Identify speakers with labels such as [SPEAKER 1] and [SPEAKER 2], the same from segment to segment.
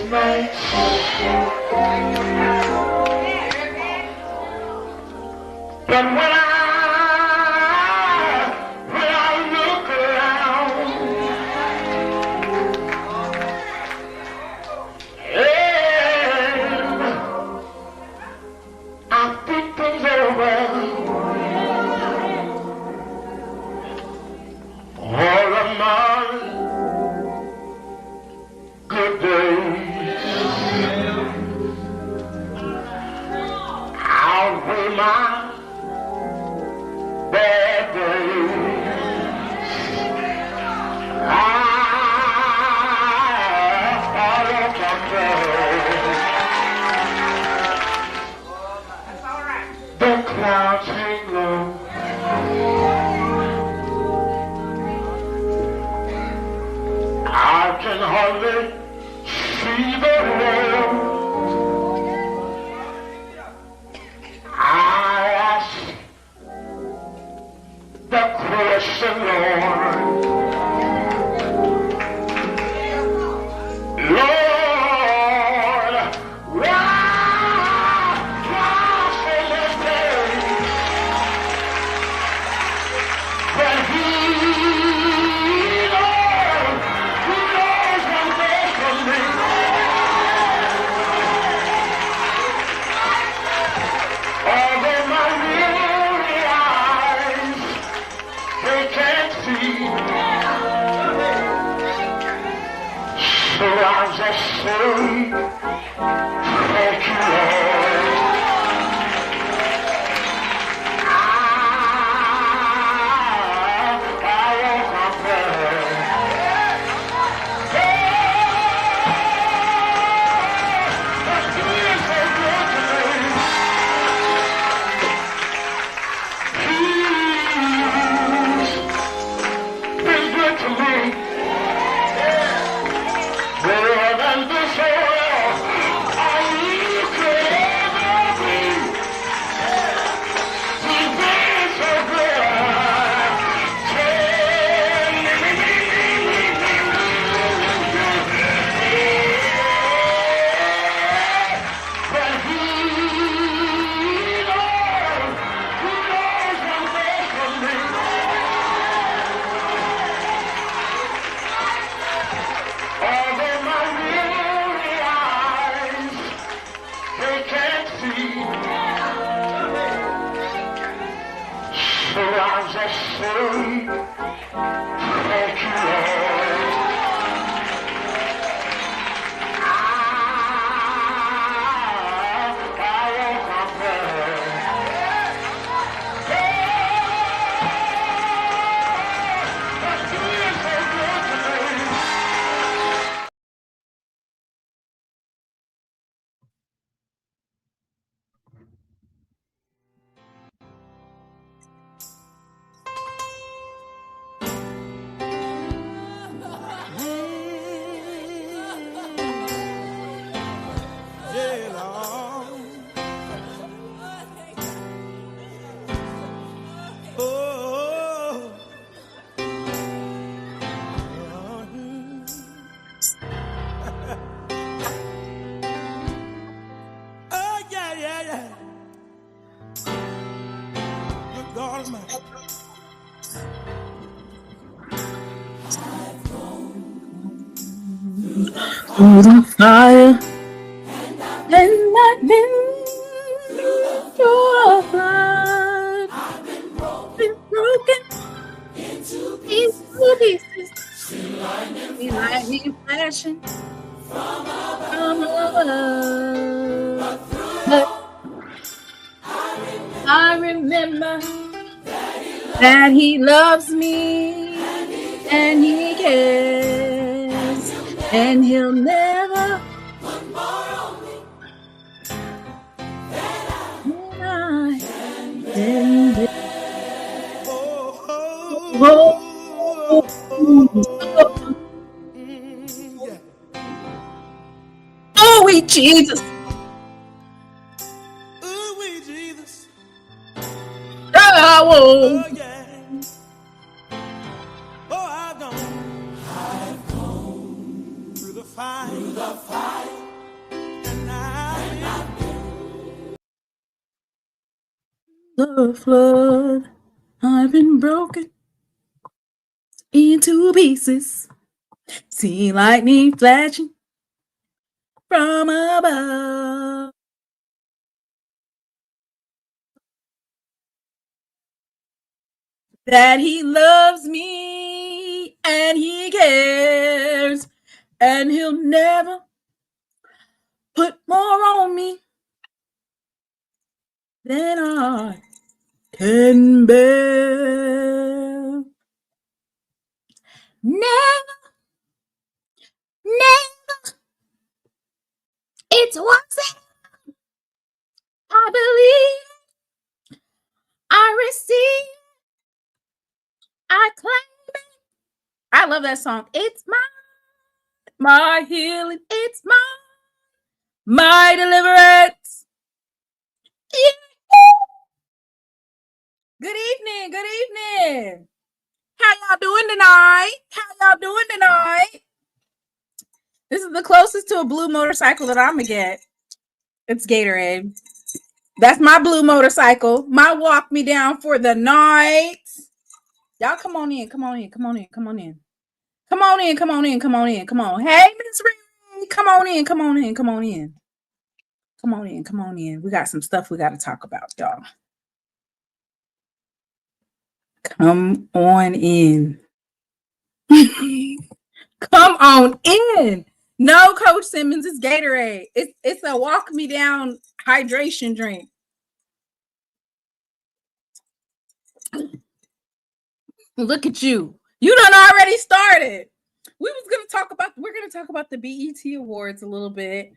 [SPEAKER 1] But when I look around, and I think things over, all of my good days outweigh my bad days. I don't compare. The clouds hang low. I can hardly see the road. I ask the question, Lord. Lord, why so much pain? But He knows one thing from me. Although my weary eyes, they can't see, so I'll just say, thank you, Lord. I won't compare. But He is so good to me. He's been good to me. Better than this world I could ever be. He's been so good. But He knows one thing from me. Although my weary eyes, they can't see, so I'll just say, thank you, Lord. I won't compare. But He is so good to me.
[SPEAKER 2] Yeah, Lord. Oh, oh, yeah. Good God Almighty.
[SPEAKER 3] Through the fire, and I've been through the flood, been broken into pieces, see lightning flashing from above. But I remember that He loves me and He cares, and He'll never put more on me than I can bear. Oh, we Jesus.
[SPEAKER 2] Ooh, we Jesus.
[SPEAKER 3] Oh,
[SPEAKER 2] Oh, yeah. Oh, I've gone through the fire.
[SPEAKER 3] a flood. I've been broken into pieces. See lightning flashing from above. That he loves me and he cares, and he'll never put more on me than I can bear. Never, never. It's one thing I believe, I receive, I claim it. I love that song. It's my healing. It's my deliverance. Yeah. Good evening. Good evening. How y'all doing tonight? How y'all doing tonight? This is the closest to a blue motorcycle that I'm gonna get. It's Gatorade. That's my blue motorcycle. My walk me down for the night. Y'all come on in. Come on in. Come on in. Come on in. Come on in. Come on in. Come on in. Come on. Hey, Miss Reed. Come on in. Come on in. Come on in. Come on in. Come on in. We got some stuff we got to talk about, y'all. Come on in. Come on in. No, Coach Simmons, it's Gatorade. It's a walk me down hydration drink. Look at you. You done already started. We're gonna talk about the BET Awards a little bit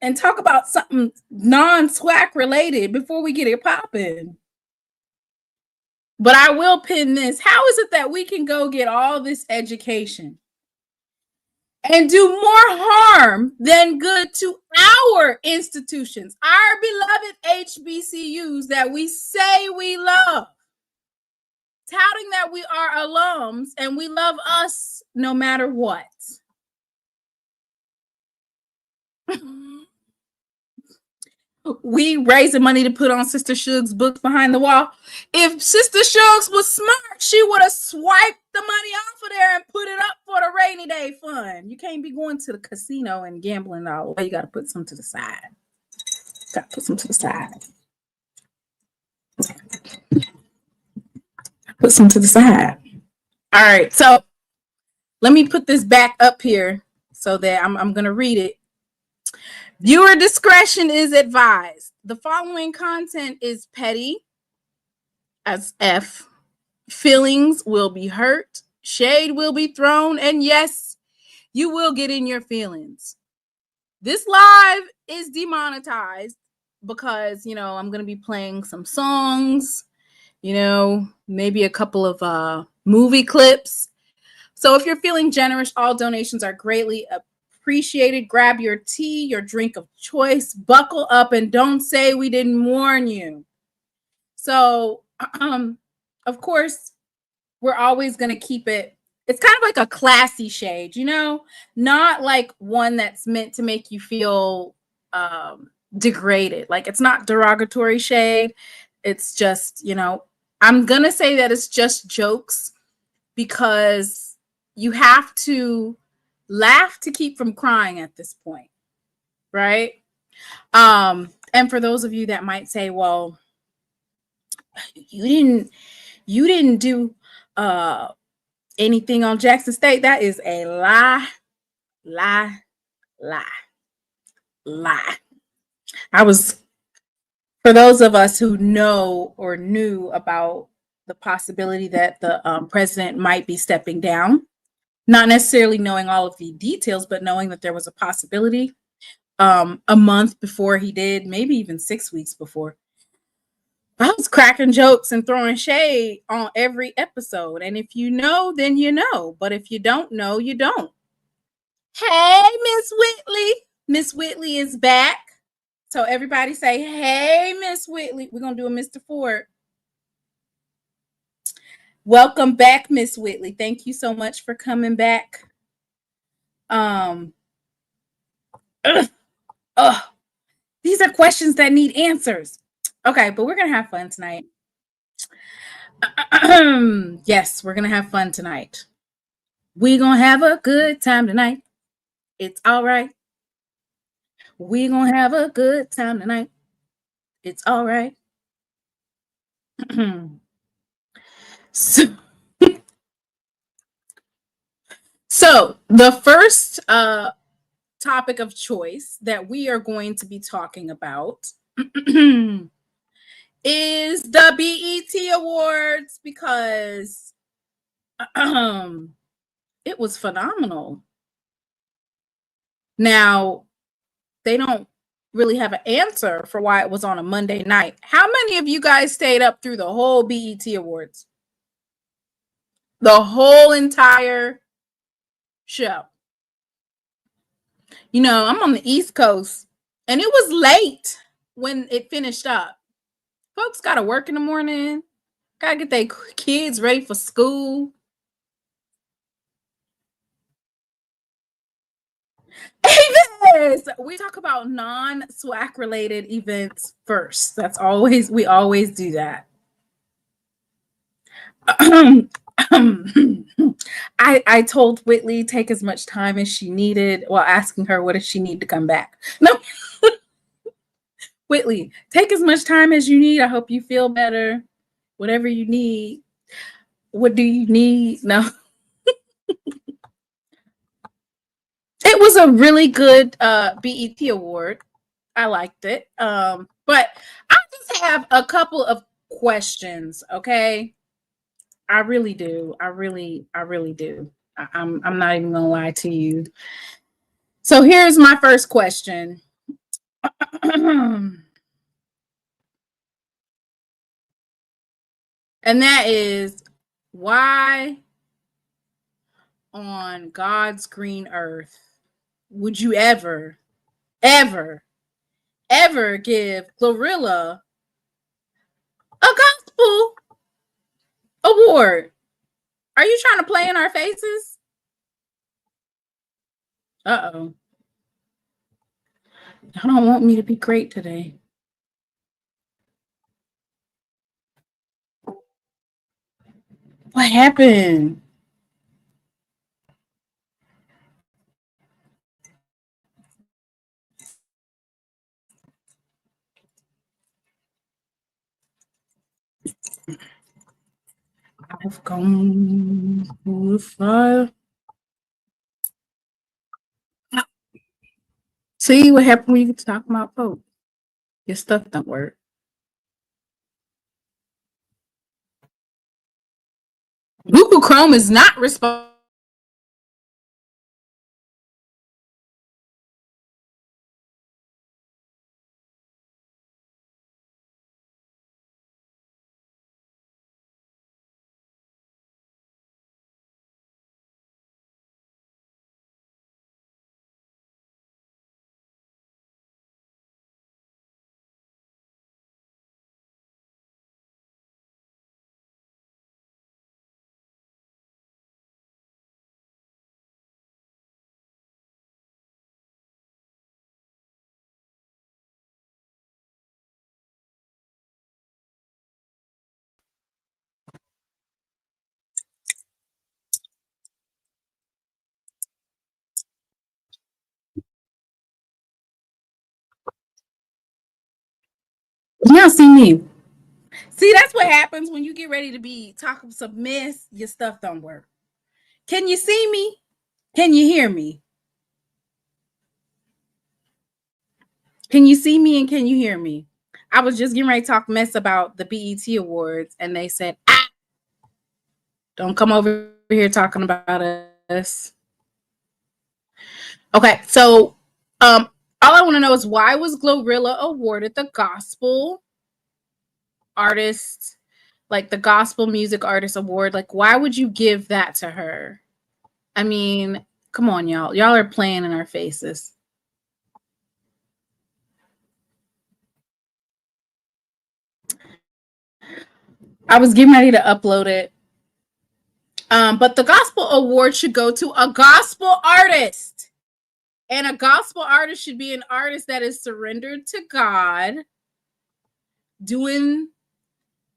[SPEAKER 3] and talk about something non-SWAC related before we get it popping. But I will pin this. How is it that we can go get all this education and do more harm than good to our institutions, our beloved HBCUs that we say we love, touting that we are alums and we love us no matter what? We raising money to put on Sister Suggs' books behind the wall. If Sister Suggs was smart, she would have swiped the money off of there and put it up for the rainy day fund. You can't be going to the casino and gambling all the way. You got to put some to the side. Got to put some to the side. Put some to the side. All right. So let me put this back up here so that I'm going to read it. Viewer discretion is advised. The following content is petty as F. Feelings will be hurt. Shade will be thrown. And yes, you will get in your feelings. This live is demonetized because, I'm going to be playing some songs, maybe a couple of movie clips. So if you're feeling generous, all donations are greatly appreciated. Grab your tea, your drink of choice, buckle up, and don't say we didn't warn you. So, of course, we're always going to keep it. It's kind of like a classy shade, not like one that's meant to make you feel degraded. Like, it's not derogatory shade. It's just, I'm going to say that it's just jokes because you have to laugh to keep from crying at this point, right? And for those of you that might say, well, you didn't do anything on Jackson State. That is a lie. For those of us who know or knew about the possibility that the president might be stepping down, not necessarily knowing all of the details, but knowing that there was a possibility a month before he did, maybe even 6 weeks before, I was cracking jokes and throwing shade on every episode. And if you know, then you know. But if you don't know, you don't. Hey, Miss Whitley. Miss Whitley is back. So everybody say, hey, Miss Whitley. We're going to do a Mr. Ford. Welcome back, Miss Whitley. Thank you so much for coming back. These are questions that need answers. Okay, but we're going to have fun tonight. Yes, we're gonna have fun tonight. We're gonna have a good time tonight. It's all right. We're gonna have a good time tonight. It's all right. so, so the first topic of choice that we are going to be talking about is the BET Awards, because it was phenomenal. Now, they don't really have an answer for why it was on a Monday night. How many of you guys stayed up through the whole BET Awards? The whole entire show. You know, I'm on the East Coast, and it was late when it finished up. Folks got to work in the morning, got to get their kids ready for school. Yes, we talk about non-SWAC related events first. We always do that. I told Whitley take as much time as she needed while asking her what does she need to come back. No, Whitley, take as much time as you need. I hope you feel better. Whatever you need. What do you need? No. It was a really good BET award. I liked it. But I just have a couple of questions, okay? I really do. I really do. I'm not even gonna lie to you. So here's my first question. And that is, why on God's green earth would you ever give Glorilla a gospel award? Are you trying to play in our faces? Uh-oh. Y'all don't want me to be great today. What happened? I've gone through the fire. See what happened when you get to talk about folks? Your stuff don't work. Google Chrome is not responding. You don't see me. See, that's what happens when you get ready to be talking some mess. Your stuff don't work. Can you see me? Can you hear me? Can you see me and can you hear me? I was just getting ready to talk mess about the BET Awards, and they said, don't come over here talking about us. Okay, so all I want to know is, why was Glorilla awarded the gospel artist, like the gospel music artist award? Like, why would you give that to her? I mean, come on, y'all. Y'all are playing in our faces. I was getting ready to upload it. But the gospel award should go to a gospel artist. And a gospel artist should be an artist that is surrendered to God, doing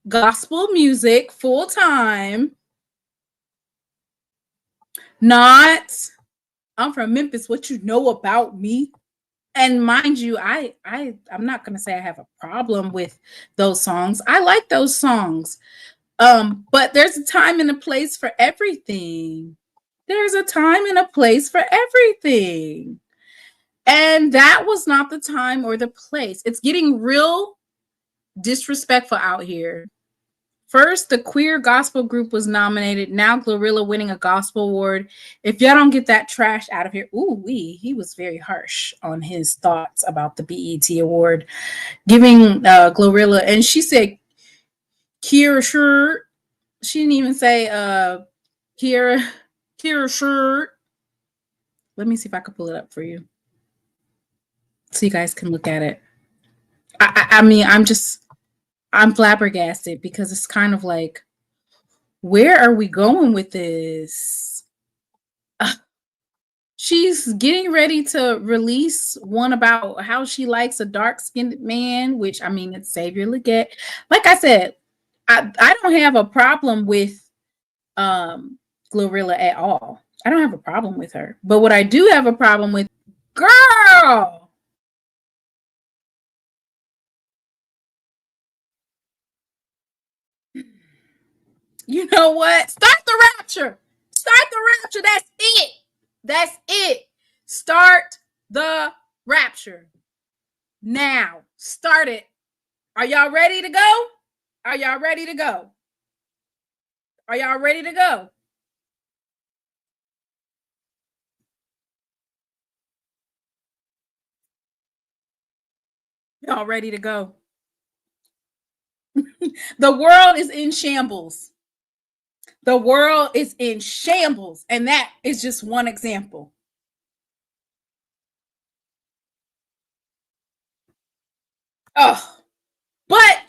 [SPEAKER 3] gospel music full time. Not, I'm from Memphis. What you know about me? And mind you, I'm not gonna say I have a problem with those songs. I like those songs. But there's a time and a place for everything. There's a time and a place for everything. And that was not the time or the place. It's getting real disrespectful out here. First, the queer gospel group was nominated. Now Glorilla winning a gospel award. If y'all don't get that trash out of here, he was very harsh on his thoughts about the BET award, giving Glorilla, and she said, Kira Shirt. She didn't even say Kira Shirt. Let me see if I can pull it up for you, so you guys can look at it. I mean, I'm flabbergasted because it's kind of like, where are we going with this? She's getting ready to release one about how she likes a dark-skinned man, which, I mean, it's Xavier Leggett. Like I said, I don't have a problem with Glorilla at all. I don't have a problem with her. But what I do have a problem with, girl, you know what? Start the Rapture. Start the Rapture. That's it. That's it. Start the Rapture. Now. Start it. Are y'all ready to go? Are y'all ready to go? Are y'all ready to go? Y'all ready to go? The world is in shambles. The world is in shambles. And that is just one example. Oh, but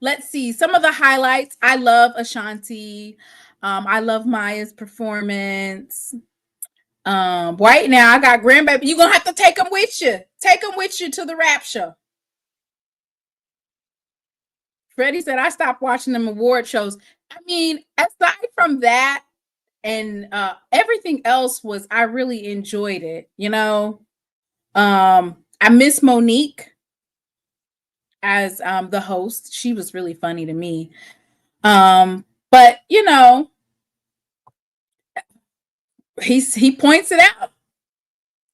[SPEAKER 3] let's see some of the highlights. I love Ashanti. I love Maya's performance. Right now I got grandbaby. You're gonna have to take them with you. Take them with you to the Rapture. Freddie said I stopped watching them award shows. I mean, aside from that and everything else was, I really enjoyed it. You know, I miss Monique as the host. She was really funny to me. But you know, he points it out.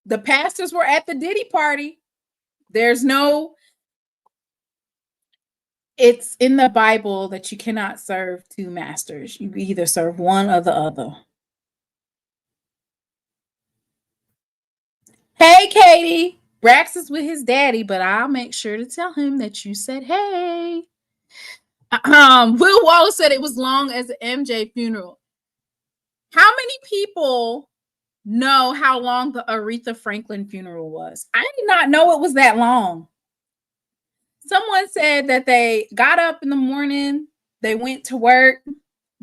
[SPEAKER 3] The pastors were at the Diddy party. There's no, it's in the Bible that you cannot serve two masters. You either serve one or the other. Hey, Katie. Brax is with his daddy, but I'll make sure to tell him that you said hey. Will Wallace said it was long as the MJ funeral. How many people know how long the Aretha Franklin funeral was? I did not know it was that long. Someone said that they got up in the morning, they went to work,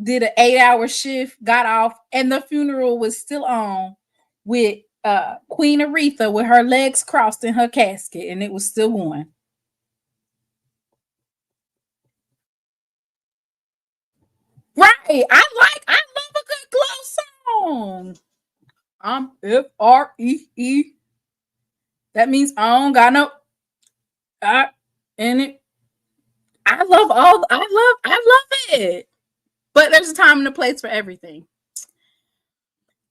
[SPEAKER 3] did an 8-hour shift, got off, and the funeral was still on with Queen Aretha with her legs crossed in her casket, and it was still going. Right. I love a good glow song. I'm Free. That means I don't got no in it. I love it. But there's a time and a place for everything.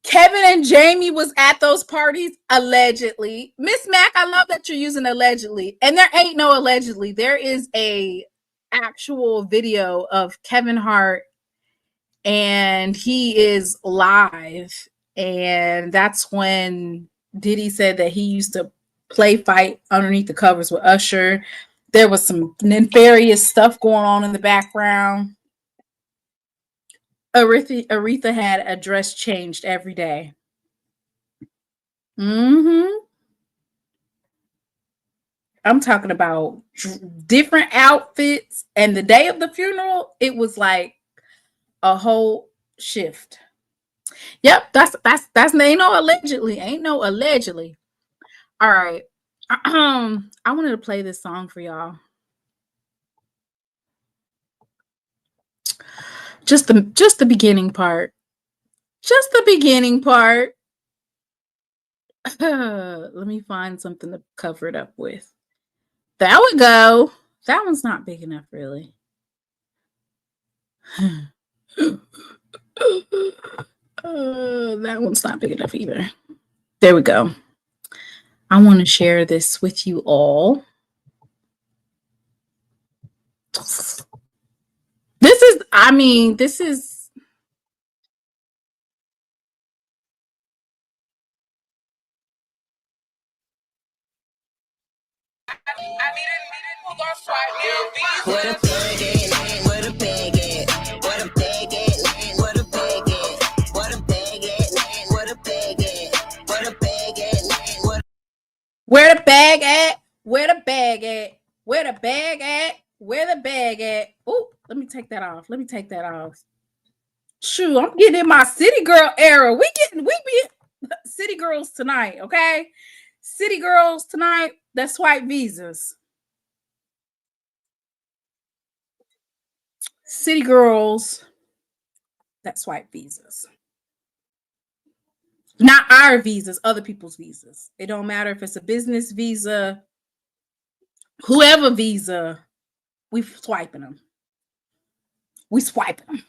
[SPEAKER 3] Kevin and Jamie was at those parties, allegedly. Miss Mac, I love that you're using allegedly. And there ain't no allegedly. There is a actual video of Kevin Hart, and he is live. And that's when Diddy said that he used to play fight underneath the covers with Usher. There was some nefarious stuff going on in the background. Aretha had a dress changed every day. I'm talking about different outfits. And the day of the funeral, it was like a whole shift. Yep, that's ain't no allegedly. Ain't no allegedly. All right. I wanted to play this song for y'all. Just the beginning part. Just the beginning part. Let me find something to cover it up with. There we go. That one's not big enough, really. That one's not big enough either. There we go. I want to share this with you all. This is.
[SPEAKER 4] What a bag at, what a bag at, what a bag at, what a bag at, what a bag at, what a bag at, what a bag at, what.
[SPEAKER 3] Where the bag at? Where the bag at? Where the bag at? Where the bag at? Oh, let me take that off. Shoot, I'm getting in my city girl era. We be city girls tonight, okay? City girls tonight. That's swipe visas. City girls that swipe visas. Not our visas, other people's visas. It don't matter if it's a business visa, whoever visa, we swiping them. We swiping them.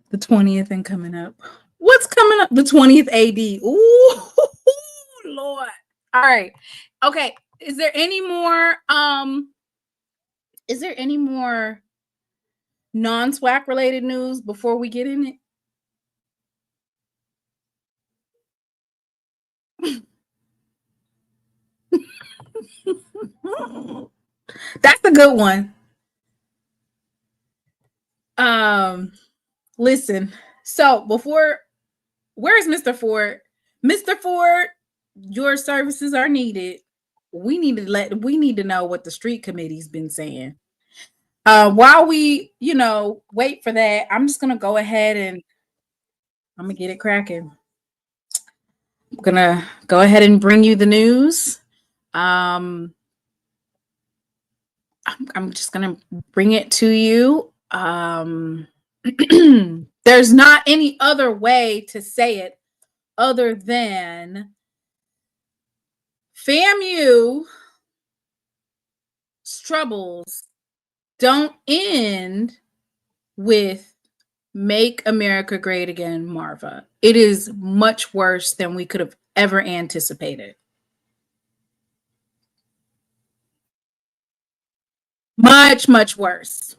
[SPEAKER 3] The 20th and coming up. What's coming up? The 20th AD. Ooh, Lord. All right. Okay. Is there any more non-SWAC related news before we get in it? That's a good one. Listen. So where's Mr. Ford? Mr. Ford, your services are needed. We need to know what the street committee's been saying. While we, wait for that, I'm just gonna go ahead and I'm gonna get it cracking. I'm gonna go ahead and bring you the news. I'm just gonna bring it to you. There's not any other way to say it other than FAMU troubles don't end with Make America Great Again, Marva. It is much worse than we could have ever anticipated. Much, much worse.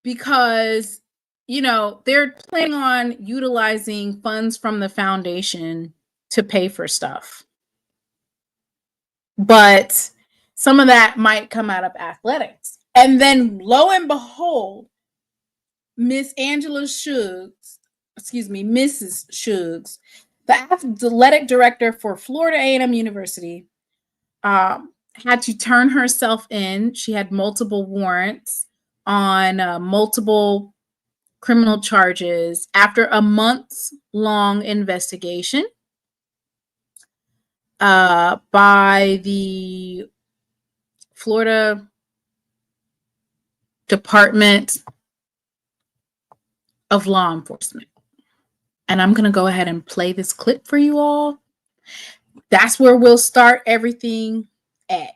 [SPEAKER 3] Because, they're planning on utilizing funds from the foundation to pay for stuff. But some of that might come out of athletics. And then lo and behold, Mrs. Suggs, the athletic director for Florida A&M University, had to turn herself in. She had multiple warrants on multiple criminal charges after a months-long investigation by the Florida Department of Law Enforcement. And I'm going to go ahead and play this clip for you all. That's where we'll start everything at.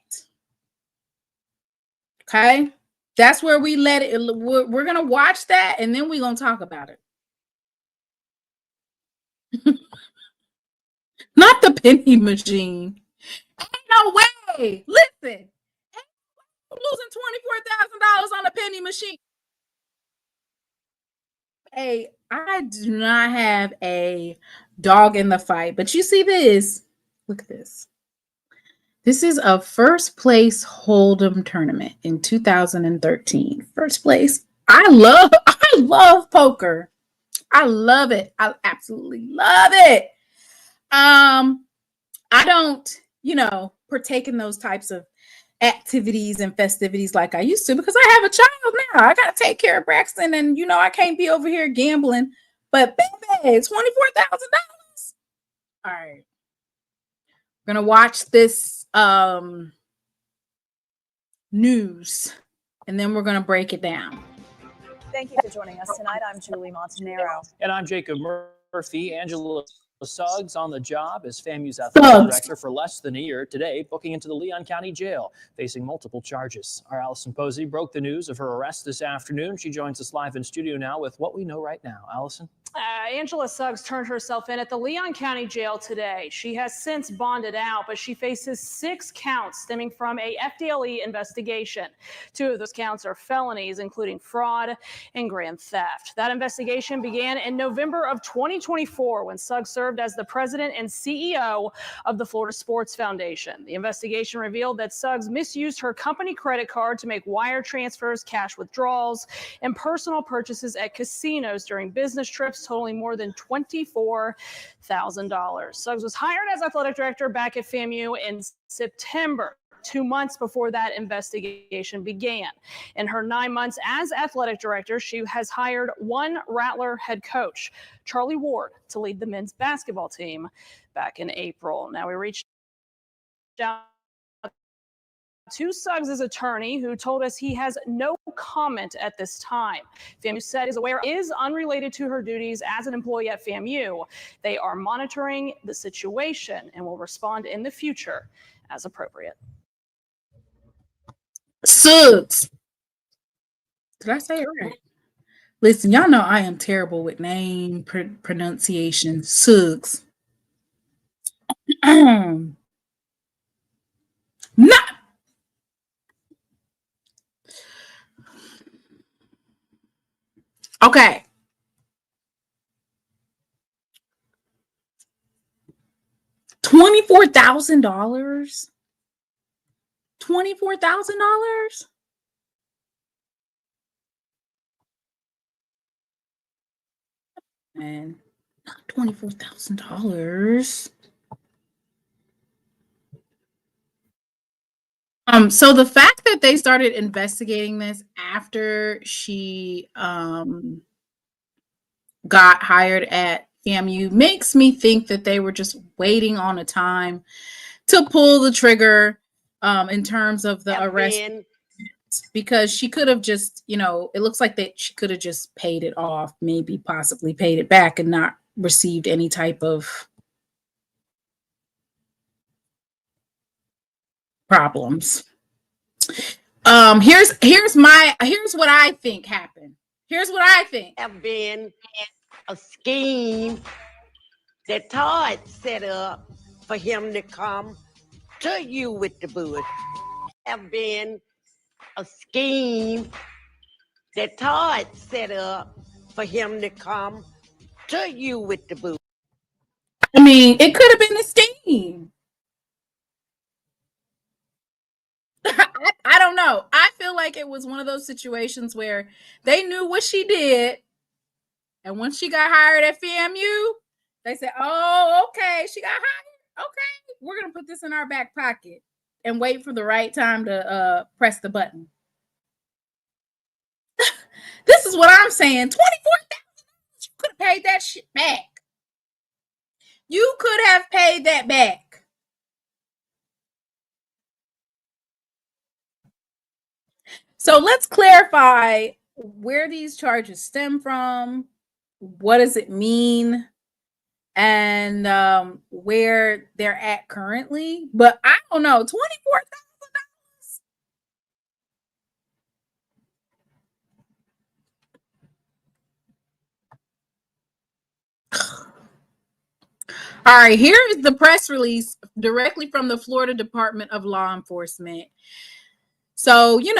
[SPEAKER 3] Okay? That's where we let it. We're going to watch that and then we're going to talk about it. Not the penny machine. Ain't no way. Listen. I'm losing $24,000 on a penny machine. Hey, I do not have a dog in the fight, but you see this. Look at this. This is a first place Hold'em tournament in 2013. First place. I love poker. I love it. I absolutely love it. I don't, partake in those types of activities and festivities like I used to because I have a child now. I got to take care of Braxton and, I can't be over here gambling. But baby, $24,000. All right. We're going to watch this news and then we're going to break it down.
[SPEAKER 5] Thank you for joining us tonight. I'm Julie Montanaro.
[SPEAKER 6] And I'm Jacob Murphy. Angela Suggs on the job as FAMU's athletic director for less than a year today, booking into the Leon County Jail, facing multiple charges. Our Allison Posey broke the news of her arrest this afternoon. She joins us live in studio now with what we know right now. Allison?
[SPEAKER 7] Angela Suggs turned herself in at the Leon County Jail today. She has since bonded out, but she faces 6 counts stemming from a FDLE investigation. 2 of those counts are felonies, including fraud and grand theft. That investigation began in November of 2024 when Suggs served as the president and CEO of the Florida Sports Foundation. The investigation revealed that Suggs misused her company credit card to make wire transfers, cash withdrawals, and personal purchases at casinos during business trips totaling more than $24,000. Suggs was hired as athletic director back at FAMU in September, 2 months before that investigation began. In her 9 months as athletic director, she has hired one Rattler head coach, Charlie Ward, to lead the men's basketball team back in April. Now we reached out to Suggs' attorney, who told us he has no comment at this time. FAMU said is aware is unrelated to her duties as an employee at FAMU. They are monitoring the situation and will respond in the future as appropriate.
[SPEAKER 3] Suggs. Did I say it right? Listen, y'all know I am terrible with name pronunciation. Suggs. Not. Okay. $24,000. $24,000. And $24,000. So the fact that they started investigating this after she got hired at FAMU makes me think that they were just waiting on a time to pull the trigger in terms of the arrest, because she could have just, it looks like that she could have just paid it off, maybe possibly paid it back and not received any type of problems. Here's what I think happened. Here's what I think.
[SPEAKER 8] Have been a scheme that Todd set up for him to come to you with the bush. Have been a scheme that Todd set up for him to come to you with the bush.
[SPEAKER 3] I mean, it could have been a scheme. I don't know. I feel like it was one of those situations where they knew what she did. And once she got hired at FAMU, they said, oh, okay, she got hired. Okay, we're going to put this in our back pocket and wait for the right time to press the button. This is what I'm saying. $24,000. You could have paid that shit back. You could have paid that back. So let's clarify where these charges stem from. What does it mean? And where they're at currently. But I don't know, $24,000. All right, here is the press release directly from the Florida Department of Law Enforcement. So, you're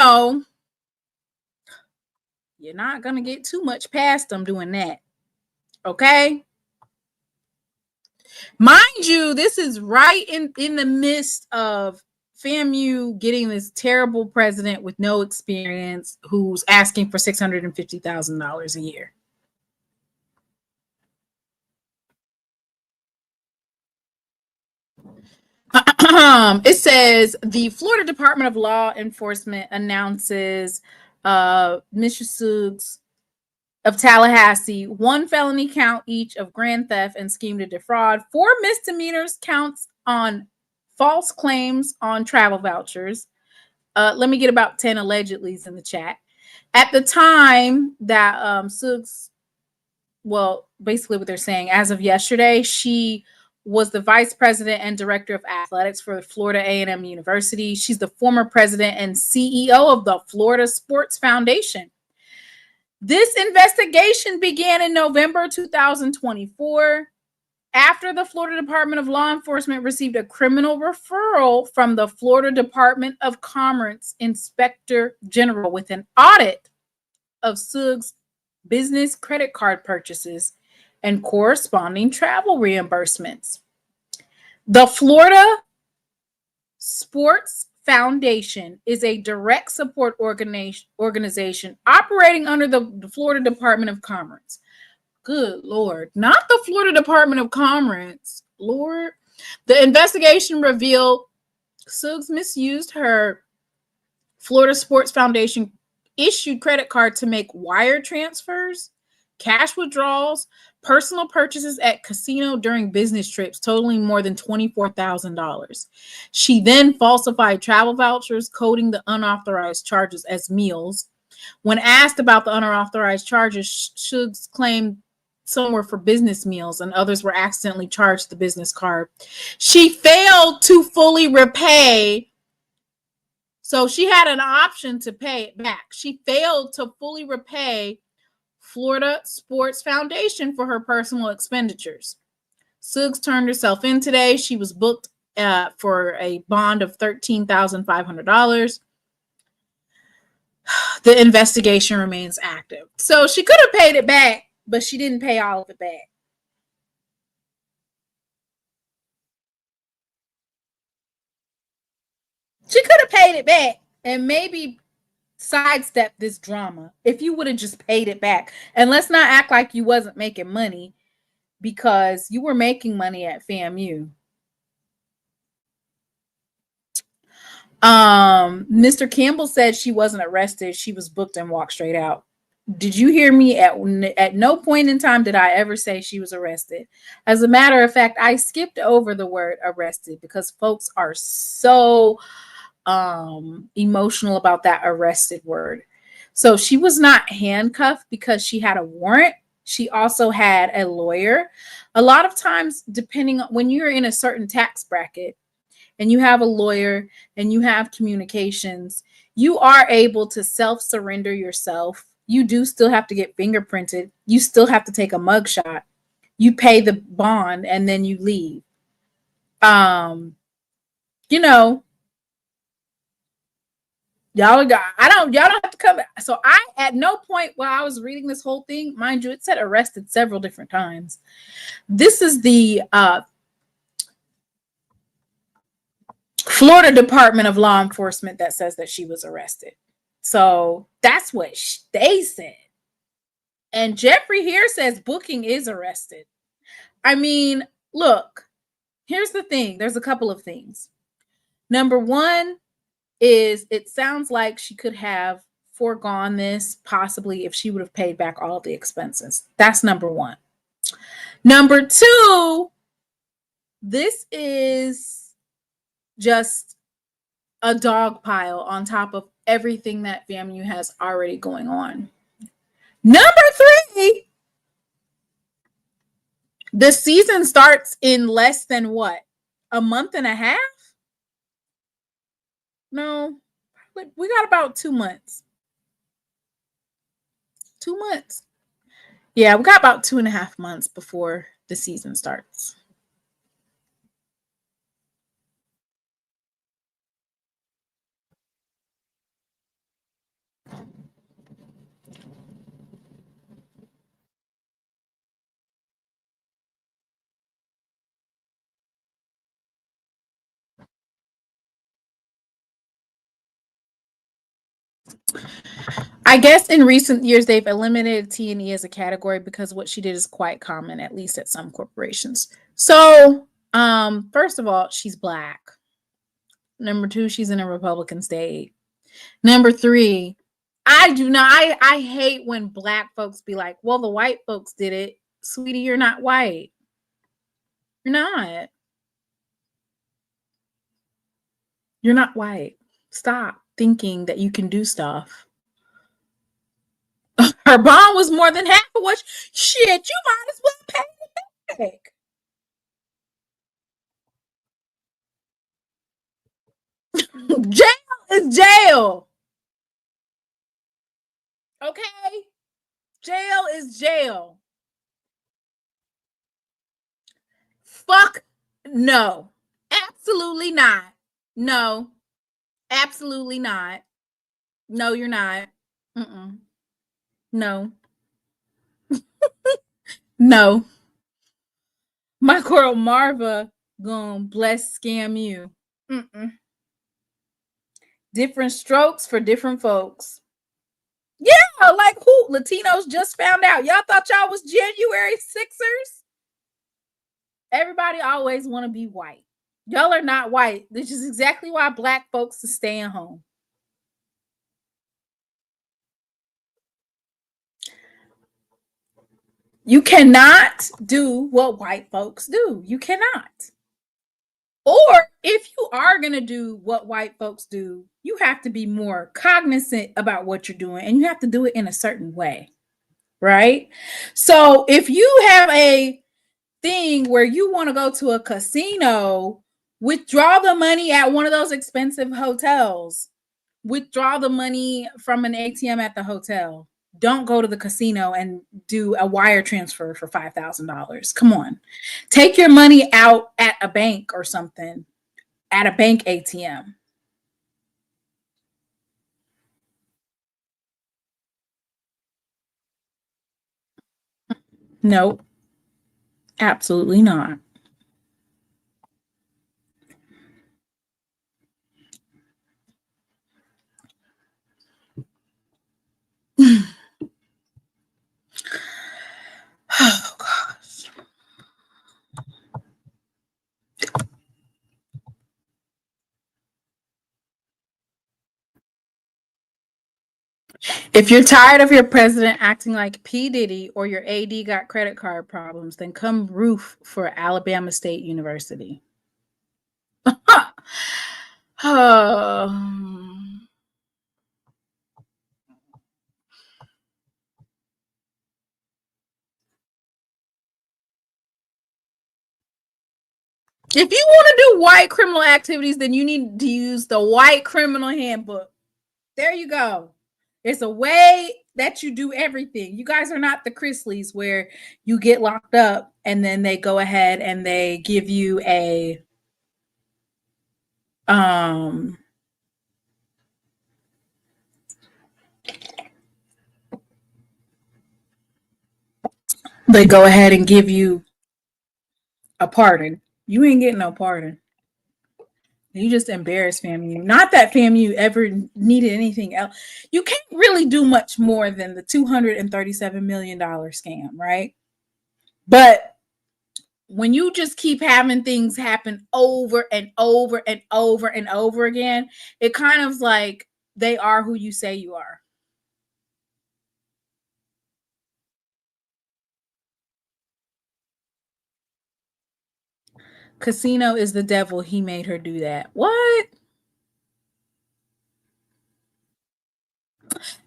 [SPEAKER 3] not going to get too much past them doing that. Okay? Mind you, this is right in the midst of FAMU getting this terrible president with no experience who's asking for $650,000 a year. It says the Florida Department of Law Enforcement announces Mr. Suggs of Tallahassee, 1 felony count each of grand theft and scheme to defraud, 4 misdemeanors counts on false claims on travel vouchers. Let me get about 10 allegedlys in the chat. At the time that Suggs, well, basically what they're saying, as of yesterday, she was the vice president and director of athletics for Florida A&M University. She's the former president and CEO of the Florida Sports Foundation. This investigation began in November 2024 after the Florida Department of Law Enforcement received a criminal referral from the Florida Department of Commerce Inspector General with an audit of Suggs' business credit card purchases and corresponding travel reimbursements. The Florida Sports Foundation is a direct support organization operating under the Florida Department of Commerce. Good Lord, not the Florida Department of Commerce, Lord. The investigation revealed Suggs misused her Florida Sports Foundation issued credit card to make wire transfers, cash withdrawals, personal purchases at casino during business trips totaling more than $24,000. She then falsified travel vouchers, coding the unauthorized charges as meals. When asked about the unauthorized charges, Suggs claimed some were for business meals and others were accidentally charged the business card. She failed to fully repay. So she had an option to pay it back. She failed to fully repay Florida Sports Foundation for her personal expenditures. Suggs turned herself in today. She was booked for a bond of $13,500. The investigation remains active. So she could have paid it back, but she didn't pay all of it back. She could have paid it back and maybe sidestep this drama if you would have just paid it back. And let's not act like you wasn't making money, because you were making money at FAMU. Mr. Campbell said she wasn't arrested. She was booked and walked straight out. Did you hear me? At no point in time did I ever say she was arrested. As a matter of fact, I skipped over the word arrested because folks are so emotional about that arrested word. So she was not handcuffed because she had a warrant. She also had a lawyer. A lot of times, depending on when you're in a certain tax bracket and you have a lawyer and you have communications, you are able to self-surrender yourself. You do still have to get fingerprinted. You still have to take a mugshot. You pay the bond and then you leave. You know, y'all don't have to come. So I, at no point while I was reading this whole thing, mind you, it said arrested several different times. This is the Florida Department of Law Enforcement that says that she was arrested. So that's what they said. And Jeffrey here says booking is arrested. I mean, look, here's the thing. There's a couple of things. Number one is it sounds like she could have foregone this possibly if she would have paid back all the expenses. That's number one. Number two, this is just a dog pile on top of everything that FAMU has already going on. Number three, the season starts in less than what? A month and a half? No, we got about 2 months. 2 months. Yeah, we got about 2.5 months before the season starts. I guess in recent years, they've eliminated T&E as a category because what she did is quite common, at least at some corporations. So, first of all, she's Black. Number two, she's in a Republican state. Number three, I hate when Black folks be like, well, the white folks did it. Sweetie, you're not white. You're not. You're not white. Stop thinking that you can do stuff. Her bond was more than half of what shit. You might as well pay it back. Jail is jail. Okay? Jail is jail. Fuck no. Absolutely not. No. Absolutely not. No, you're not. Mm-mm. No. No. My girl Marva gonna bless scam you. Mm-mm. Different strokes for different folks. Yeah, like who? Latinos just found out. Y'all thought y'all was January 6ers? Everybody always want to be white. Y'all are not white. This is exactly why black folks are staying home. You cannot do what white folks do. You cannot. Or if you are going to do what white folks do, you have to be more cognizant about what you're doing, and you have to do it in a certain way, right? So if you have a thing where you want to go to a casino, withdraw the money at one of those expensive hotels, withdraw the money from an ATM at the hotel. Don't go to the casino and do a wire transfer for $5,000. Come on. Take your money out at a bank or something, at a bank ATM. Nope. Absolutely not. Oh, gosh. If you're tired of your president acting like P. Diddy or your AD got credit card problems, then come roof for Alabama State University. If you want to do white criminal activities, then you need to use the white criminal handbook. There you go. It's a way that you do everything. You guys are not the Chrisleys where you get locked up and then they go ahead and they give you a they go ahead and give you a pardon. You ain't getting no pardon. You just embarrassed FAMU. Not that FAMU ever needed anything else. You can't really do much more than the $237 million scam, right? But when you just keep having things happen over and over and over and over again, it kind of like they are who you say you are. Casino is the devil. He made her do that. What?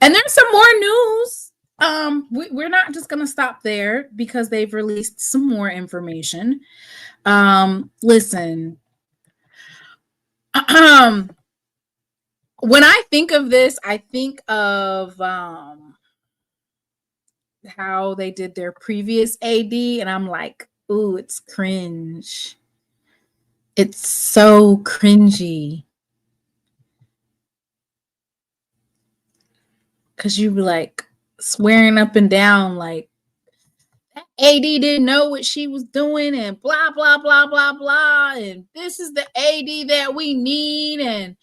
[SPEAKER 3] And there's some more news. We're not just going to stop there because they've released some more information. Listen. When I think of this, I think of how they did their previous AD, and I'm like, ooh, it's cringe. It's so cringy. Because you be like swearing up and down like that AD didn't know what she was doing and blah, blah, blah, blah, blah. And this is the AD that we need. And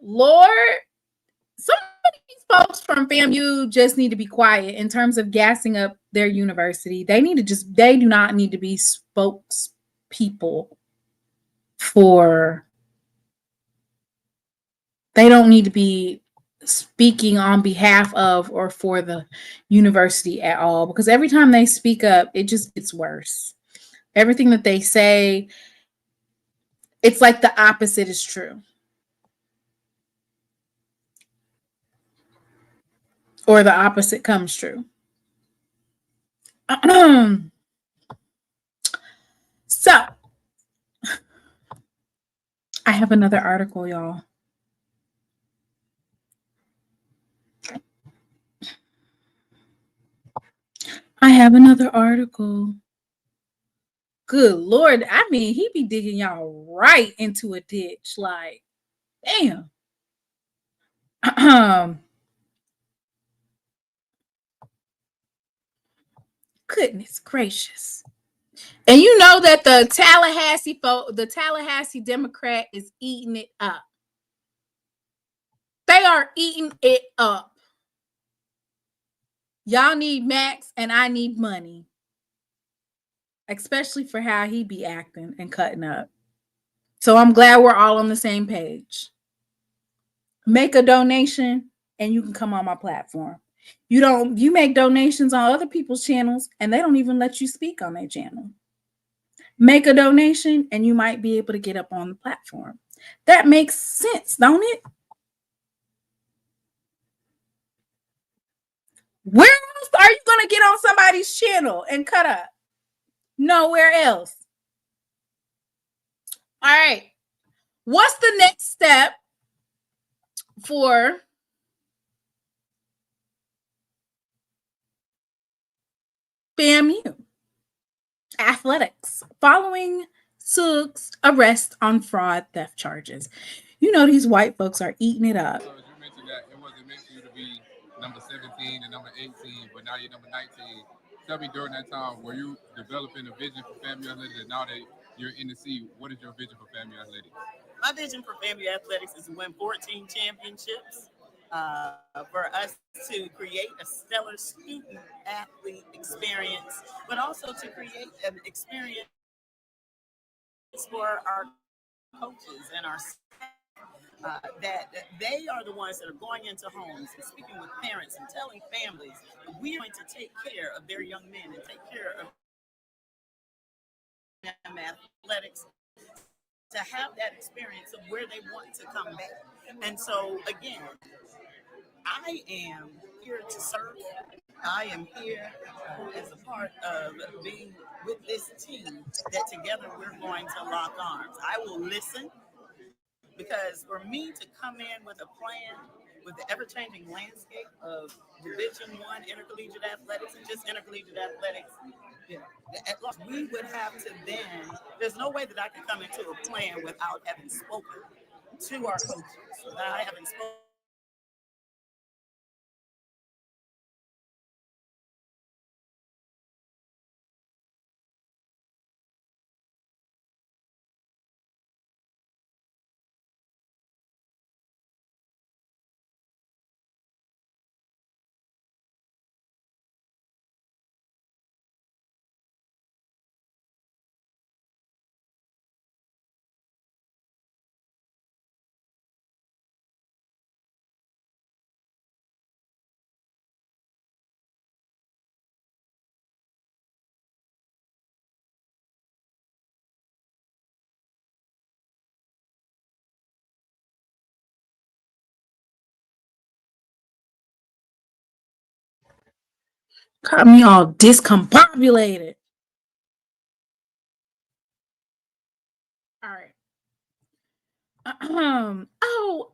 [SPEAKER 3] Lord, some of these folks from FAMU just need to be quiet in terms of gassing up their university. They do not need to be spokespeople they don't need to be speaking on behalf of or for the university at all, because every time they speak up, it just gets worse. Everything that they say, it's like the opposite is true. or the opposite comes true. So, I have another article, y'all. I have another article. Good Lord. I mean, he be digging y'all right into a ditch. Like, damn. Goodness gracious. And you know that the Tallahassee Democrat is eating it up. They are eating it up. Y'all need Max and I need money. Especially for how he be acting and cutting up. So I'm glad we're all on the same page. Make a donation and you can come on my platform. You make donations on other people's channels and they don't even let you speak on their channel. Make a donation and you might be able to get up on the platform. That makes sense, don't it? Where else are you going to get on somebody's channel and cut up? Nowhere else. All right. What's the next step for FAMU athletics following Suggs' arrest on fraud theft charges? You know these white folks are eating it up.
[SPEAKER 9] So as you mentioned that it wasn't meant for you to be number 17 and number 18, but now you're number 19. Tell me, during that time, were you developing a vision for FAMU athletics? And now that you're in the seat, what is your vision for FAMU athletics?
[SPEAKER 10] My vision for FAMU athletics is to win 14 championships, for us to create a stellar student athlete experience, but also to create an experience for our coaches and our that they are the ones that are going into homes and speaking with parents and telling families that we're going to take care of their young men and take care of them athletics, to have that experience of where they want to come back. And so, again, I am here to serve. I am here as a part of being with this team that together we're going to lock arms. I will listen, because for me to come in with a plan with the ever-changing landscape of Division I intercollegiate athletics and just intercollegiate athletics, we would have to then, there's no way that I can come into a plan without having spoken to our coaches, without having spoken.
[SPEAKER 3] Got me all discombobulated. All right. Oh,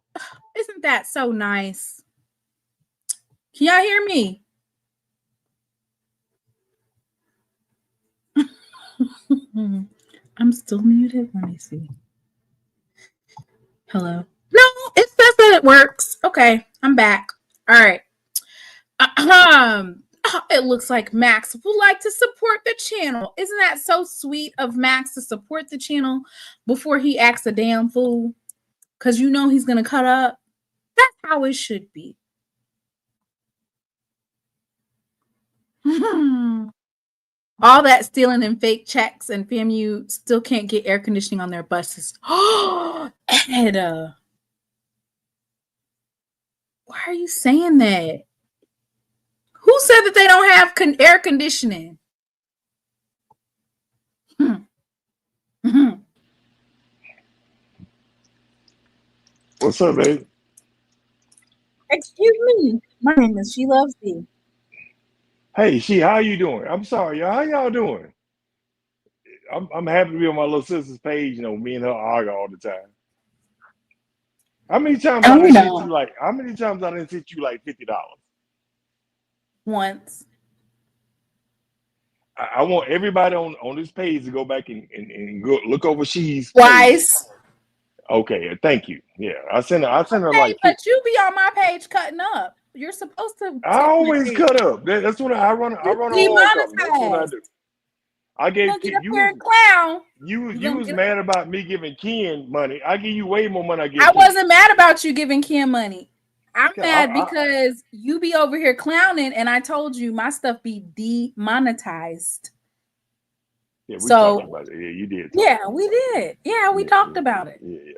[SPEAKER 3] isn't that so nice? Can y'all hear me? I'm still muted. Let me see. Hello. No, it says that it works. Okay, I'm back. All right. It looks like Max would like to support the channel. Isn't that so sweet of Max to support the channel before he acts a damn fool? Because you know he's going to cut up. That's how it should be. All that stealing and fake checks, and FAMU still can't get air conditioning on their buses. Oh, Ed, why are you saying that? Who said that they don't have air conditioning?
[SPEAKER 11] What's up, babe?
[SPEAKER 3] Excuse me. My name is SheLovesThee.
[SPEAKER 11] Hey, how you doing? I'm sorry, y'all. How y'all doing? I'm happy to be on my little sister's page. You know, me and her argue all the time. How many times I done sent you like? How many times I done sent you like $50?
[SPEAKER 3] Once.
[SPEAKER 11] I want everybody on this page to go back and go look over She's
[SPEAKER 3] Twice.
[SPEAKER 11] page. Okay, thank you. Yeah, I sent her
[SPEAKER 3] Okay,
[SPEAKER 11] like.
[SPEAKER 3] but you be on my page cutting up. You're supposed to.
[SPEAKER 11] I always cut up. That's what I run. I run a whole company. That's what I do. I gave you.
[SPEAKER 3] Clown.
[SPEAKER 11] You was mad about me giving Ken money. I give you way more money.
[SPEAKER 3] I wasn't mad about you giving Ken money. I'm mad because you be over here clowning, and I told you my stuff be demonetized.
[SPEAKER 11] Yeah, we talked about it. Yeah, you did.
[SPEAKER 3] Yeah, we did. Yeah, we talked about it.
[SPEAKER 11] Yeah.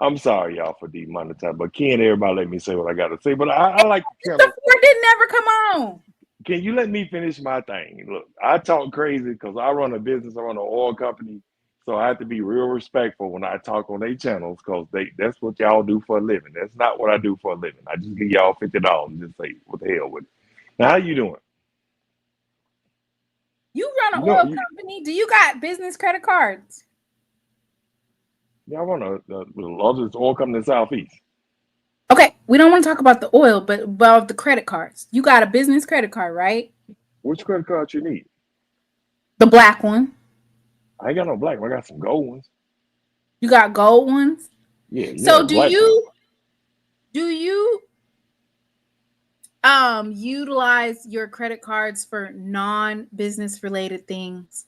[SPEAKER 11] I'm sorry, y'all, for demonetized, but Ken, everybody let me say what I got to say. But I like the channel.
[SPEAKER 3] It didn't never come on.
[SPEAKER 11] Can you let me finish my thing? Look, I talk crazy because I run a business. I run an oil company. So I have to be real respectful when I talk on their channels because that's what y'all do for a living. That's not what I do for a living. I just give y'all $50 and just say, what the hell with it. Now, how you doing?
[SPEAKER 3] You run an oil company. Do you got business credit cards?
[SPEAKER 11] Yeah, I run the largest oil company in the Southeast.
[SPEAKER 3] Okay, we don't want to talk about the oil, but about the credit cards. You got a business credit card, right?
[SPEAKER 11] Which credit card you need?
[SPEAKER 3] The black one.
[SPEAKER 11] I ain't got no black one. I got some gold ones.
[SPEAKER 3] You got gold ones?
[SPEAKER 11] Yeah.
[SPEAKER 3] So do you utilize your credit cards for non-business related things?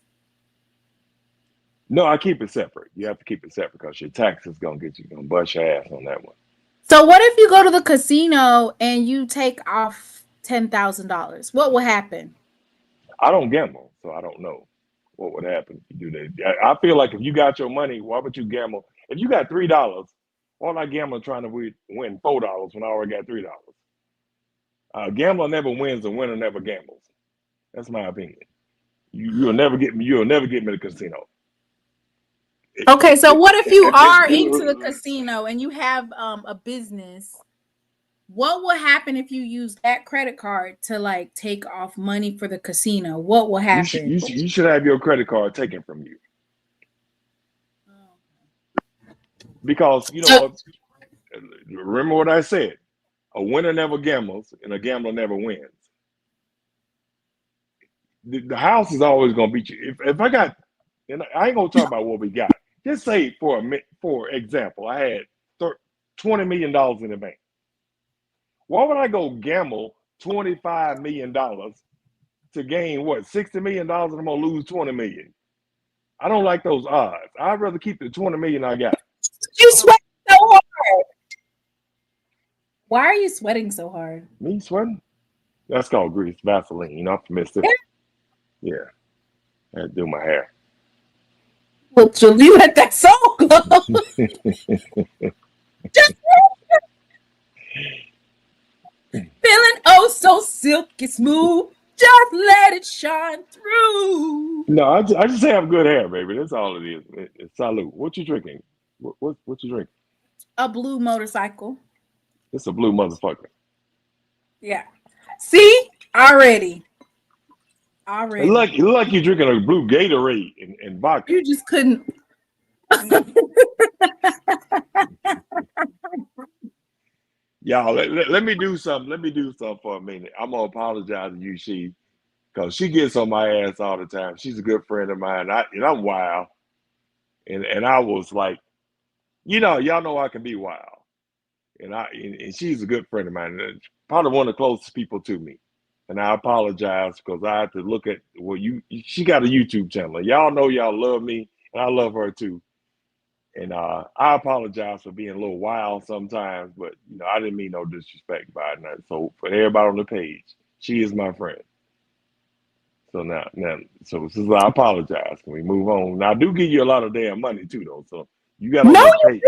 [SPEAKER 11] No, I keep it separate. You have to keep it separate because your tax is gonna bust your ass on that one.
[SPEAKER 3] So what if you go to the casino and you take off $10,000? What will happen?
[SPEAKER 11] I don't gamble, so I don't know what would happen if you do that. I feel like if you got your money, why would you gamble? If you got $3, why not gamble trying to win $4 when I already got $3? A gambler never wins, a winner never gambles. That's my opinion. You'll never get me to the casino.
[SPEAKER 3] Okay, so what if you are into the casino and you have a business? What will happen if you use that credit card to like take off money for the casino? What will happen?
[SPEAKER 11] You should have your credit card taken from you. Because remember what I said. A winner never gambles and a gambler never wins. The house is always gonna beat you. If I got, and I ain't gonna talk about what we got. Just say for example, I had $20 million in the bank. Why would I go gamble $25 million to gain what, $60 million, and I'm gonna lose $20 million? I don't like those odds. I'd rather keep the $20 million I got.
[SPEAKER 3] You sweat so hard. Why are you sweating so hard?
[SPEAKER 11] Me sweating? That's called grease, Vaseline. You know, I'm Mississippi. Yeah, I had to do my hair.
[SPEAKER 3] Well, Julie, you let that song go. Feeling oh so silky smooth. Just let it shine through.
[SPEAKER 11] No, I just have good hair, baby. That's all it is. It's salute. What you drinking? What you drinking?
[SPEAKER 3] A blue motorcycle.
[SPEAKER 11] It's a blue motherfucker.
[SPEAKER 3] Yeah. See? Already.
[SPEAKER 11] It look like you're drinking a blue Gatorade and vodka.
[SPEAKER 3] You just couldn't.
[SPEAKER 11] Y'all, let me do something. Let me do something for a minute. I'm gonna apologize to you, because she gets on my ass all the time. She's a good friend of mine, and I'm wild. And I was like, y'all know I can be wild. And she's a good friend of mine. And probably one of the closest people to me. And I apologize because I have to look at she got a YouTube channel. Y'all know y'all love me, and I love her too. And I apologize for being a little wild sometimes, but I didn't mean no disrespect by it. So for everybody on the page, she is my friend. So now, since I apologize, can we move on? Now I do give you a lot of damn money too, though. So you got
[SPEAKER 3] no,
[SPEAKER 11] pay.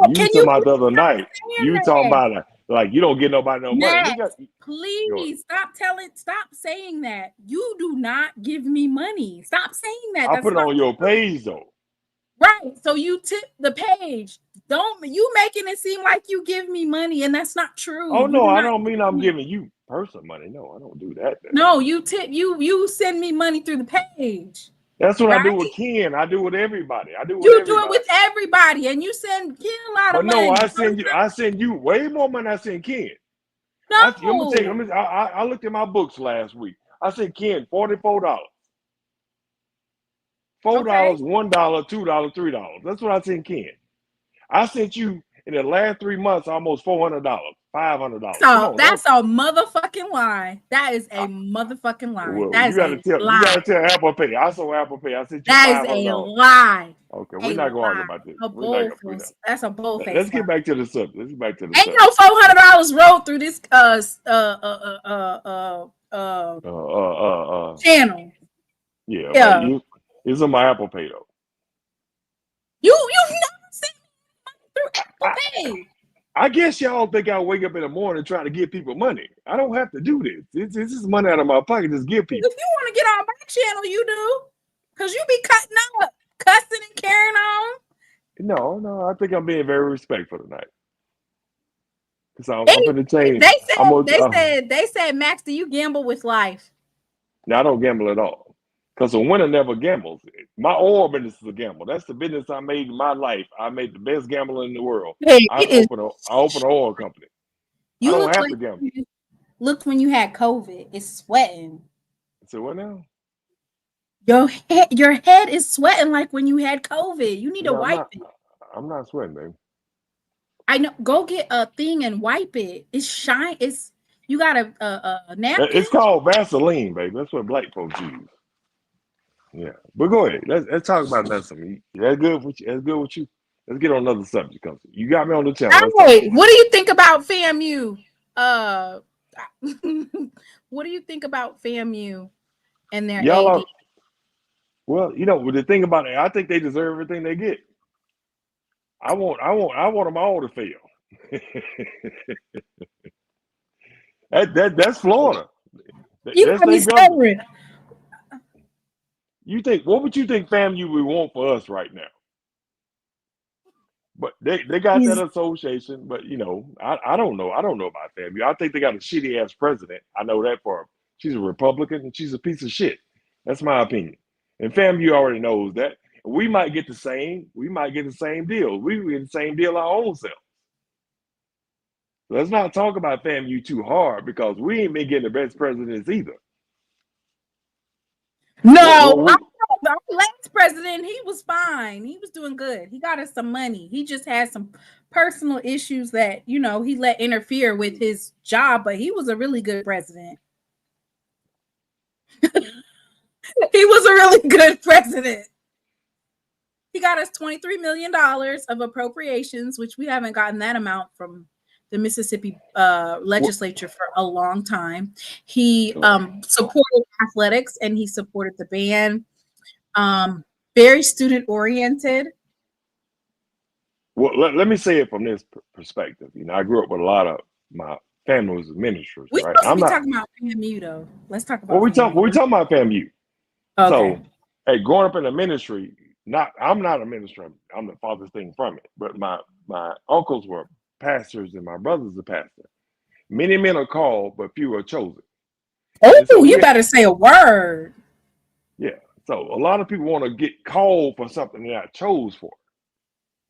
[SPEAKER 11] You talking about the other night? You talking about like you don't get nobody no money?
[SPEAKER 3] Please stop saying that. You do not give me money. Stop saying that.
[SPEAKER 11] I put it on your page though.
[SPEAKER 3] Right. So you tip the page Don't you making it seem like you give me money, and that's not true.
[SPEAKER 11] Oh
[SPEAKER 3] You
[SPEAKER 11] no,
[SPEAKER 3] do
[SPEAKER 11] I
[SPEAKER 3] not
[SPEAKER 11] don't mean
[SPEAKER 3] tip
[SPEAKER 11] I'm
[SPEAKER 3] me.
[SPEAKER 11] giving you personal money. No, I don't do that.
[SPEAKER 3] No, you tip you send me money through the page.
[SPEAKER 11] That's what I do
[SPEAKER 3] Right?
[SPEAKER 11] with Ken. I do with everybody. I do with
[SPEAKER 3] You do it
[SPEAKER 11] everybody.
[SPEAKER 3] with everybody, and you send Ken a lot
[SPEAKER 11] But
[SPEAKER 3] of
[SPEAKER 11] no,
[SPEAKER 3] money.
[SPEAKER 11] I send you way more money than I send Ken.
[SPEAKER 3] No.
[SPEAKER 11] I'm gonna tell you. I looked at my books last week. I sent Ken $44. $4,
[SPEAKER 3] Okay.
[SPEAKER 11] $1, $2, $3. That's what I sent Ken. I sent you in the last 3 months almost $400, $500. Come
[SPEAKER 3] So
[SPEAKER 11] on,
[SPEAKER 3] that's a motherfucking lie. That is a motherfucking lie.
[SPEAKER 11] well,
[SPEAKER 3] That is a
[SPEAKER 11] you
[SPEAKER 3] lie.
[SPEAKER 11] gotta tell Apple Pay. I saw Apple Pay. I sent you
[SPEAKER 3] That is a
[SPEAKER 11] $500.
[SPEAKER 3] lie.
[SPEAKER 11] Okay,
[SPEAKER 3] A
[SPEAKER 11] we're not gonna argue
[SPEAKER 3] lie.
[SPEAKER 11] about this.
[SPEAKER 3] A
[SPEAKER 11] We're not gonna
[SPEAKER 3] bullface. That's a bullface.
[SPEAKER 11] Let's
[SPEAKER 3] lie.
[SPEAKER 11] get back to the subject. Let's get back to the
[SPEAKER 3] Ain't
[SPEAKER 11] subject.
[SPEAKER 3] no $400 rolled through this channel.
[SPEAKER 11] Yeah,
[SPEAKER 3] Yeah.
[SPEAKER 11] But it's on my Apple Pay though.
[SPEAKER 3] You've never seen me through Apple Pay.
[SPEAKER 11] I guess y'all think I wake up in the morning trying to give people money. I don't have to do this. This is money out of my pocket. Just give people.
[SPEAKER 3] If you want to get on my channel, you do. Because you be cutting up, cussing and carrying on.
[SPEAKER 11] No, I think I'm being very respectful tonight. Because I'm going to change.
[SPEAKER 3] They said, Max, do you gamble with life?
[SPEAKER 11] No, I don't gamble at all. Because a winner never gambles. My oil business is a gamble. That's the business I made in my life. I made the best gambler in the world.
[SPEAKER 3] Hey,
[SPEAKER 11] I opened an oil company. I don't have to gamble.
[SPEAKER 3] Looked when you had COVID. It's sweating.
[SPEAKER 11] So what now?
[SPEAKER 3] Your head is sweating like when you had COVID. You need to wipe it.
[SPEAKER 11] I'm not sweating, baby.
[SPEAKER 3] I know. Go get a thing and wipe it. It's shine. You got a napkin.
[SPEAKER 11] It's called Vaseline, baby. That's what black folks use. Yeah, but go ahead. Let's talk about that. That's good with you. That's good with you. Let's get on another subject. Cause you got me on the channel.
[SPEAKER 3] What do you think about FAMU? What do you think about FAMU and their AD?
[SPEAKER 11] Well, the thing about it, I think they deserve everything they get. I want them all to fail. That's Florida.
[SPEAKER 3] You got me stuttering.
[SPEAKER 11] What would you think FAMU would want for us right now? But they got that association, but I don't know. I don't know about FAMU. I think they got a shitty ass president. I know that for she's a Republican and she's a piece of shit. That's my opinion. And FAMU already knows that. We might get the same. We might get the same deal. We get the same deal our own self. Let's not talk about FAMU too hard because we ain't been getting the best presidents either.
[SPEAKER 3] No, our last president, he was fine. He was doing good. He got us some money. He just had some personal issues that, he let interfere with his job, but he was a really good president. He was a really good president. He got us $23 million of appropriations, which we haven't gotten that amount from the Mississippi legislature for a long time. He supported athletics and he supported the band. Very student oriented.
[SPEAKER 11] Well, let me say it from this perspective. I grew up with a lot of my family was ministers.
[SPEAKER 3] We're
[SPEAKER 11] right?
[SPEAKER 3] supposed to be talking about FAMU though. Let's talk about.
[SPEAKER 11] We talking about FAMU.
[SPEAKER 3] Okay.
[SPEAKER 11] So, hey, growing up in the ministry, I'm not a minister. I'm the farthest thing from it. But my uncles were pastors and my brother's a pastor. Many men are called, but few are chosen.
[SPEAKER 3] Oh, you better say a word.
[SPEAKER 11] Yeah. So a lot of people want to get called for something they're not chose for.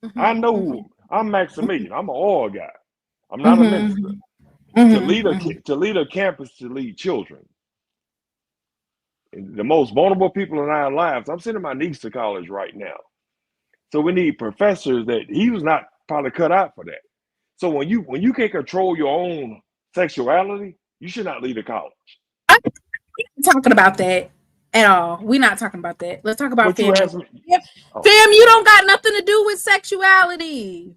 [SPEAKER 11] Mm-hmm. I know who I'm Maximilian. I'm an oil guy. I'm not a minister. To lead a campus, to lead children. The most vulnerable people in our lives. I'm sending my niece to college right now. So we need professors that he was not probably cut out for that. So when you can't control your own sexuality, you should not lead a college.
[SPEAKER 3] I'm not talking about that at all. We're not talking about that. Let's talk about FAMU. FAMU don't got nothing to do with sexuality.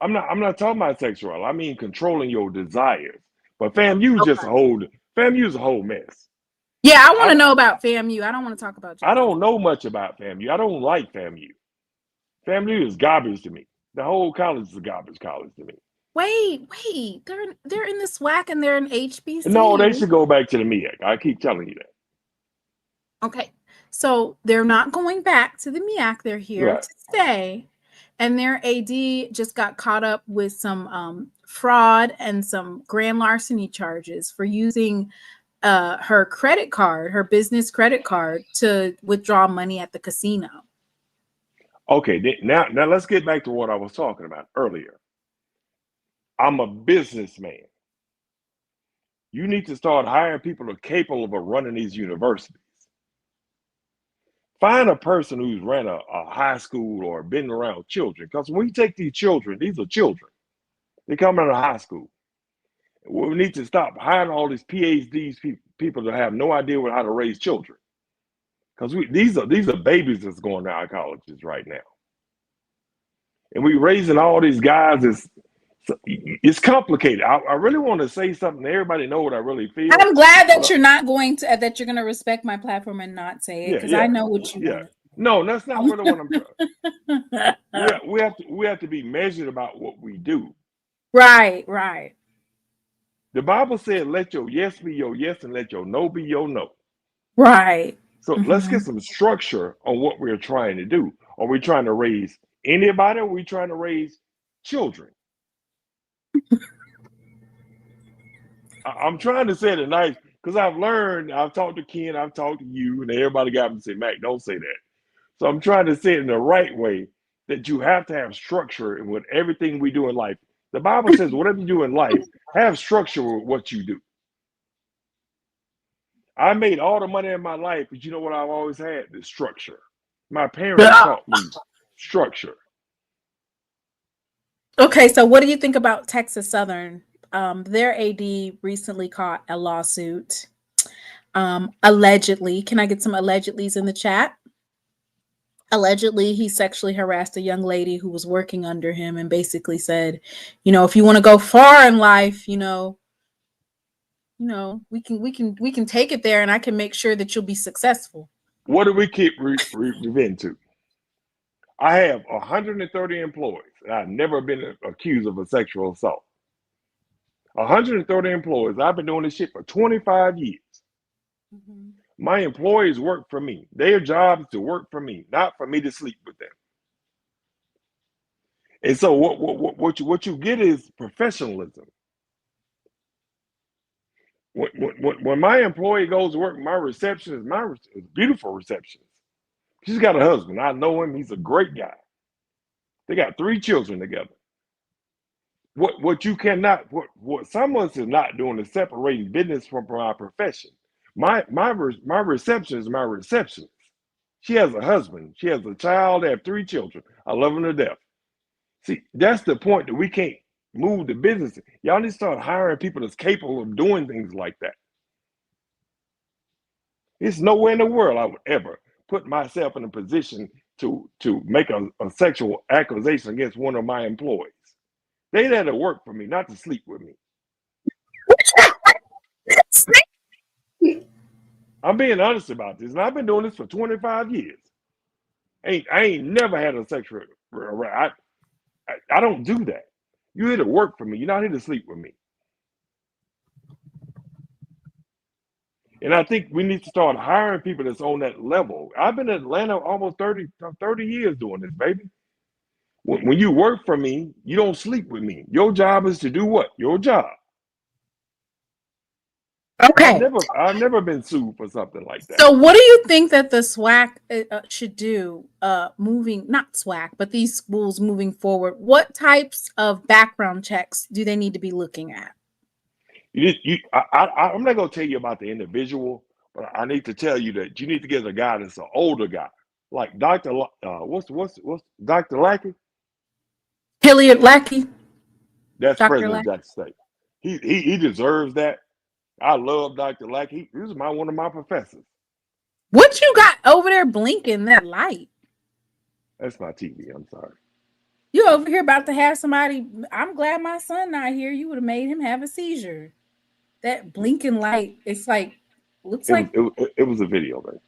[SPEAKER 11] I'm not talking about sexuality. I mean controlling your desires. But FAMU is a whole mess.
[SPEAKER 3] Yeah, I want to know about FAMU. I don't want to talk about you.
[SPEAKER 11] I don't know much about FAMU. I don't like FAMU. FAMU is garbage to me. The whole college is a garbage college to me.
[SPEAKER 3] Wait. They're in the SWAC and they're in HBC.
[SPEAKER 11] No, they should go back to the MEAC. I keep telling you that.
[SPEAKER 3] Okay. So they're not going back to the MEAC. They're here to stay. and their AD just got caught up with some fraud and some grand larceny charges for using her credit card, her business credit card, to withdraw money at the casino.
[SPEAKER 11] Okay, now let's get back to what I was talking about earlier. I'm a businessman. You need to start hiring people who are capable of running these universities. Find a person who's ran a high school or been around children, because when you take these children, these are children. They come out of high school. We need to stop hiring all these PhDs, people that have no idea how to raise children. Because these are babies that's going to our colleges right now. And we raising all these guys. It's complicated. I really want to say something. Everybody know what I really feel.
[SPEAKER 3] I'm glad that you're not going to that you're going to respect my platform and not say it, because I know what you want.
[SPEAKER 11] No, that's not really what I'm trying. We have to be measured about what we do.
[SPEAKER 3] Right.
[SPEAKER 11] The Bible said, "Let your yes be your yes, and let your no be your no."
[SPEAKER 3] Right.
[SPEAKER 11] So let's get some structure on what we're trying to do. Are we trying to raise anybody, or are we trying to raise children? I'm trying to say it nice, because I've talked to Ken, I've talked to you, and everybody got me to say, Mac, don't say that. So I'm trying to say it in the right way, that you have to have structure in with everything we do in life. The Bible says, whatever you do in life, have structure with what you do. I made all the money in my life, but you know what I've always had? The structure. My parents taught me structure.
[SPEAKER 3] Okay, so what do you think about Texas Southern? Their AD recently caught a lawsuit. Allegedly, can I get some allegedlys in the chat? Allegedly, he sexually harassed a young lady who was working under him and basically said, if you want to go far in life, we can take it there, and I can make sure that you'll be successful.
[SPEAKER 11] What do we keep reverting to? I have 130 employees, and I've never been accused of a sexual assault. 130 employees. I've been doing this shit for 25 years. My employees work for me. Their job is to work for me, not for me to sleep with them. And so what you get is professionalism. When my employee goes to work, my receptionist, beautiful receptionist. She's got a husband. I know him. He's a great guy. They got 3 children together. What some of us is not doing is separating business from our profession. My receptionist is my receptionist. She has a husband. She has a child. They have 3 children. I love them to death. See, that's the point, that we can't move the business. Y'all need to start hiring people that's capable of doing things like that. There's nowhere in the world I would ever put myself in a position to make a sexual accusation against one of my employees. They there to work for me, not to sleep with me. I'm being honest about this, and I've been doing this for 25 years. I ain't never had a sexual. I don't do that. You're here to work for me. You're not here to sleep with me. And I think we need to start hiring people that's on that level. I've been in Atlanta almost 30 years doing this, baby. When you work for me, you don't sleep with me. Your job is to do what? Your job.
[SPEAKER 3] Okay.
[SPEAKER 11] I've never been sued for something like that.
[SPEAKER 3] So what do you think that the SWAC should do, not SWAC, but these schools moving forward? What types of background checks do they need to be looking at?
[SPEAKER 11] I'm not going to tell you about the individual, but I need to tell you that you need to get a guy that's an older guy, like Dr. What's Dr. Lackey?
[SPEAKER 3] Hilliard Lackey.
[SPEAKER 11] That's
[SPEAKER 3] Dr.
[SPEAKER 11] president
[SPEAKER 3] Lackey.
[SPEAKER 11] of that state. He deserves that. I love Dr. Lackey. He was one of my professors.
[SPEAKER 3] What you got over there blinking that light?
[SPEAKER 11] That's my TV. I'm sorry.
[SPEAKER 3] You over here about to have somebody. I'm glad my son not here. You would have made him have a seizure. That blinking light. It's like
[SPEAKER 11] it was a video, man.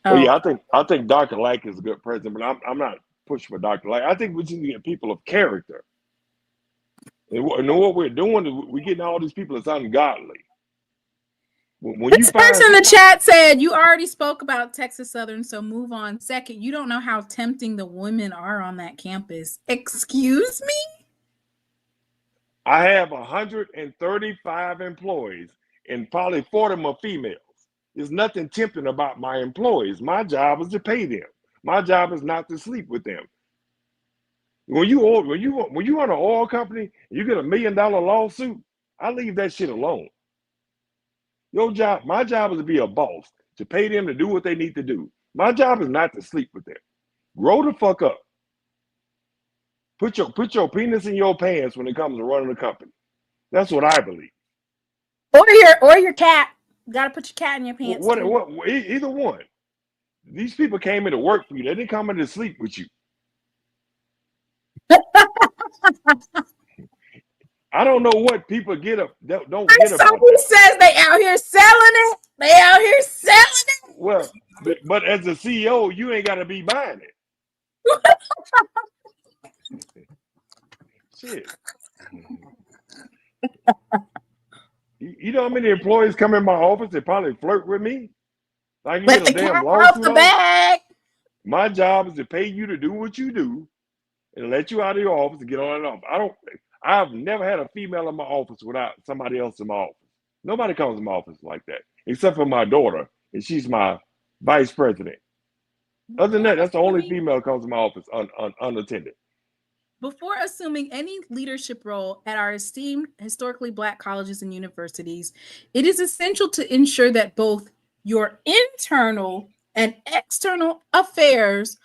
[SPEAKER 3] Oh.
[SPEAKER 11] But yeah, I think Dr. Lackey is a good president, but I'm not pushing for Dr. Lackey. I think we just need to get people of character. And what we're doing is we're getting all these people that's ungodly. When you
[SPEAKER 3] This
[SPEAKER 11] find
[SPEAKER 3] person in the chat said you already spoke about Texas Southern, so move on. Second, you don't know how tempting the women are on that campus. Excuse me?
[SPEAKER 11] I have 135 employees, and probably 40 of them are females. There's nothing tempting about my employees. My job is to pay them. My job is not to sleep with them. When you run an oil company and you get $1 million lawsuit, I leave that shit alone. My job is to be a boss, to pay them to do what they need to do. My job is not to sleep with them. Grow the fuck up. Put your penis in your pants when it comes to running a company. That's what I believe.
[SPEAKER 3] Or your cat. You gotta put your cat in your pants.
[SPEAKER 11] Either one. These people came in to work for you. They didn't come in to sleep with you. I don't know what people get up. Don't get up.
[SPEAKER 3] Somebody says they out here selling it. They out here selling it.
[SPEAKER 11] Well, but as a CEO, you ain't got to be buying it. Shit. You know how many employees come in my office that probably flirt with me? Like you get a damn lawsuit on it. My job is to pay you to do what you do and let you out of your office and get on and off. I've never had a female in my office without somebody else in my office. Nobody comes in my office like that, except for my daughter, and she's my vice president. Other than that, that's the only female that comes in my office unattended.
[SPEAKER 3] Before assuming any leadership role at our esteemed historically Black colleges and universities, it is essential to ensure that both your internal and external affairs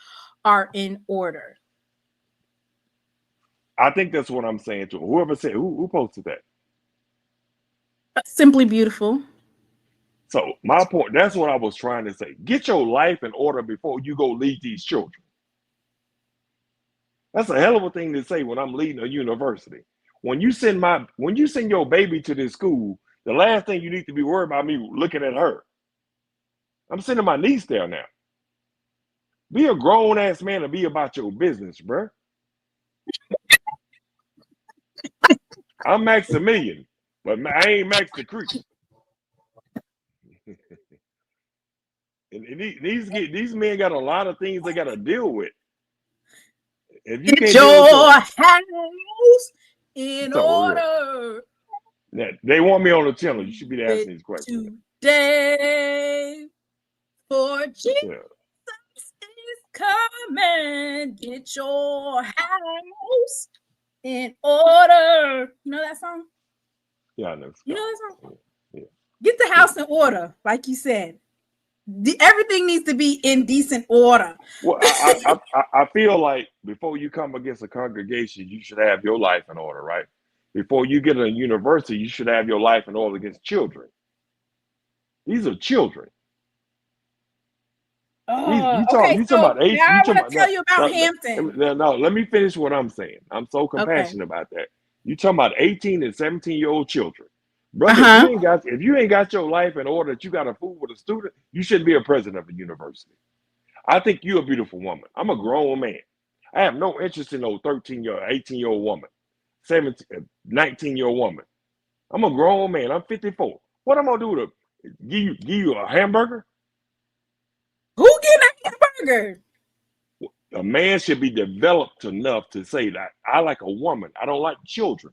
[SPEAKER 3] are in order.
[SPEAKER 11] I think that's what I'm saying to whoever said, who posted that?
[SPEAKER 3] Simply Beautiful.
[SPEAKER 11] So my point, that's what I was trying to say. Get your life in order before you go lead these children. That's a hell of a thing to say when I'm leading a university. When you send your baby to this school, the last thing you need to be worried about me looking at her. I'm sending my niece there now. Be a grown ass man and be about your business, bruh. I'm Maximilian, but I ain't Max the Creek. And these men got a lot of things they got to deal with. If you
[SPEAKER 3] Get
[SPEAKER 11] can't
[SPEAKER 3] your house in order.
[SPEAKER 11] Now, they want me on the channel. You should be asking these questions.
[SPEAKER 3] Today, for Jesus is coming. Get your house in order. You know that song?
[SPEAKER 11] Yeah, I know.
[SPEAKER 3] You know that song?
[SPEAKER 11] Yeah.
[SPEAKER 3] Get the house in order, like you said. Everything needs to be in decent order.
[SPEAKER 11] Well, I feel like before you come against a congregation, you should have your life in order, right? Before you get a university, you should have your life in order against children. These are children.
[SPEAKER 3] I want to tell you about Hampton.
[SPEAKER 11] No, let me finish what I'm saying. I'm so compassionate about that. You talking about 18 and 17-year-old children. Brother, if you ain't got your life in order that you got to fool with a student, you shouldn't be a president of a university. I think you're a beautiful woman. I'm a grown man. I have no interest in no 18-year-old woman, 19-year-old woman. I'm a grown man. I'm 54. What am I gonna do to give you a hamburger?
[SPEAKER 3] Who getting a hamburger?
[SPEAKER 11] A man should be developed enough to say that I like a woman. I don't like children.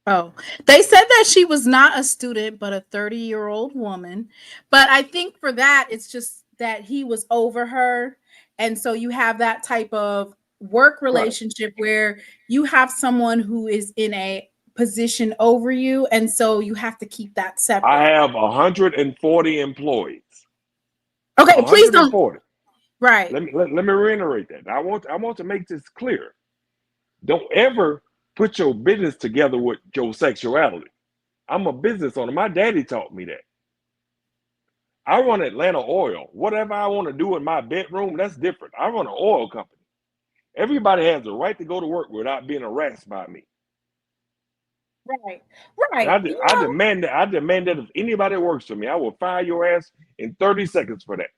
[SPEAKER 3] Oh, they said that she was not a student, but a 30-year-old woman. But I think for that, it's just that he was over her. And so you have that type of work relationship where you have someone who is in a position over you. And so you have to keep that separate.
[SPEAKER 11] I have 140 employees.
[SPEAKER 3] Okay, please don't. Right.
[SPEAKER 11] Let me reiterate that. I want to make this clear. Don't ever put your business together with your sexuality. I'm a business owner. My daddy taught me that. I run Atlanta Oil. Whatever I want to do in my bedroom, that's different. I run an oil company. Everybody has the right to go to work without being harassed by me.
[SPEAKER 3] Right.
[SPEAKER 11] And I demand that if anybody works for me, I will fire your ass in 30 seconds for that.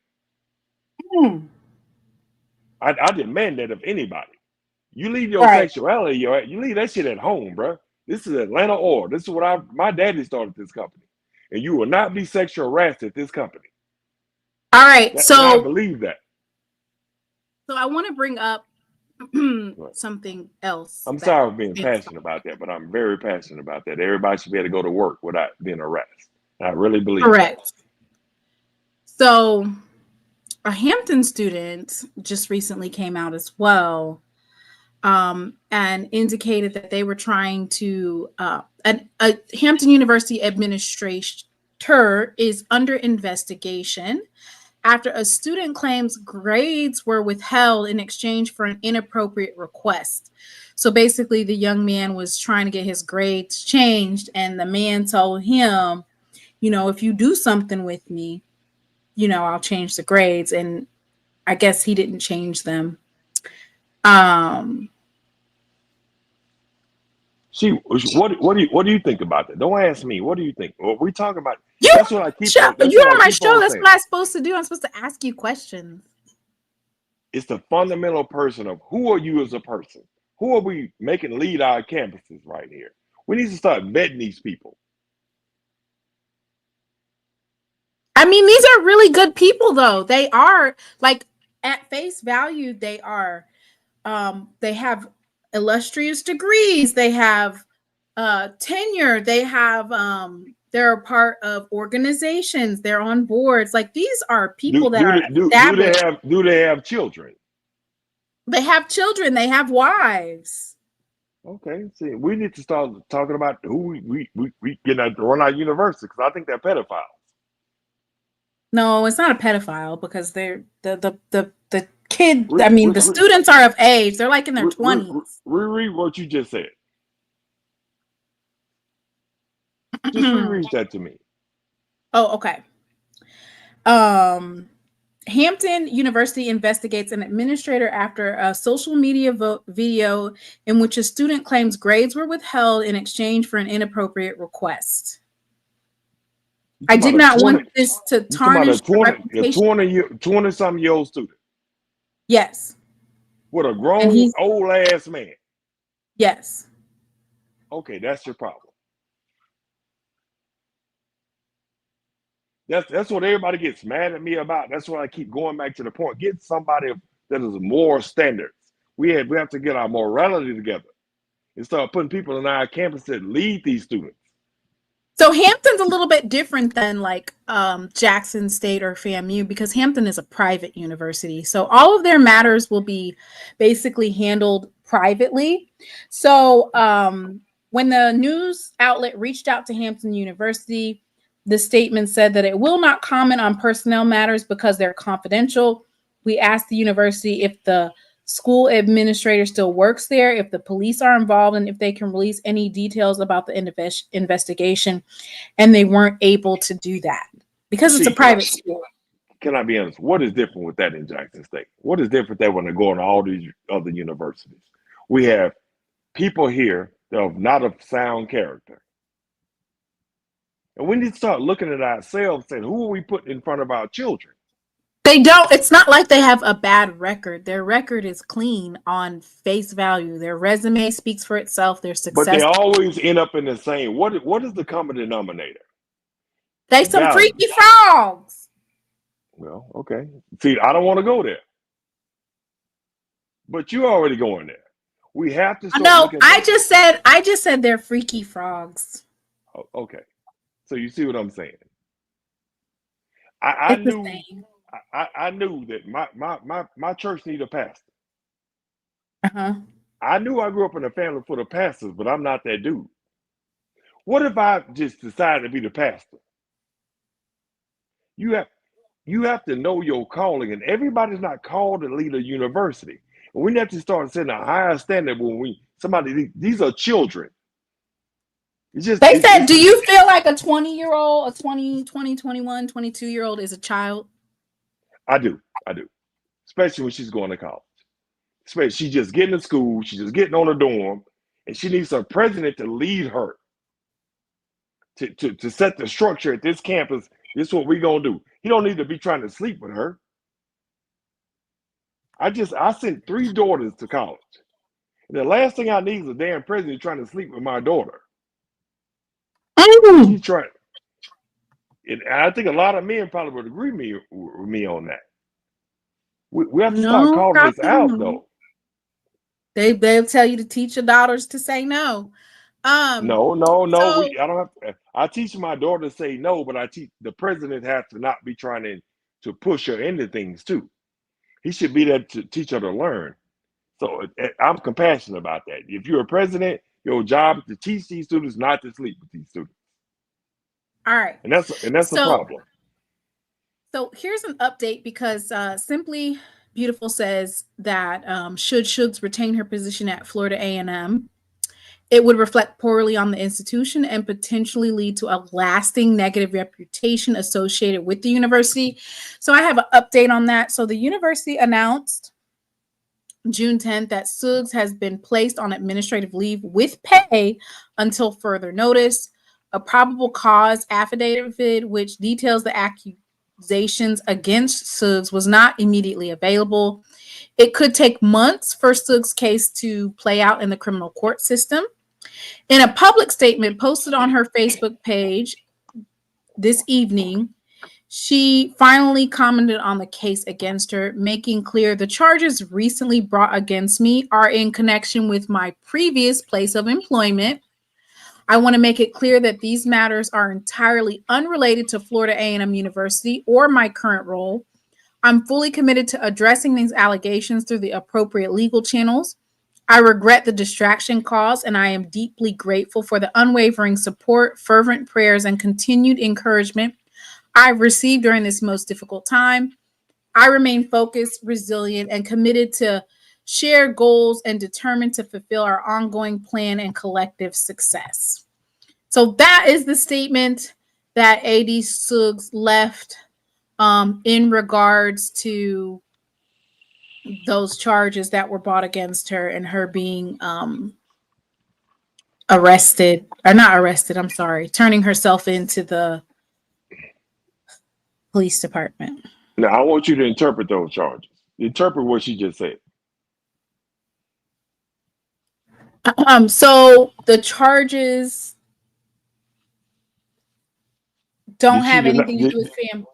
[SPEAKER 11] I demand that of anybody. You leave your sexuality, you leave that shit at home, bro. This is Atlanta Oil. This is what my daddy started this company. and you will not be sexual harassed at this company.
[SPEAKER 3] All right,
[SPEAKER 11] And I
[SPEAKER 3] so
[SPEAKER 11] believe that.
[SPEAKER 3] I want to bring up something else.
[SPEAKER 11] I'm sorry for being passionate about that, but I'm very passionate about that. Everybody should be able to go to work without being harassed. I really believe
[SPEAKER 3] correct. So a Hampton student just recently came out as well, and indicated that they were trying to, a Hampton University administrator is under investigation after a student claims grades were withheld in exchange for an inappropriate request. So basically, the young man was trying to get his grades changed, and the man told him, you know, if you do something with me, you know, I'll change the grades. And I guess he didn't change them.
[SPEAKER 11] What do you think about that? Don't ask me. What do you think? What we talking about?
[SPEAKER 3] You're
[SPEAKER 11] that's what I keep.
[SPEAKER 3] on my show. That's what I'm supposed to do. I'm supposed to ask you questions.
[SPEAKER 11] It's the fundamental person of who are you as a person? Who are we making lead our campuses right here? We need to start vetting these people.
[SPEAKER 3] I mean, these are really good people, though. They are, like, at face value, they are. They have illustrious degrees. They have tenure. They have. They're a part of organizations. They're on boards. Like, these are people
[SPEAKER 11] do they have children?
[SPEAKER 3] They have children. They have wives.
[SPEAKER 11] Okay, see, we need to start talking about who we get to run our university, because I think they're pedophiles.
[SPEAKER 3] No, it's not a pedophile, because they're the kid. I mean, the students are of age. They're like in their 20s.
[SPEAKER 11] Reread what you just said. Just reread that to me.
[SPEAKER 3] Oh, okay. Hampton University investigates an administrator after a social media video in which a student claims grades were withheld in exchange for an inappropriate request. I did not want this to tarnish the reputation.
[SPEAKER 11] 20-something-year-old student.
[SPEAKER 3] Yes.
[SPEAKER 11] With a grown old ass man.
[SPEAKER 3] Yes.
[SPEAKER 11] Okay, that's your problem. That's what everybody gets mad at me about. That's why I keep going back to the point. Get somebody that is more standards. We have to get our morality together and start putting people in our campus that lead these students.
[SPEAKER 3] So Hampton's a little bit different than like Jackson State or FAMU, because Hampton is a private university. So all of their matters will be basically handled privately. So when the news outlet reached out to Hampton University, the statement said that it will not comment on personnel matters because they're confidential. We asked the university if the school administrator still works there, if the police are involved, and if they can release any details about the investigation. And they weren't able to do that because it's a private school.
[SPEAKER 11] Can I be honest? What is different with that in Jackson State? What is different that when they go to all these other universities? We have people here that are not of sound character. And we need to start looking at ourselves and who are we putting in front of our children?
[SPEAKER 3] They don't. It's not like they have a bad record. Their record is clean on face value. Their resume speaks for itself. Their success.
[SPEAKER 11] But they always end up in the same. What is the common denominator?
[SPEAKER 3] They some freaky frogs.
[SPEAKER 11] Well, okay. See, I don't want to go there. But you're already going there. We have to start.
[SPEAKER 3] No, I just said they're freaky frogs.
[SPEAKER 11] Oh, okay. So you see what I'm saying? I knew that my church needed a pastor. I knew I grew up in a family full of pastors, but I'm not that dude. What if I just decided to be the pastor? You have to know your calling, and everybody's not called to lead a university. And we have to start setting a higher standard when these are children.
[SPEAKER 3] They said, do you feel like a 20-year-old, a 20, 21, 22-year-old is a child?
[SPEAKER 11] I do. Especially when she's going to college. Especially she's just getting to school, she's just getting on the dorm, and she needs a president to lead her. To set the structure at this campus. This is what we're gonna do. He don't need to be trying to sleep with her. I sent 3 daughters to college. And the last thing I need is a damn president trying to sleep with my daughter. She's trying. And I think a lot of men probably would agree with me on that. We have to start
[SPEAKER 3] No,
[SPEAKER 11] calling this
[SPEAKER 3] probably
[SPEAKER 11] out,
[SPEAKER 3] not.
[SPEAKER 11] though.
[SPEAKER 3] They'll tell you to teach your daughters to say no.
[SPEAKER 11] No.
[SPEAKER 3] So
[SPEAKER 11] I don't have. I teach my daughter to say no, but I teach the president has to not be trying to push her into things too. He should be there to teach her to learn. So I'm compassionate about that. If you're a president, your job is to teach these students not to sleep with these students.
[SPEAKER 3] all right.
[SPEAKER 11] And that's a problem.
[SPEAKER 3] So here's an update because Simply Beautiful says that should Suggs retain her position at Florida A&M, it would reflect poorly on the institution and potentially lead to a lasting negative reputation associated with the university. So I have an update on that. So the university announced June 10th that Suggs has been placed on administrative leave with pay until further notice. A probable cause affidavit, which details the accusations against Suggs, was not immediately available. It could take months for Suggs' case to play out in the criminal court system. In a public statement posted on her Facebook page this evening, she finally commented on the case against her, making clear the charges recently brought against me are in connection with my previous place of employment. I want to make it clear that these matters are entirely unrelated to Florida A&M University or my current role. I'm fully committed to addressing these allegations through the appropriate legal channels. I regret the distraction caused, and I am deeply grateful for the unwavering support, fervent prayers, and continued encouragement I've received during this most difficult time. I remain focused, resilient, and committed to share goals and determined to fulfill our ongoing plan and collective success. So that is the statement that AD Suggs left in regards to those charges that were brought against her and her being arrested, or not arrested, I'm sorry, turning herself into the police department.
[SPEAKER 11] Now, I want you to interpret those charges. Interpret what she just said.
[SPEAKER 3] So the charges don't have anything to do with family.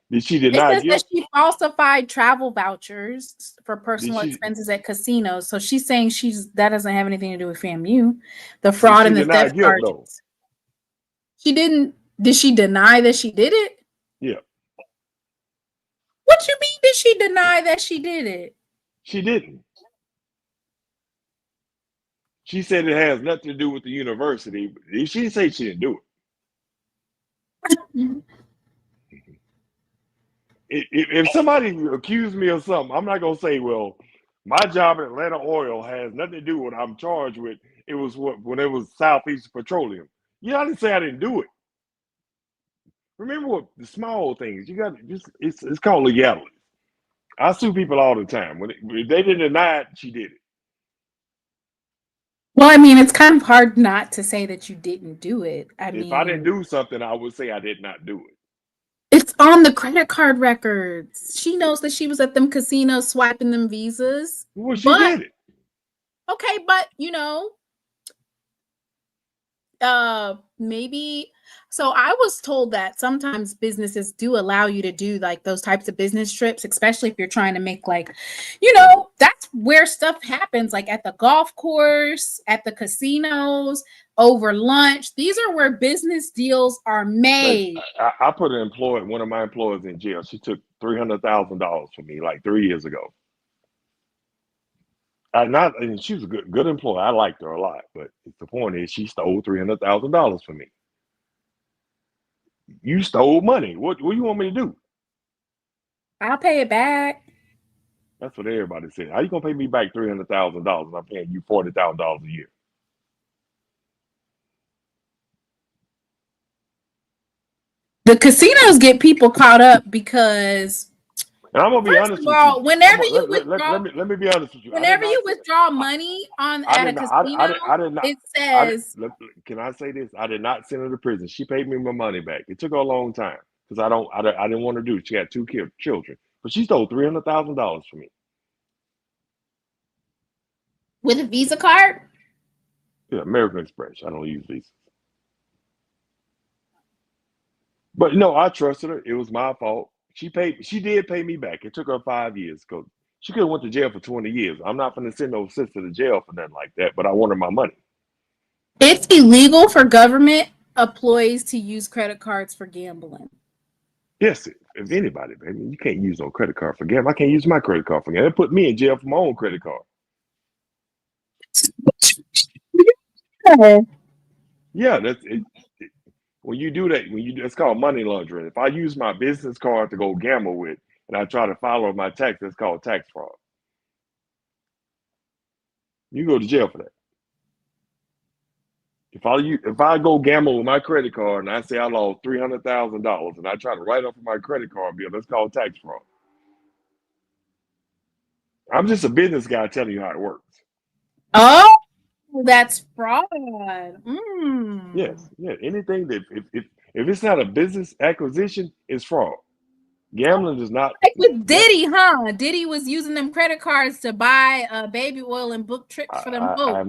[SPEAKER 11] Did she
[SPEAKER 3] It
[SPEAKER 11] deny
[SPEAKER 3] says
[SPEAKER 11] guilt?
[SPEAKER 3] that she falsified travel vouchers for personal expenses at casinos. So she's saying that doesn't have anything to do with FAMU. The fraud and the theft charges. Though? She didn't. Did she deny that she did it?
[SPEAKER 11] Yeah.
[SPEAKER 3] What you mean? Did she deny that she did it?
[SPEAKER 11] She didn't. She said it has nothing to do with the university. She didn't say she didn't do it. If somebody accused me of something, I'm not going to say, well, my job at Atlanta Oil has nothing to do with what I'm charged with. It was when it was Southeast Petroleum. I didn't say I didn't do it. Remember what the small things, you got just, it's called legality. I sue people all the time. When they didn't deny it, she did it.
[SPEAKER 3] Well, I mean, it's kind of hard not to say that you didn't do it.
[SPEAKER 11] If I didn't do something, I would say I did not do it.
[SPEAKER 3] It's on the credit card records. She knows that she was at them casinos swiping them visas.
[SPEAKER 11] Well, she did it.
[SPEAKER 3] Okay, but maybe. So I was told that sometimes businesses do allow you to do like those types of business trips, especially if you're trying to make that's where stuff happens, like at the golf course, at the casinos, over lunch. These are where business deals are made.
[SPEAKER 11] I put one of my employees in jail. She took $300,000 from me like 3 years ago. And she was a good employee. I liked her a lot, but the point is she stole $300,000 from me. You stole money. What do you want me to do?
[SPEAKER 3] I'll pay it back.
[SPEAKER 11] That's what everybody said. How you gonna pay me back $300,000 and I'm paying you $40,000 a year?
[SPEAKER 3] The casinos get people caught up because.
[SPEAKER 11] And I'm gonna be honest with you.
[SPEAKER 3] Whenever you withdraw,
[SPEAKER 11] let me be honest with you.
[SPEAKER 3] Whenever you withdraw money at a casino, it says.
[SPEAKER 11] Can I say this? I did not send her to prison. She paid me my money back. It took her a long time because I didn't want to do it. She had 2 children, but she stole $300,000 from me
[SPEAKER 3] with a Visa card.
[SPEAKER 11] Yeah, American Express. I don't use Visa. But no, I trusted her. It was my fault. She did pay me back. It took her 5 years because she could have went to jail for 20 years. I'm not going to send no sister to jail for nothing like that, but I wanted my money.
[SPEAKER 3] It's illegal for government employees to use credit cards for gambling.
[SPEAKER 11] Yes, if anybody, baby, you can't use no credit card for gambling. I can't use my credit card for gambling. It put me in jail for my own credit card. Yeah, that's it. When you do that, it's called money laundering. If I use my business card to go gamble with, and I try to follow my tax, it's called tax fraud. You go to jail for that. If I go gamble with my credit card and I say I lost $300,000 and I try to write off my credit card bill, that's called tax fraud. I'm just a business guy telling you how it works.
[SPEAKER 3] Oh, that's fraud.
[SPEAKER 11] Yes, yeah. Anything that if it's not a business acquisition, it's fraud. Gambling is not.
[SPEAKER 3] Like with Diddy, huh? Diddy was using them credit cards to buy baby oil and book trips for them
[SPEAKER 11] I
[SPEAKER 3] folks.
[SPEAKER 11] have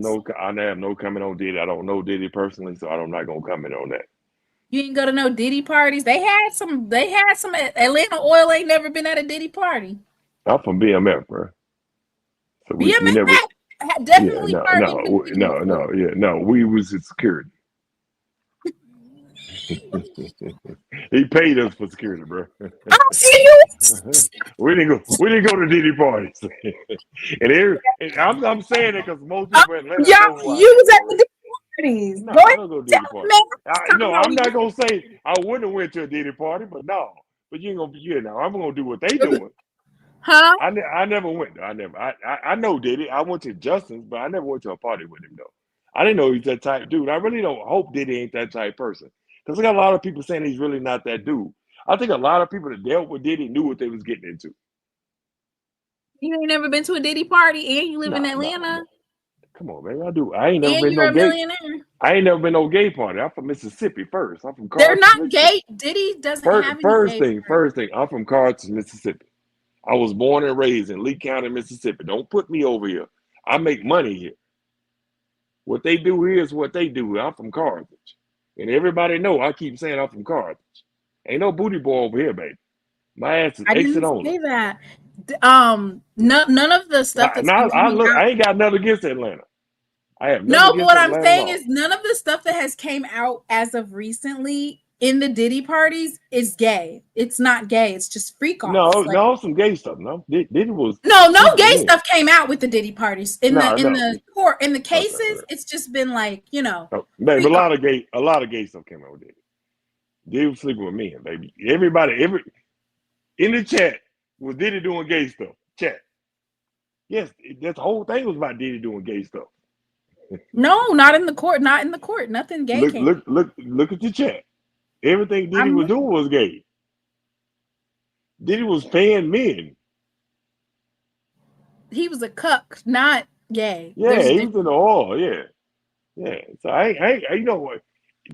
[SPEAKER 11] no comment on Diddy. I don't know Diddy personally, so I'm not gonna comment on that.
[SPEAKER 3] You ain't go to no Diddy parties. They had some. Atlanta Oil ain't never been at a Diddy party.
[SPEAKER 11] I'm from BMF, bro. So we
[SPEAKER 3] BMF
[SPEAKER 11] never.
[SPEAKER 3] definitely
[SPEAKER 11] No. We was at security. He paid us for security, bro.
[SPEAKER 3] I'm serious.
[SPEAKER 11] We didn't go to Diddy parties. and I'm saying it because most people in Atlanta know
[SPEAKER 3] you was at the Diddy parties.
[SPEAKER 11] No,
[SPEAKER 3] Go
[SPEAKER 11] I
[SPEAKER 3] ahead,
[SPEAKER 11] don't go to Diddy
[SPEAKER 3] tell
[SPEAKER 11] party.
[SPEAKER 3] me.
[SPEAKER 11] I'm not gonna say I wouldn't have went to a Diddy party, but no. But you ain't gonna be now. I'm gonna do what they doing.
[SPEAKER 3] Huh?
[SPEAKER 11] I never went. I know Diddy. I went to Justin's, but I never went to a party with him though. I didn't know he's that type dude. I really don't hope Diddy ain't that type person. Because I got a lot of people saying he's really not that dude. I think a lot of people that dealt with Diddy knew what they was getting into.
[SPEAKER 3] You ain't never been to a Diddy party and you live in Atlanta?
[SPEAKER 11] Come on, man. I do. I ain't never
[SPEAKER 3] and
[SPEAKER 11] been
[SPEAKER 3] you're
[SPEAKER 11] no
[SPEAKER 3] a
[SPEAKER 11] gay.
[SPEAKER 3] millionaire.
[SPEAKER 11] I ain't never been no gay party. I'm from Mississippi first. I'm from
[SPEAKER 3] They're
[SPEAKER 11] Carson,
[SPEAKER 3] not gay. Diddy doesn't have any
[SPEAKER 11] First
[SPEAKER 3] gay
[SPEAKER 11] thing. I'm from Carson, Mississippi. I was born and raised in Lee County, Mississippi. Don't put me over here. I make money here. What they do here is what they do here. I'm from Carthage. And everybody know I keep saying I'm from Carthage. Ain't no booty boy over here, baby. My ass is exit only.
[SPEAKER 3] Say that. None of the stuff that's
[SPEAKER 11] I ain't got nothing against Atlanta. I have
[SPEAKER 3] no, but what I'm saying is none of the stuff that has came out as of recently in the Diddy parties is gay. It's not gay. It's just freak offs.
[SPEAKER 11] No, some gay stuff. No, Diddy was
[SPEAKER 3] no gay stuff came out with the Diddy parties in the court in the cases. It's just been like
[SPEAKER 11] baby, a lot of gay stuff came out with Diddy. Diddy was sleeping with men, baby. Everybody in the chat was Diddy doing gay stuff. Chat. Yes, that the whole thing was about Diddy doing gay stuff.
[SPEAKER 3] No, not in the court. Not in the court. Nothing gay.
[SPEAKER 11] Look at the chat. Everything Diddy was doing was gay. Diddy was paying men.
[SPEAKER 3] He was a cuck, not gay.
[SPEAKER 11] Yeah, he was in the oil. Yeah. So I you know what?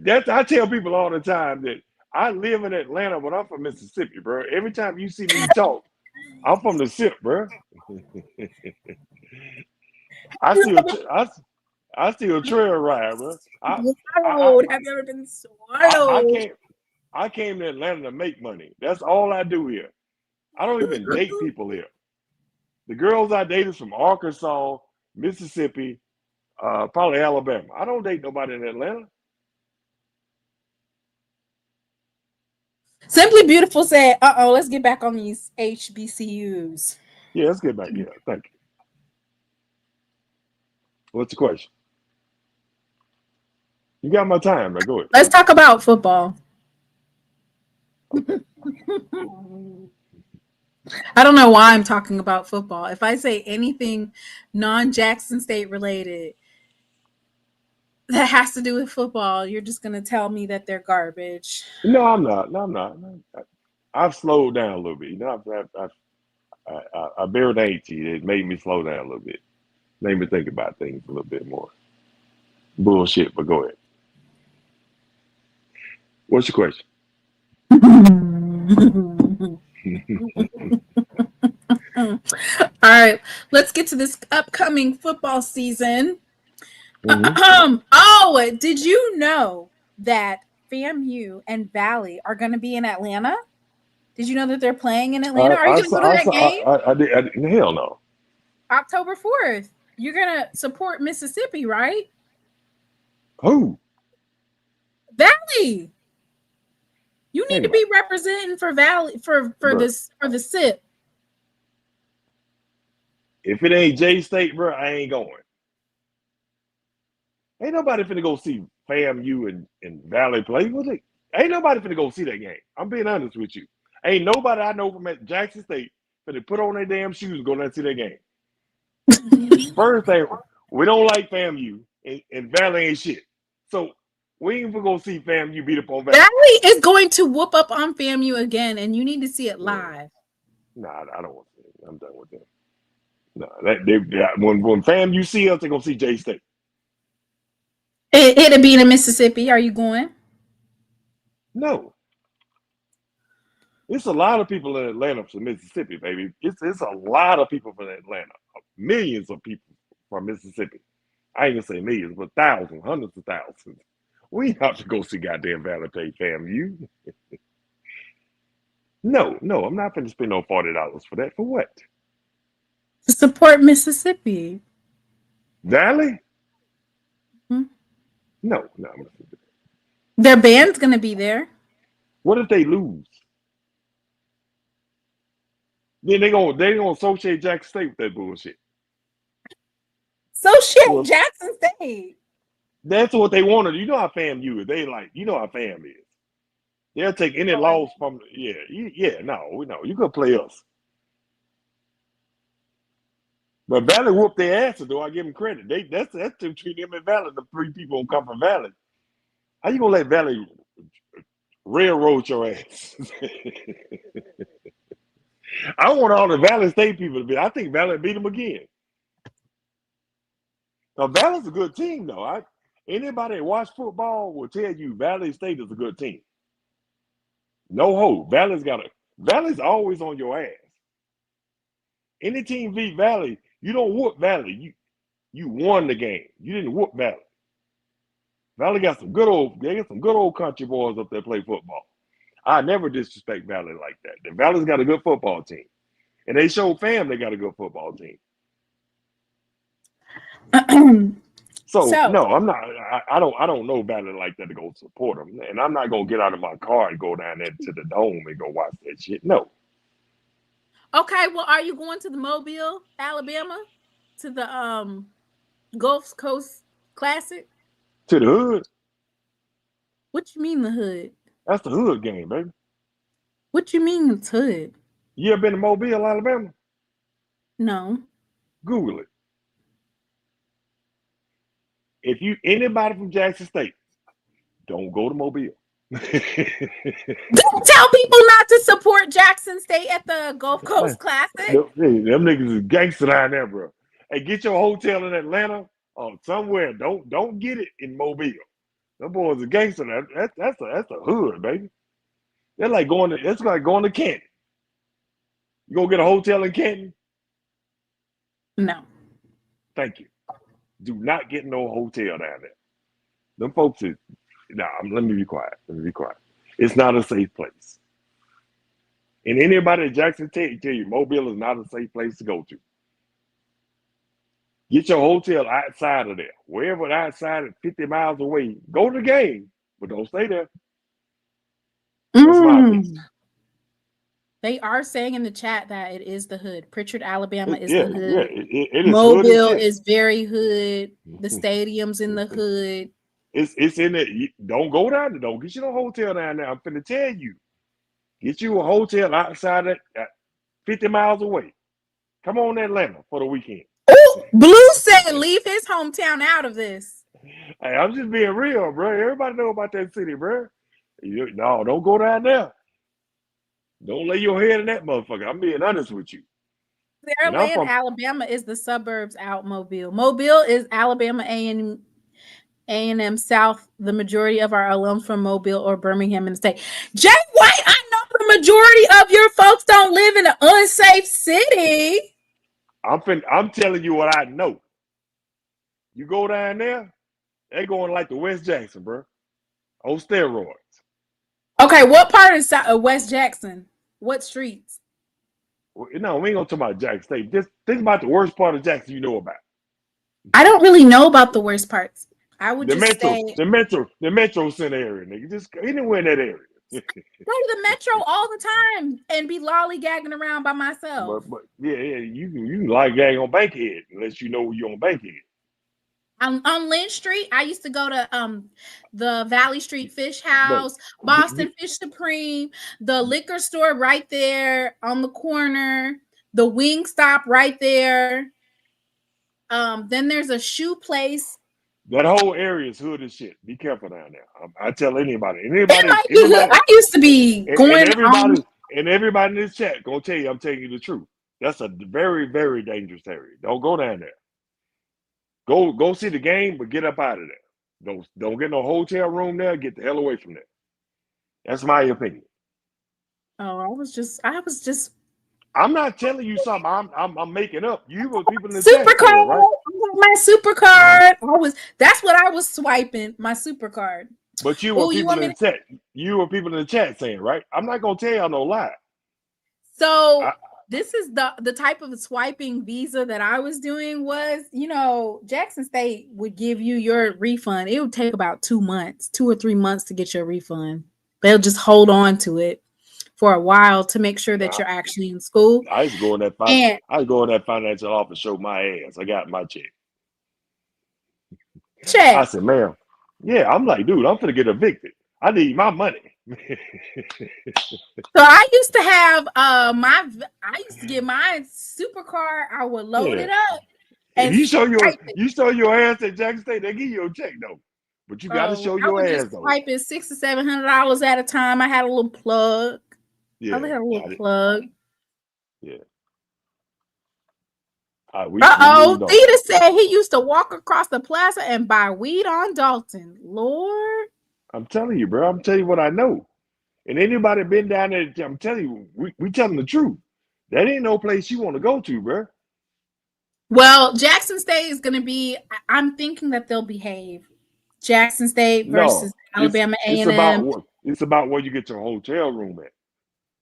[SPEAKER 11] I tell people all the time that I live in Atlanta, but I'm from Mississippi, bro. Every time you see me talk, I'm from the SIP, bro. I still trail ride, bro.
[SPEAKER 3] Have you ever been swallowed?
[SPEAKER 11] I came to Atlanta to make money. That's all I do here. I don't even date people here. The girls I date is from Arkansas, Mississippi, probably Alabama. I don't date nobody in Atlanta.
[SPEAKER 3] Simply Beautiful said, let's get back on these HBCUs.
[SPEAKER 11] Yeah, let's get back. Yeah, thank you. What's the question? You got my time. Now go ahead.
[SPEAKER 3] Let's talk about football. I don't know why I'm talking about football. If I say anything non-Jackson State related that has to do with football, you're just going to tell me that they're garbage.
[SPEAKER 11] No, I'm not. I've slowed down a little bit. You know, I buried 80. It made me slow down a little bit. Made me think about things a little bit more. Bullshit, but go ahead. What's your question?
[SPEAKER 3] All right, let's get to this upcoming football season.
[SPEAKER 11] Mm-hmm.
[SPEAKER 3] Did you know that FAMU and Valley are going to be in Atlanta? Did you know that they're playing in Atlanta? Are you going to go to that game?
[SPEAKER 11] I did. Hell no.
[SPEAKER 3] October 4th. You're going to support Mississippi, right?
[SPEAKER 11] Who?
[SPEAKER 3] Valley. You need to be representing for Valley for the SIP.
[SPEAKER 11] If it ain't J-State, bro, I ain't going. Ain't nobody finna go see FAMU and Valley play. Ain't nobody finna go see that game. I'm being honest with you. Ain't nobody I know from Jackson State finna put on their damn shoes and go down and see that game. First thing, we don't like FAMU, and Valley ain't shit. So we ain't gonna see FAMU beat up on Valley.
[SPEAKER 3] Valley is going to whoop up on FAMU again, and you need to see it live.
[SPEAKER 11] Nah, I don't want to see it. I'm done with them. No, when FAMU see us, they're gonna see J-State.
[SPEAKER 3] It'll be in Mississippi. Are you going?
[SPEAKER 11] No. It's a lot of people in Atlanta from Mississippi, baby. It's a lot of people from Atlanta. Millions of people from Mississippi. I ain't gonna say millions, but thousands, hundreds of thousands. We have to go see goddamn Valley play FAMU. No, I'm not gonna spend no $40 for that. For what?
[SPEAKER 3] To support Mississippi.
[SPEAKER 11] Valley?
[SPEAKER 3] Hmm?
[SPEAKER 11] No.
[SPEAKER 3] Their band's gonna be there.
[SPEAKER 11] What if they lose? Then they gonna associate Jackson State with that bullshit.
[SPEAKER 3] Jackson State.
[SPEAKER 11] That's what they wanted. You know how FAMU is. They like, you know how FAM is. They'll take any loss from no. You could play us. But Valley whooped their asses, though. I give them credit. That's between them and Valley. The three people who come from Valley. How you gonna let Valley railroad your ass? I want all the Valley State people to beat. I think Valley beat them again. Now Valley's a good team, though. Anybody that watch football will tell you Valley State is a good team. No hope. Valley's always on your ass. Any team beat Valley, you don't whoop Valley. You won the game. You didn't whoop Valley. Valley got some good old country boys up there play football. I never disrespect Valley like that. The Valley's got a good football team. And they showed FAM they got a good football team. So no, I'm not. I don't know Valley like that to go support them, and I'm not gonna get out of my car and go down there to the dome and go watch that shit. No.
[SPEAKER 3] Okay, well, are you going to the Mobile, Alabama, to the Gulf Coast Classic?
[SPEAKER 11] To the hood.
[SPEAKER 3] What you mean the hood?
[SPEAKER 11] That's the hood game, baby.
[SPEAKER 3] What you mean it's hood?
[SPEAKER 11] You ever been to Mobile, Alabama?
[SPEAKER 3] No.
[SPEAKER 11] Google it. If anybody from Jackson State, don't go to Mobile.
[SPEAKER 3] Don't tell people not to support Jackson State at the Gulf Coast Classic.
[SPEAKER 11] Them niggas is gangster down there, bro. Hey, get your hotel in Atlanta or somewhere. Don't get it in Mobile. Them boys are gangster. That's a hood, baby. It's like going to Canton. You gonna get a hotel in Canton?
[SPEAKER 3] No.
[SPEAKER 11] Thank you. Do not get no hotel down there. Them folks is let me be quiet. It's not a safe place. And anybody at Jackson tell you Mobile is not a safe place to go to. Get your hotel outside of there. Wherever outside at 50 miles away. Go to the game, but don't stay there. That's my opinion.
[SPEAKER 3] They are saying in the chat that it is the hood. Pritchard, Alabama is the hood.
[SPEAKER 11] Yeah, it is.
[SPEAKER 3] Mobile is very hood. The stadium's in the hood.
[SPEAKER 11] It's in it. Don't go down there. Don't get you no hotel down there. I'm finna tell you. Get you a hotel outside at 50 miles away. Come on to Atlanta for the weekend.
[SPEAKER 3] Oh, Blue said leave his hometown out of this.
[SPEAKER 11] Hey, I'm just being real, bro. Everybody know about that city, bro. No, don't go down there. Don't lay your head in that motherfucker. I'm being honest with you.
[SPEAKER 3] Alabama is the suburbs out Mobile. Mobile is Alabama A&M South. The majority of our alums from Mobile or Birmingham in the state. Jay White, I know the majority of your folks don't live in an unsafe city.
[SPEAKER 11] I'm telling you what I know. You go down there, they going like the West Jackson, bro. On steroids.
[SPEAKER 3] Okay, what part of West Jackson? What streets?
[SPEAKER 11] No, we ain't gonna talk about Jackson State. Just think about the worst part of Jackson you know about.
[SPEAKER 3] I don't really know about the worst parts. I would
[SPEAKER 11] The
[SPEAKER 3] just
[SPEAKER 11] metro,
[SPEAKER 3] say
[SPEAKER 11] the metro center area, nigga. Just anywhere in that area.
[SPEAKER 3] go to the metro all the time and be lollygagging around by myself.
[SPEAKER 11] But yeah, you can like gag on Bankhead unless you know you're on Bankhead.
[SPEAKER 3] On Lynch Street, I used to go to the Valley Street Fish House, Boston Fish Supreme, the liquor store right there on the corner, the wing stop right there. Then there's a shoe place.
[SPEAKER 11] That whole area is hood as shit. Be careful down there. I tell anybody.
[SPEAKER 3] I used to be going
[SPEAKER 11] and everybody in this chat gonna tell you I'm telling you the truth. That's a very, very dangerous area. Don't go down there. Go see the game, but get up out of there. Don't get no hotel room there. Get the hell away from there. That's my opinion.
[SPEAKER 3] Oh, I was just.
[SPEAKER 11] I'm not telling you something. I'm making up. You were people in the
[SPEAKER 3] super
[SPEAKER 11] chat,
[SPEAKER 3] card,
[SPEAKER 11] right?
[SPEAKER 3] my super card. That's what I was swiping. My super card.
[SPEAKER 11] But you were people in the chat. You were people in the chat saying, right? I'm not gonna tell y'all no lie.
[SPEAKER 3] So this is the type of swiping visa that I was doing was, Jackson State would give you your refund. It would take about 2 months, 2 or 3 months to get your refund. They'll just hold on to it for a while to make sure that you're actually in school.
[SPEAKER 11] I used to go in that financial office, show my ass. I got my check. I said, ma'am, yeah, I'm like, dude, I'm gonna get evicted. I need my money.
[SPEAKER 3] So I used to have I used to get my super card. I would load it up.
[SPEAKER 11] And you show your ass at Jackson State, they give you a check though. But you gotta show your ass though.
[SPEAKER 3] Swipe it $600 to $700 at a time. I had a little plug.
[SPEAKER 11] Yeah,
[SPEAKER 3] I had a little plug.
[SPEAKER 11] Yeah.
[SPEAKER 3] Theta said he used to walk across the plaza and buy weed on Dalton. Lord.
[SPEAKER 11] I'm telling you, bro. I'm telling you what I know. And anybody been down there, I'm telling you, we telling the truth. That ain't no place you want to go to, bro.
[SPEAKER 3] Well, Jackson State is going to be, I'm thinking that they'll behave. Jackson State versus Alabama A&M.
[SPEAKER 11] It's about where you get your hotel room at.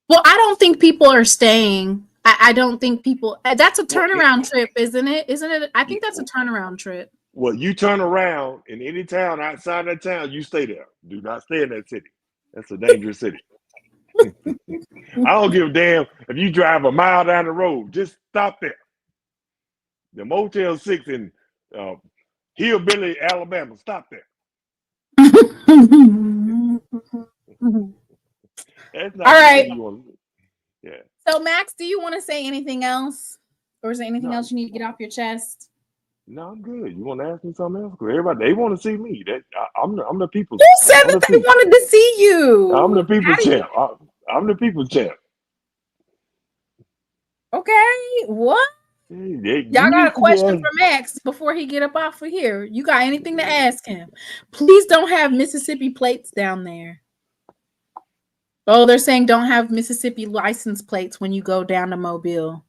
[SPEAKER 3] Well, I don't think people are staying. I don't think people, that's a turnaround trip, isn't it? Isn't it? I think that's a turnaround trip.
[SPEAKER 11] Well, you turn around in any town outside that town, you stay there. Do not stay in that city. That's a dangerous city. I don't give a damn if you drive a mile down the road. Just stop there. The Motel 6 in Hillbilly, Alabama. Stop there. That's not
[SPEAKER 3] all right.
[SPEAKER 11] Yeah.
[SPEAKER 3] So, Max, do you want to say anything else? Or is there anything else you need to get off your chest?
[SPEAKER 11] No, I'm good. You want to ask me something else? Everybody, they want to see me. I'm the people.
[SPEAKER 3] Who said that they wanted to see you?
[SPEAKER 11] I'm the people champ. I'm the people champ.
[SPEAKER 3] Okay, what? Y'all got a question for Max before he get up off of here. You got anything to ask him? Please don't have Mississippi plates down there. Oh, they're saying don't have Mississippi license plates when you go down to Mobile.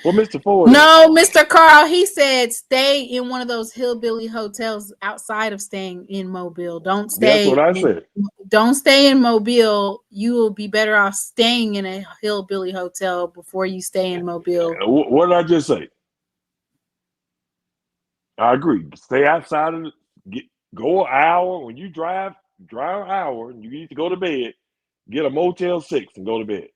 [SPEAKER 11] Well, Mr. Ford.
[SPEAKER 3] No, Mr. Carl, he said stay in one of those hillbilly hotels outside of staying in Mobile. Don't stay.
[SPEAKER 11] That's what I said.
[SPEAKER 3] Don't stay in Mobile. You will be better off staying in a hillbilly hotel before you stay in Mobile.
[SPEAKER 11] What did I just say? I agree. Stay outside of go an hour when you drive an hour and you need to go to bed. Get a Motel 6 and go to bed.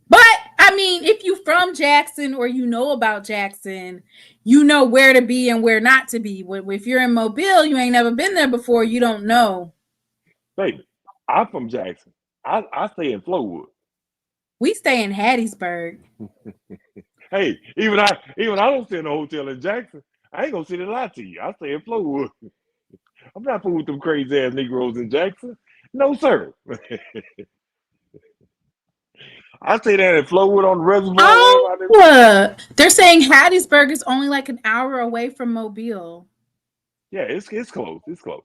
[SPEAKER 3] But I mean, if you from Jackson or you know about Jackson, you know where to be and where not to be. If you're in Mobile, you ain't never been there before, you don't know.
[SPEAKER 11] Baby, I'm from Jackson. I stay in Flowood.
[SPEAKER 3] We stay in Hattiesburg.
[SPEAKER 11] Hey, even I don't stay in a hotel in Jackson. I ain't gonna sit and lie to you. I stay in Flowood. I'm not fooling with them crazy ass Negroes in Jackson. No, sir. I stay down in Flowood on the reservoir.
[SPEAKER 3] They're saying Hattiesburg is only like an hour away from Mobile.
[SPEAKER 11] Yeah, it's close. It's close.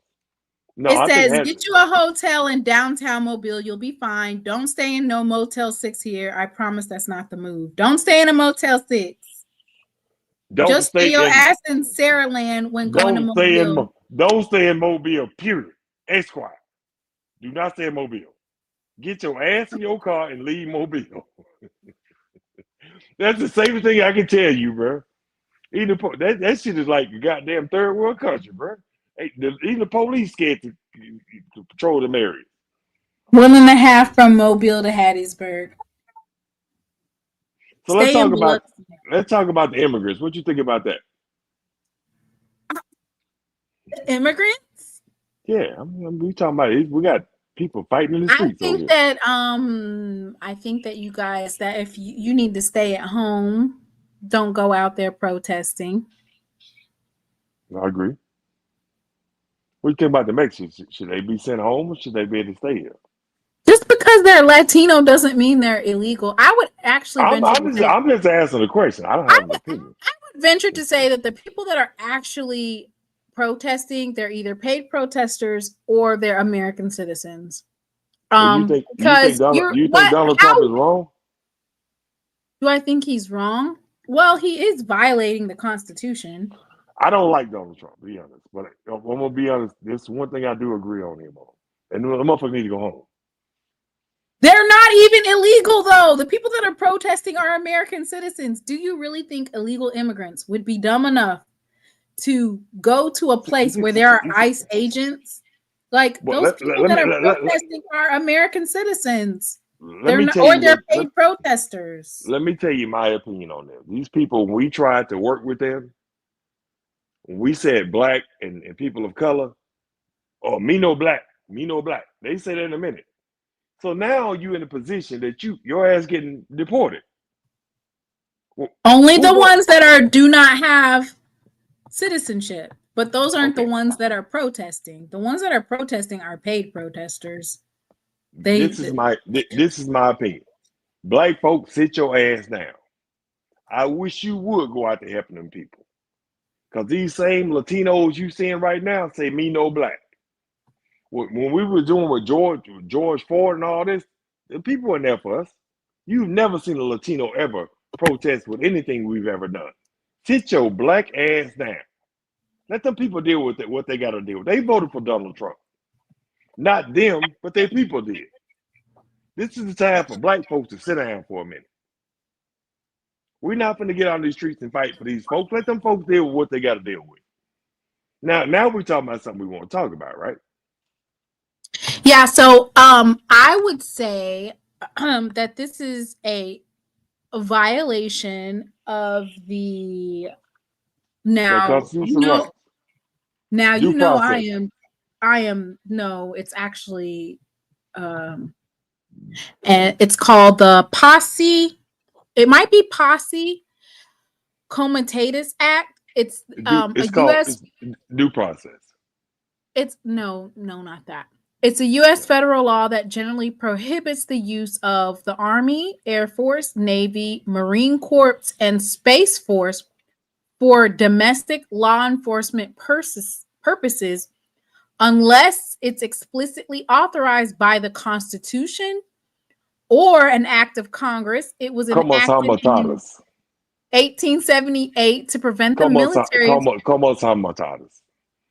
[SPEAKER 11] No,
[SPEAKER 3] it says get you a hotel in downtown Mobile. You'll be fine. Don't stay in no Motel 6 here. I promise that's not the move. Don't stay in a Motel 6.
[SPEAKER 11] Don't
[SPEAKER 3] Just stay
[SPEAKER 11] stay
[SPEAKER 3] your
[SPEAKER 11] in.
[SPEAKER 3] ass in Saraland when going to Mobile.
[SPEAKER 11] Don't stay in Mobile. Period. Esquire. Do not stay in Mobile. Get your ass in your car and leave Mobile. That's the safest thing I can tell you, bro. Even that shit is like a goddamn third world country, bro. Even the police scared to patrol them areas.
[SPEAKER 3] 1.5 from Mobile to Hattiesburg.
[SPEAKER 11] So let's talk about the immigrants. What you think about that?
[SPEAKER 3] Immigrants?
[SPEAKER 11] Yeah, we talking about it. We got people fighting in the streets.
[SPEAKER 3] I think that you guys, that if you need to stay at home, don't go out there protesting.
[SPEAKER 11] I agree. What do you think about the Mexicans? Should they be sent home or should they be able to stay here?
[SPEAKER 3] Just because they're Latino doesn't mean they're illegal. I would actually
[SPEAKER 11] I'm just asking a question. I don't have an opinion.
[SPEAKER 3] I would venture to say that the people that are actually protesting, they're either paid protesters or they're American citizens.
[SPEAKER 11] You think Donald Trump is wrong?
[SPEAKER 3] Do I think he's wrong? Well, he is violating the Constitution.
[SPEAKER 11] I don't like Donald Trump, to be honest. But I'm gonna be honest. There's one thing I do agree on him on, and the motherfucker need to go home.
[SPEAKER 3] They're not even illegal, though. The people that are protesting are American citizens. Do you really think illegal immigrants would be dumb enough to go to a place where there are ICE agents? Like, those people that are protesting are American citizens. They're paid protesters.
[SPEAKER 11] Let me tell you my opinion on them. These people, when we tried to work with them, when we said black and people of color, or me no black, they say that in a minute. So now you in a position that your ass getting deported.
[SPEAKER 3] Only the ones that do not have citizenship, but those aren't the ones that are protesting. The ones that are protesting are paid protesters.
[SPEAKER 11] This is my opinion. Black folks, sit your ass down. I wish you would go out there helping them people. Because these same Latinos you seeing right now say me no black. When we were doing with George Ford and all this, the people weren't there for us. You've never seen a Latino ever protest with anything we've ever done. Sit your black ass down. Let them people deal with what they got to deal with. They voted for Donald Trump. Not them, but their people did. This is the time for black folks to sit down for a minute. We're not going to get on these streets and fight for these folks. Let them folks deal with what they got to deal with. Now we're talking about something we want to talk about, right?
[SPEAKER 3] Yeah, so I would say that this is a violation of the it's actually and it's called the Posse. It might be Posse Comitatus Act. It's
[SPEAKER 11] due process.
[SPEAKER 3] It's no, not that. It's a U.S. federal law that generally prohibits the use of the Army, Air Force, Navy, Marine Corps, and Space Force for domestic law enforcement purposes unless it's explicitly authorized by the Constitution or an act of Congress. It was enacted in 1878 to prevent the military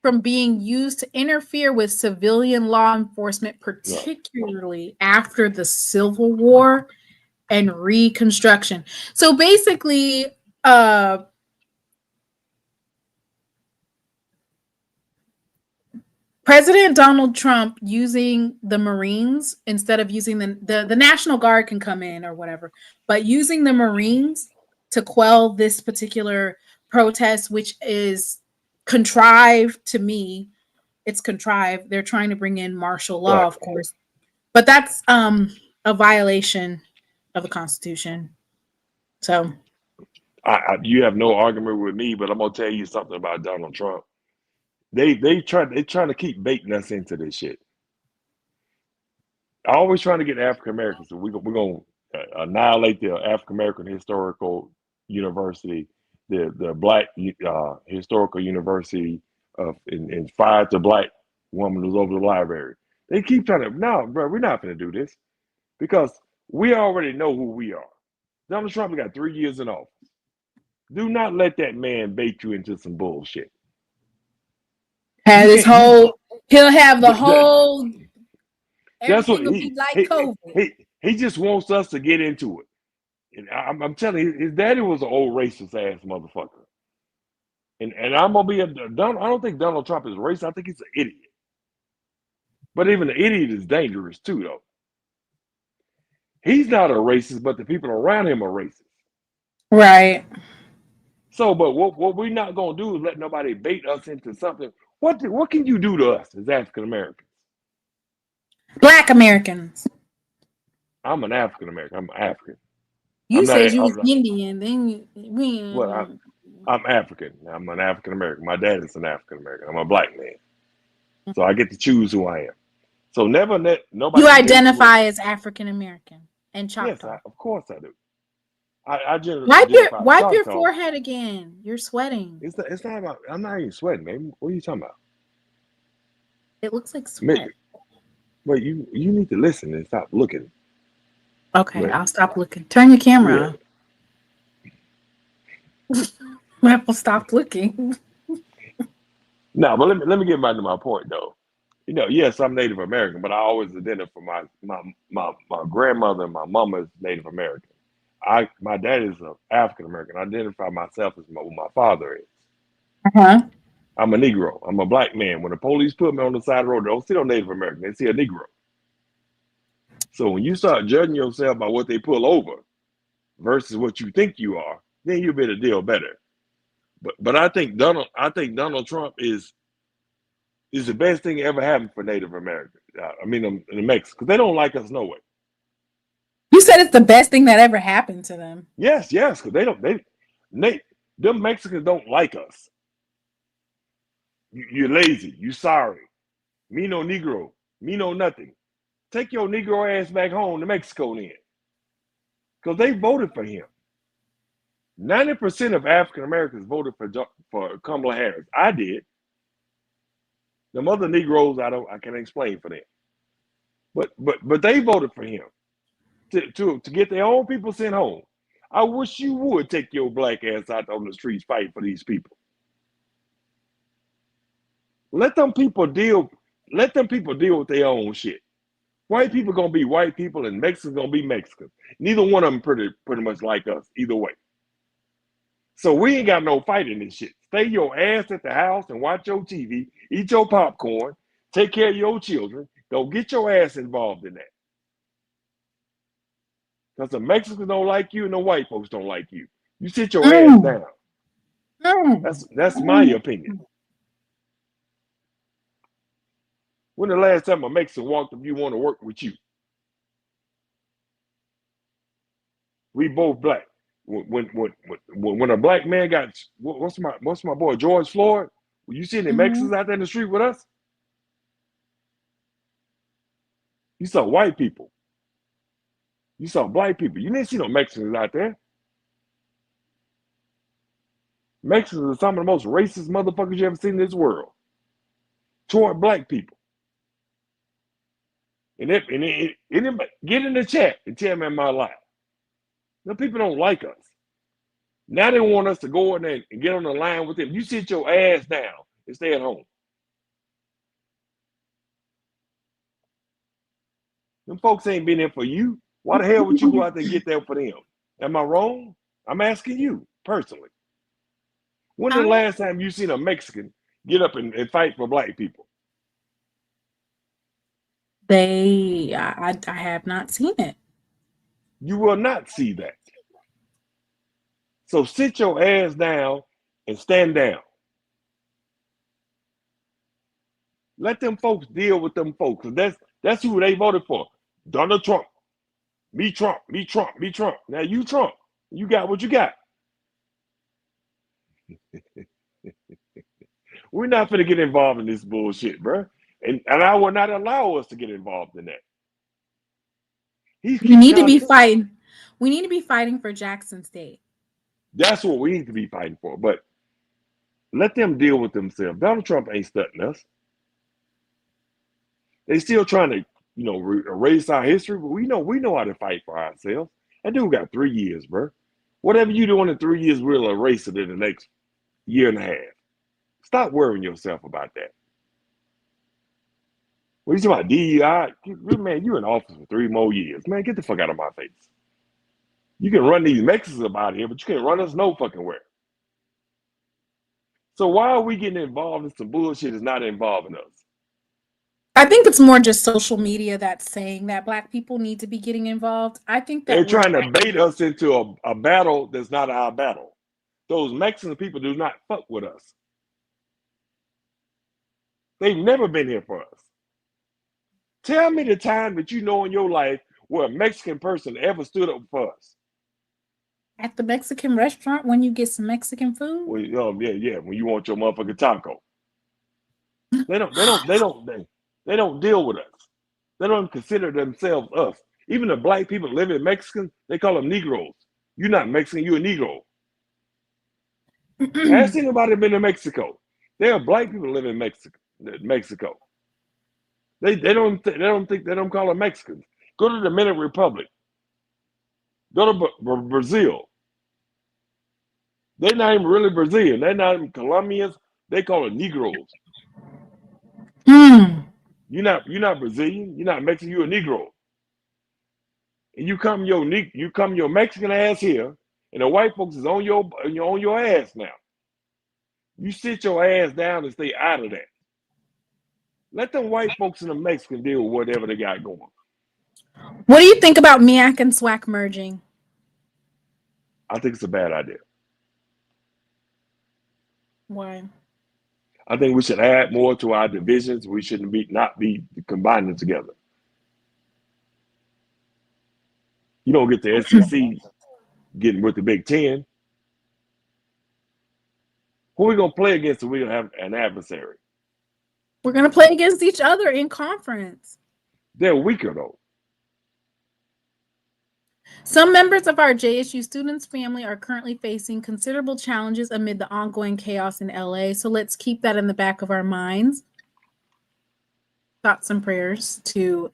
[SPEAKER 3] from being used to interfere with civilian law enforcement, particularly after the Civil War and Reconstruction. So basically, President Donald Trump using the Marines instead of using the National Guard can come in or whatever, but using the Marines to quell this particular protest, which is contrived. To me, it's contrived. They're trying to bring in martial law, of course, but that's a violation of the Constitution. So
[SPEAKER 11] you have no argument with me, but I'm gonna tell you something about Donald Trump. They trying to keep baiting us into this shit. Always trying to get African Americans. So we're gonna annihilate the African American Historical University, the Black Historical University and fired the black woman who's over the library. They keep trying to, no, bro, we're not going to do this because we already know who we are. Donald Trump got 3 years in office. Do not let that man bait you into some bullshit.
[SPEAKER 3] Have
[SPEAKER 11] You
[SPEAKER 3] this
[SPEAKER 11] can't.
[SPEAKER 3] whole, he'll have the
[SPEAKER 11] Th- th-
[SPEAKER 3] whole,
[SPEAKER 11] That's what
[SPEAKER 3] everything will be like COVID.
[SPEAKER 11] he just wants us to get into it. And I'm telling you, his daddy was an old racist ass motherfucker. And I'm gonna be I don't think Donald Trump is racist. I think he's an idiot. But even an idiot is dangerous too, though. He's not a racist, but the people around him are racist.
[SPEAKER 3] Right.
[SPEAKER 11] So, but what we're not gonna do is let nobody bait us into something. What can you do to us as African Americans?
[SPEAKER 3] Black Americans.
[SPEAKER 11] I'm an African American. I'm African.
[SPEAKER 3] You said you was Indian, then
[SPEAKER 11] Well, I'm African. I'm an African American. My dad is an African American. I'm a black man, so I get to choose who I am. So never let nobody.
[SPEAKER 3] You identify as African American and Choctaw.
[SPEAKER 11] Yes, of course I do. I generally
[SPEAKER 3] wipe your forehead again. You're sweating.
[SPEAKER 11] It's not about. I'm not even sweating, man. What are you talking about?
[SPEAKER 3] It looks like sweat.
[SPEAKER 11] Wait, you need to listen and stop looking.
[SPEAKER 3] Okay, I'll stop looking. Turn your camera on. I'll stop looking.
[SPEAKER 11] No, but let me get back to my point though. You know, yes, I'm Native American, but I always identify my grandmother and my mama is Native American. My dad is African American. I identify myself as who my father is. I'm a Negro. I'm a black man. When the police put me on the side of the road, they don't see no Native American. They see a Negro. So when you start judging yourself by what they pull over versus what you think you are, then you'll be able to deal better. But I think Donald Trump is the best thing that ever happened for Native Americans. I mean, the Mexicans, because they don't like us no way.
[SPEAKER 3] You said it's the best thing that ever happened to them.
[SPEAKER 11] Yes, because them Mexicans don't like us. You're lazy. You sorry. Me no Negro. Me no nothing. Take your Negro ass back home to Mexico then. Because they voted for him. 90% of African Americans voted for Kamala Harris. I did. The other Negroes, I can't explain for them. But they voted for him to get their own people sent home. I wish you would take your black ass out on the streets fighting for these people. Let them people deal with their own shit. White people gonna be white people and Mexicans gonna be Mexicans. Neither one of them pretty much like us either way. So we ain't got no fight in this shit. Stay your ass at the house and watch your TV, eat your popcorn, take care of your children. Don't get your ass involved in that. Because the Mexicans don't like you and the white folks don't like you. You sit your ass down. That's my opinion. When the last time a Mexican walked up, you want to work with you? We both black. When a black man got what's my boy George Floyd? Were you seeing the Mexicans out there in the street with us? You saw white people. You saw black people. You didn't see no Mexicans out there. Mexicans are some of the most racist motherfuckers you ever seen in this world. Toward black people. And get in the chat and tell me my life. The people don't like us. Now they want us to go in there and get on the line with them. You sit your ass down and stay at home. Them folks ain't been there for you. Why the hell would you go out there and get there for them? Am I wrong? I'm asking you personally. When the last time you seen a Mexican get up and fight for black people?
[SPEAKER 3] I have not seen it.
[SPEAKER 11] You will not see that. So sit your ass down and stand down. Let them folks deal with them folks. That's who they voted for. Donald Trump. Me Trump, me Trump, me Trump. Now you Trump. You got what you got. We're not going to get involved in this bullshit, bro. And I will not allow us to get involved in that.
[SPEAKER 3] We need to be fighting. We need to be fighting for Jackson State.
[SPEAKER 11] That's what we need to be fighting for. But let them deal with themselves. Donald Trump ain't stunting us. They still trying to, erase our history, but we know how to fight for ourselves. That dude got 3 years, bro. Whatever you doing in 3 years, we'll erase it in the next year and a half. Stop worrying yourself about that. What are you talking about? DEI? Man, you in office for 3 more years. Man, get the fuck out of my face. You can run these Mexicans about here, but you can't run us no fucking where. So why are we getting involved in some bullshit that's not involving us?
[SPEAKER 3] I think it's more just social media that's saying that Black people need to be getting involved. I think that
[SPEAKER 11] they're trying to bait us into a battle that's not our battle. Those Mexican people do not fuck with us. They've never been here for us. Tell me the time that you know in your life where a Mexican person ever stood up for us.
[SPEAKER 3] At the Mexican restaurant when you get some Mexican food?
[SPEAKER 11] Well, yeah, when you want your motherfucking taco. They don't deal with us. They don't consider themselves us. Even the Black people living in Mexican, they call them Negroes. You're not Mexican, you're a Negro. Ask anybody been to Mexico. There are Black people living in Mexico. They don't call them Mexicans. Go to the Dominican Republic. Go to Brazil. They're not even really Brazilian. They're not even Colombians. They call it Negroes. You're not Brazilian. You're not Mexican. You're a Negro. And you come your Mexican ass here, and the white folks is on your ass now. You sit your ass down and stay out of that. Let them white folks and the Mexican deal with whatever they got going.
[SPEAKER 3] What do you think about MEAC and SWAC merging?
[SPEAKER 11] I think it's a bad idea.
[SPEAKER 3] Why?
[SPEAKER 11] I think we should add more to our divisions. We shouldn't not be combining together. You don't get the SEC getting with the Big Ten. Who are we going to play against if we don't have an adversary?
[SPEAKER 3] We're going to play against each other in conference.
[SPEAKER 11] They're weaker, though.
[SPEAKER 3] Some members of our JSU students family are currently facing considerable challenges amid the ongoing chaos in LA. So let's keep that in the back of our minds. Thoughts and prayers to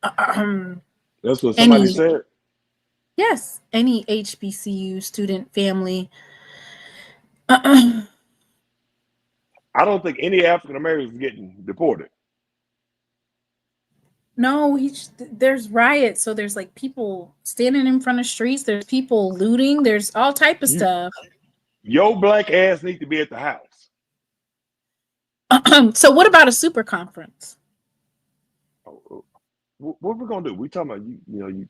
[SPEAKER 11] that's what somebody said.
[SPEAKER 3] Yes, any HBCU student family.
[SPEAKER 11] I don't think any African Americans getting deported.
[SPEAKER 3] No, there's riots. So there's like people standing in front of streets. There's people looting. There's all type of stuff.
[SPEAKER 11] Your Black ass need to be at the house.
[SPEAKER 3] So what about a super conference?
[SPEAKER 11] What we're gonna do? We talking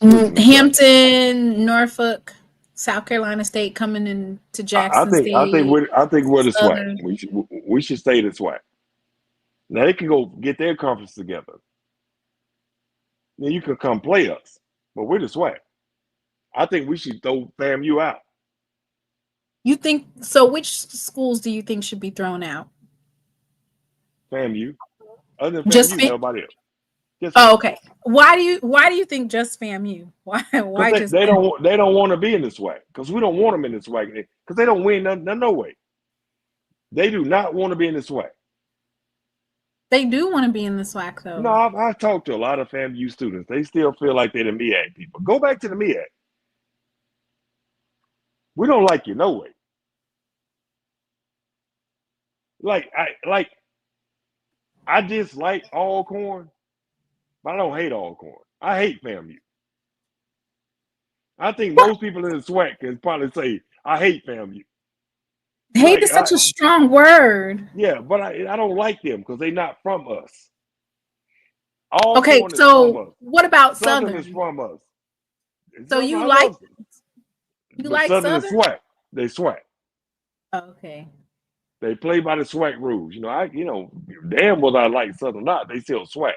[SPEAKER 11] about
[SPEAKER 3] Hampton, Norfolk, South Carolina State coming into Jackson State.
[SPEAKER 11] I think we're the SWAC. We should stay the SWAC. Now they can go get their conference together. Then you can come play us, but we're the SWAC. I think we should throw FAMU out.
[SPEAKER 3] You think so? Which schools do you think should be thrown out?
[SPEAKER 11] FAMU. Other than
[SPEAKER 3] just
[SPEAKER 11] FAMU, nobody else.
[SPEAKER 3] Okay. Why do you think just FAMU? Why just
[SPEAKER 11] they don't want to be in the SWAC because we don't want them in the SWAC because they don't win no way. They do not want to be in the SWAC.
[SPEAKER 3] They do want to be in the SWAC though.
[SPEAKER 11] No, I've talked to a lot of FAMU students. They still feel like they're the MEAC people. Go back to the MEAC. We don't like you no way. I dislike Alcorn, but I don't hate Alcorn. I hate FAMU. I think most people in the SWAC can probably say, I hate FAMU.
[SPEAKER 3] Hate is such a strong word.
[SPEAKER 11] Yeah, but I don't like them because they're not from us.
[SPEAKER 3] Okay, so what about Southern?
[SPEAKER 11] Is from us.
[SPEAKER 3] So you like Southern?
[SPEAKER 11] SWAC. They SWAC.
[SPEAKER 3] Okay.
[SPEAKER 11] They play by the SWAC rules. Damn whether I like Southern or not, they still SWAC.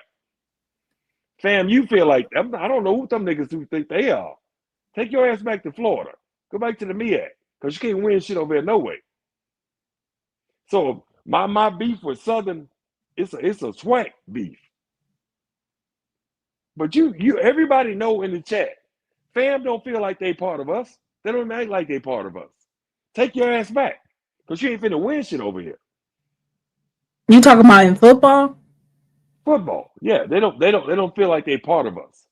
[SPEAKER 11] Fam, you feel like I don't know who them niggas do think they are. Take your ass back to Florida. Go back to the MEAC because you can't win shit over there no way. So my beef with Southern, it's a SWAC beef. But you everybody know in the chat, fam don't feel like they part of us. They don't act like they part of us. Take your ass back because you ain't finna win shit over here.
[SPEAKER 3] You talking about in football?
[SPEAKER 11] Football, yeah. They don't feel like they part of us.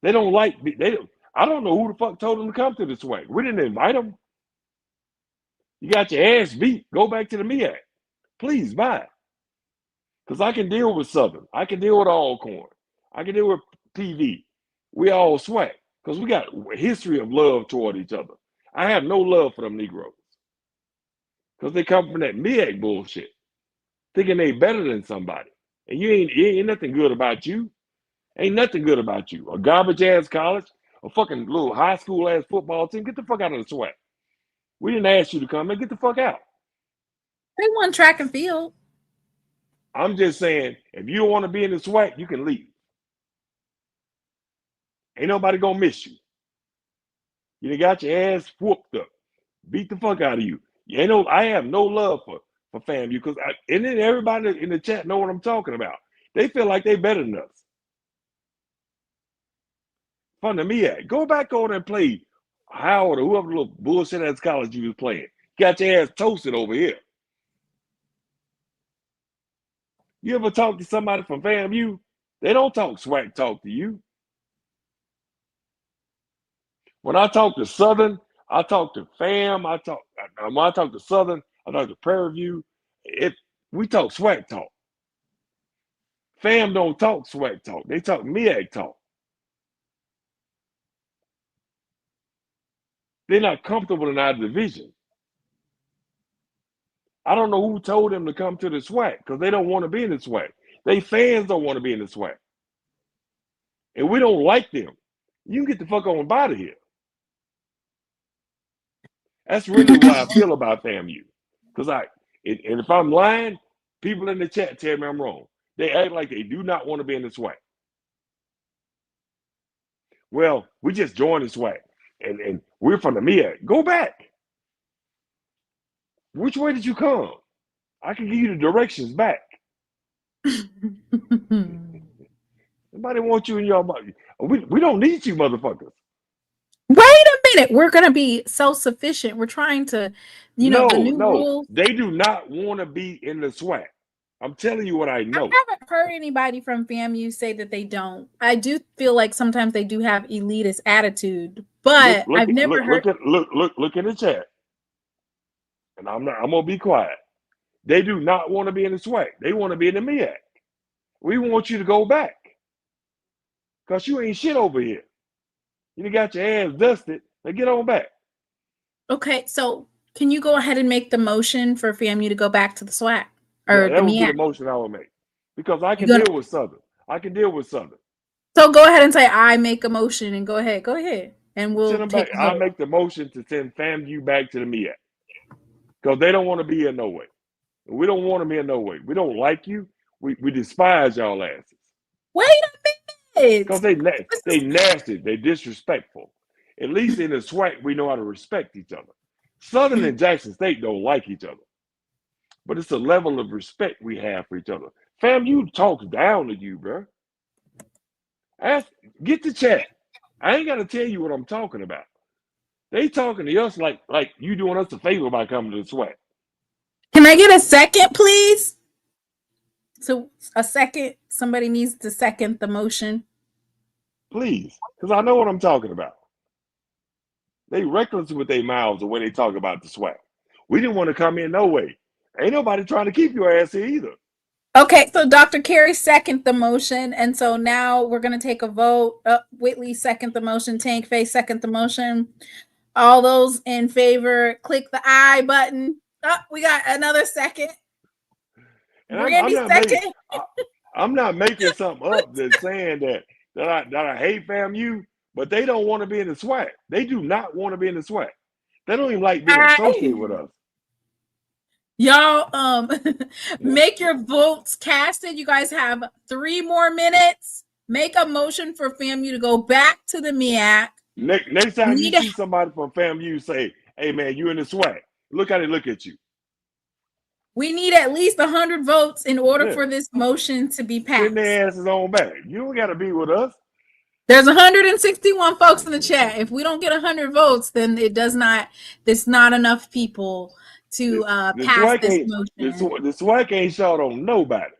[SPEAKER 11] They don't like. I don't know who the fuck told them to come to the SWAC. We didn't invite them. You got your ass beat. Go back to the MEAC. Please, bye. Because I can deal with Southern. I can deal with Alcorn. I can deal with PV. We all SWAC. Because we got a history of love toward each other. I have no love for them Negroes. Because they come from that MEAC bullshit. Thinking they better than somebody. And ain't nothing good about you. Ain't nothing good about you. A garbage ass college, a fucking little high school ass football team. Get the fuck out of the SWAC. We didn't ask you to come and get the fuck out.
[SPEAKER 3] They won track and field.
[SPEAKER 11] I'm just saying, if you don't want to be in the SWAC, you can leave. Ain't nobody gonna miss you. You done got your ass whooped up. Beat the fuck out of you. I have no love for FAMU because and then everybody in the chat know what I'm talking about. They feel like they better than us. Fun to me at. Go back over and play Howard or whoever little bullshit ass college you was playing. Got your ass toasted over here. You ever talk to somebody from FAMU? They don't talk SWAC talk to you. When I talk to Southern, I talk to FAM, when I talk to Southern, I talk to Prairie View. We talk SWAC talk. FAM don't talk SWAC talk. They talk MEAC talk. They're not comfortable in our division. I don't know who told them to come to the SWAC because they don't want to be in the SWAC. They fans don't want to be in the SWAC. And we don't like them. You can get the fuck on out of here. That's really what I feel about FAMU. Because and if I'm lying, people in the chat tell me I'm wrong. They act like they do not want to be in the SWAC. Well, we just joined the SWAC. And we're from the MEAC. Go back. Which way did you come? I can give you the directions back. Nobody wants you in your body. We don't need you, motherfuckers.
[SPEAKER 3] Wait a minute. We're going to be self-sufficient. We're trying to, the new rules.
[SPEAKER 11] They do not want to be in the SWAC. I'm telling you what I know.
[SPEAKER 3] I haven't heard anybody from FAMU say that they don't. I do feel like sometimes they do have elitist attitude, but I've never heard.
[SPEAKER 11] Look in the chat. And I'm gonna be quiet. They do not want to be in the SWAC. They want to be in the MEAC. We want you to go back. Because you ain't shit over here. You got your ass dusted. Now get on back.
[SPEAKER 3] Okay, so can you go ahead and make the motion for FAMU to go back to the SWAC?
[SPEAKER 11] Or that would be the motion I would make. Because I can deal with Southern. I can deal with Southern.
[SPEAKER 3] So go ahead and say, I make a motion and go ahead. Go ahead. And we'll take
[SPEAKER 11] I'll make the motion to send FAMU back to the MEAC. Because they don't want to be here no way. We don't want them here no way. We don't like you. We despise y'all asses.
[SPEAKER 3] Wait a minute.
[SPEAKER 11] Because they nasty. They disrespectful. At least in the SWAC, we know how to respect each other. Southern and Jackson State don't like each other. But it's a level of respect we have for each other. FAMU talks down to you, bro. Get the chat. I ain't got to tell you what I'm talking about. They talking to us like you doing us a favor by coming to the SWAC.
[SPEAKER 3] Can I get a second, please? So a second. Somebody needs to second the motion.
[SPEAKER 11] Please, because I know what I'm talking about. They reckless with their mouths when they talk about the SWAC. We didn't want to come in no way. Ain't nobody trying to keep your ass here either.
[SPEAKER 3] Okay, so Dr. Carey second the motion, and so now we're going to take a vote. Whitley second the motion. Tank Face second the motion. All those in favor, click the I button. Oh, we got another second. Randy second.
[SPEAKER 11] I'm not making something up that's saying that I hate FAMU, but they don't want to be in the SWAC. They do not want to be in the SWAC. They don't even like being associated with us.
[SPEAKER 3] Y'all, make your votes casted. You guys have 3 more minutes. Make a motion for FAMU to go back to the MEAC.
[SPEAKER 11] Next time you see somebody from FAMU, say, hey, man, you in the SWAC. Look how they look at you.
[SPEAKER 3] We need at least 100 votes in order for this motion to be passed.
[SPEAKER 11] Send their asses on back. You don't got to be with us.
[SPEAKER 3] There's 161 folks in the chat. If we don't get 100 votes, then there's not enough people to pass this motion.
[SPEAKER 11] The SWAC ain't short on nobody.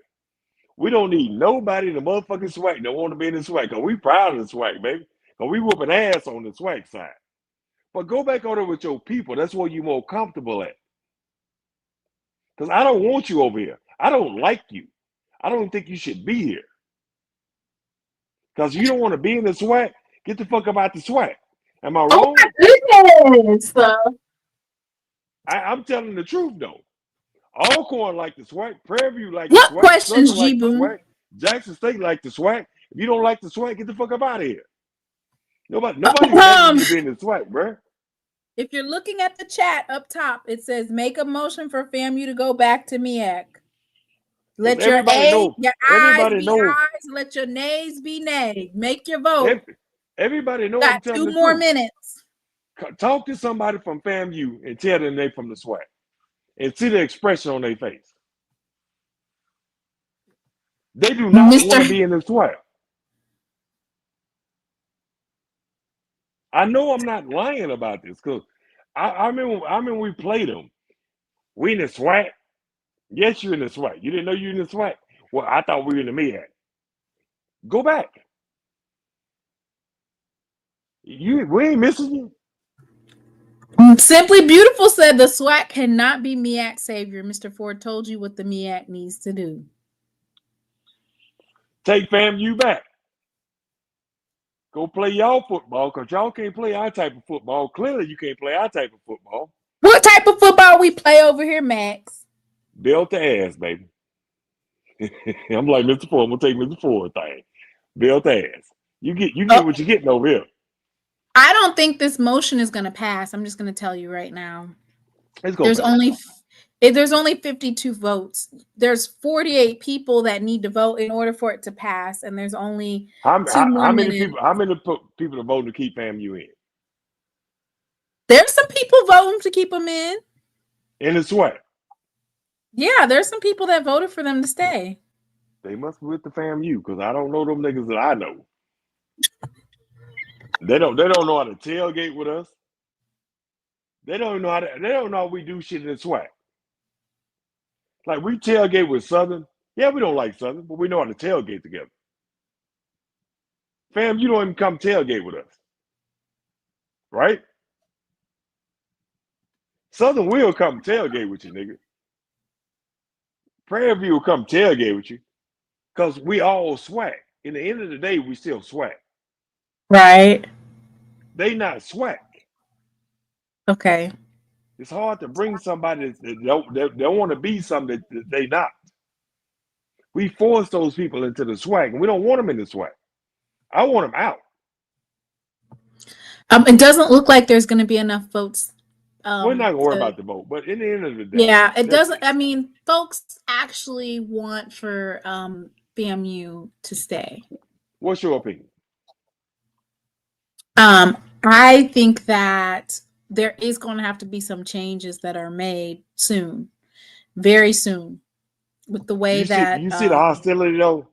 [SPEAKER 11] We don't need nobody in the motherfucking SWAC that want to be in the SWAC because we proud of the SWAC, baby. Because we whooping ass on the SWAC side. But go back over there with your people. That's where you're more comfortable at. Because I don't want you over here. I don't like you. I don't think you should be here. Because you don't want to be in the SWAC. Get the fuck about the SWAC. Am I wrong?
[SPEAKER 3] Oh my goodness.
[SPEAKER 11] I'm telling the truth though. Alcorn like the SWAC. Prairie View like
[SPEAKER 3] What
[SPEAKER 11] the SWAC.
[SPEAKER 3] questions,
[SPEAKER 11] Southern like the
[SPEAKER 3] G-Boom?
[SPEAKER 11] SWAC. Jackson State like the SWAC. If you don't like the SWAC, get the fuck up out of here. Nobody's begging you to be in the SWAC, bro.
[SPEAKER 3] If you're looking at the chat up top, it says make a motion for FAMU to go back to MEAC. Let your eyes be eyes, let your nays be nays. Make your vote.
[SPEAKER 11] Everybody knows.
[SPEAKER 3] Got 2 more minutes.
[SPEAKER 11] Talk to somebody from FAMU and tell them they from the SWAC and see the expression on their face. They do not want to be in the SWAC. I know I'm not lying about this because I remember we played them. We in the SWAC. Yes, you're in the SWAC. You didn't know you were in the SWAC? Well, I thought we were in the MEAC. Go back. We ain't missing you.
[SPEAKER 3] Simply Beautiful said the SWAC cannot be MEAC savior. Mr. Ford told you what the MEAC needs to do.
[SPEAKER 11] Take FAMU back. Go play y'all football because y'all can't play our type of football. Clearly, you can't play our type of football.
[SPEAKER 3] What type of football we play over here, Max?
[SPEAKER 11] Built the ass, baby. I'm like Mr. Ford. I'm gonna take Mr. Ford thing. Built ass. You get what you're getting over here.
[SPEAKER 3] I don't think this motion is going to pass. I'm just going to tell you right now. There's only 52 votes. There's 48 people that need to vote in order for it to pass, and there's only
[SPEAKER 11] how many
[SPEAKER 3] minutes.
[SPEAKER 11] people? How many people are voting to keep FAMU in?
[SPEAKER 3] There's some people voting to keep them in.
[SPEAKER 11] In the SWAC.
[SPEAKER 3] Yeah, there's some people that voted for them to stay.
[SPEAKER 11] They must be with the FAMU because I don't know them niggas that I know. They don't know how to tailgate with us. They don't know how we do shit in the SWAC. Like we tailgate with Southern. Yeah, we don't like Southern, but we know how to tailgate together. Fam, you don't even come tailgate with us. Right? Southern will come tailgate with you, nigga. Prairie View will come tailgate with you. Because we all SWAC. In the end of the day, we still SWAC.
[SPEAKER 3] Right.
[SPEAKER 11] They not SWAC.
[SPEAKER 3] Okay.
[SPEAKER 11] It's hard to bring somebody that don't want to be something that they not. We force those people into the SWAC, and we don't want them in the SWAC. I want them out.
[SPEAKER 3] It doesn't look like there's going to be enough votes.
[SPEAKER 11] We're not going to worry about the vote, but in the end of the day.
[SPEAKER 3] Yeah, it doesn't. I mean, folks actually want for FAMU to stay.
[SPEAKER 11] What's your opinion?
[SPEAKER 3] I think that there is going to have to be some changes that are made soon, very soon, with the way that
[SPEAKER 11] you see the hostility though.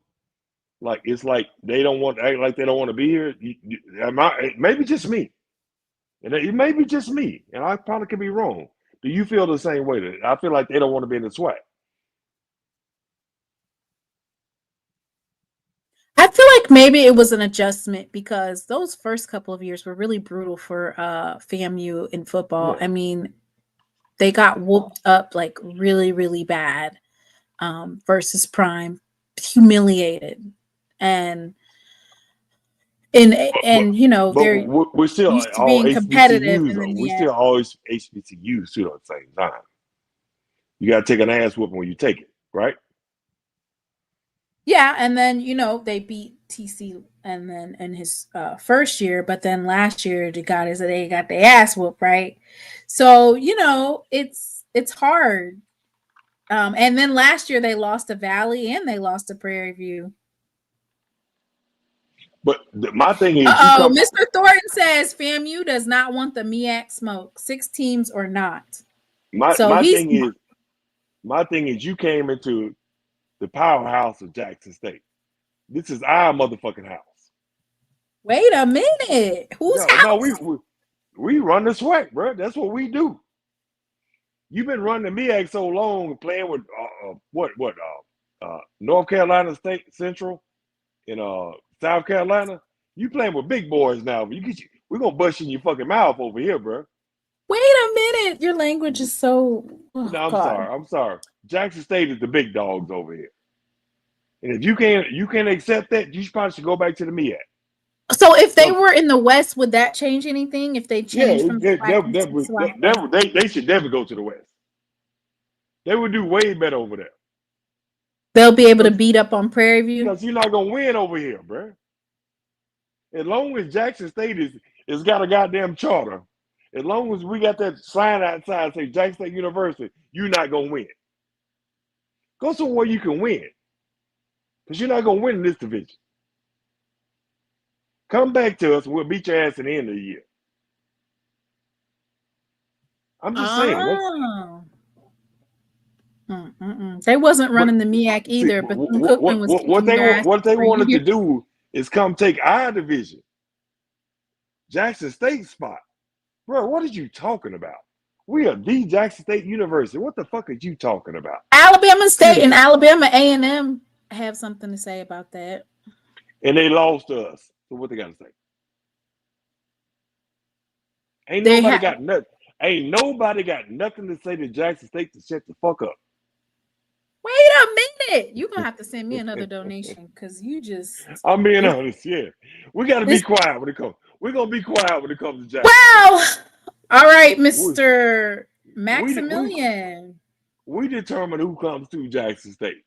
[SPEAKER 11] Like it's like they don't want to act like they don't want to be here. Maybe just me, and it may be just me, and I probably could be wrong. Do you feel the same way? That I feel like they don't want to be in the SWAC.
[SPEAKER 3] I feel like maybe it was an adjustment because those first couple of years were really brutal for FAMU in football. Yeah. I mean, they got whooped up like really, really bad versus Prime, humiliated, and you know they're
[SPEAKER 11] we're still
[SPEAKER 3] used to being competitive.
[SPEAKER 11] We're still always HBCUs too at the same time. You got to take an ass whooping when you take it, right?
[SPEAKER 3] Yeah, and then you know they beat TC, and then in his first year, but then last year they got their ass whooped, right? So you know it's hard. And then last year they lost to Valley and they lost to Prairie View.
[SPEAKER 11] But my thing is,
[SPEAKER 3] Mr. Thornton says FAMU does not want the MEAC smoke, 6 teams or not.
[SPEAKER 11] My thing is, you came into the powerhouse of Jackson State. This is our motherfucking house.
[SPEAKER 3] Wait a minute. Whose house?
[SPEAKER 11] No, we run the SWAC, bro. That's what we do. You've been running the MEAC so long, playing with North Carolina State Central in South Carolina. You playing with big boys now. We're gonna bust you in your fucking mouth over here, bro.
[SPEAKER 3] Wait a minute. Your language is so. Oh,
[SPEAKER 11] No, I'm
[SPEAKER 3] God.
[SPEAKER 11] sorry. I'm sorry. Jackson State is the big dogs over here. And if you can't accept that, you probably should go back to the MEAC.
[SPEAKER 3] So if they were in the West, would that change anything? If they changed from
[SPEAKER 11] they
[SPEAKER 3] SWAC into SWAC?
[SPEAKER 11] they should never go to the West. They would do way better over there.
[SPEAKER 3] They'll be able to beat up on Prairie View?
[SPEAKER 11] Because you're not going to win over here, bro. As long as Jackson State is got a goddamn charter, as long as we got that sign outside say Jackson State University, you're not going to win. Go somewhere you can win. Because you're not going to win in this division. Come back to us and we'll beat your ass at the end of the year. I'm just saying.
[SPEAKER 3] They wasn't running the MEAC either, but Cookman was
[SPEAKER 11] what they wanted to do is come take our division. Jackson State spot. Bro, what are you talking about? We are the Jackson State University. What the fuck are you talking about?
[SPEAKER 3] Alabama State and Alabama A&M have something to say about that.
[SPEAKER 11] And they lost to us. So what they got to say? Ain't nobody got nothing to say to Jackson State to shut the fuck up.
[SPEAKER 3] Wait a minute. You're going to have to send me another donation because you just...
[SPEAKER 11] I'm being honest, yeah. We got to be quiet when it comes. We're going to be quiet when it comes to Jackson.
[SPEAKER 3] Well, all right, Mr. Maximilian.
[SPEAKER 11] We determine who comes to Jackson State.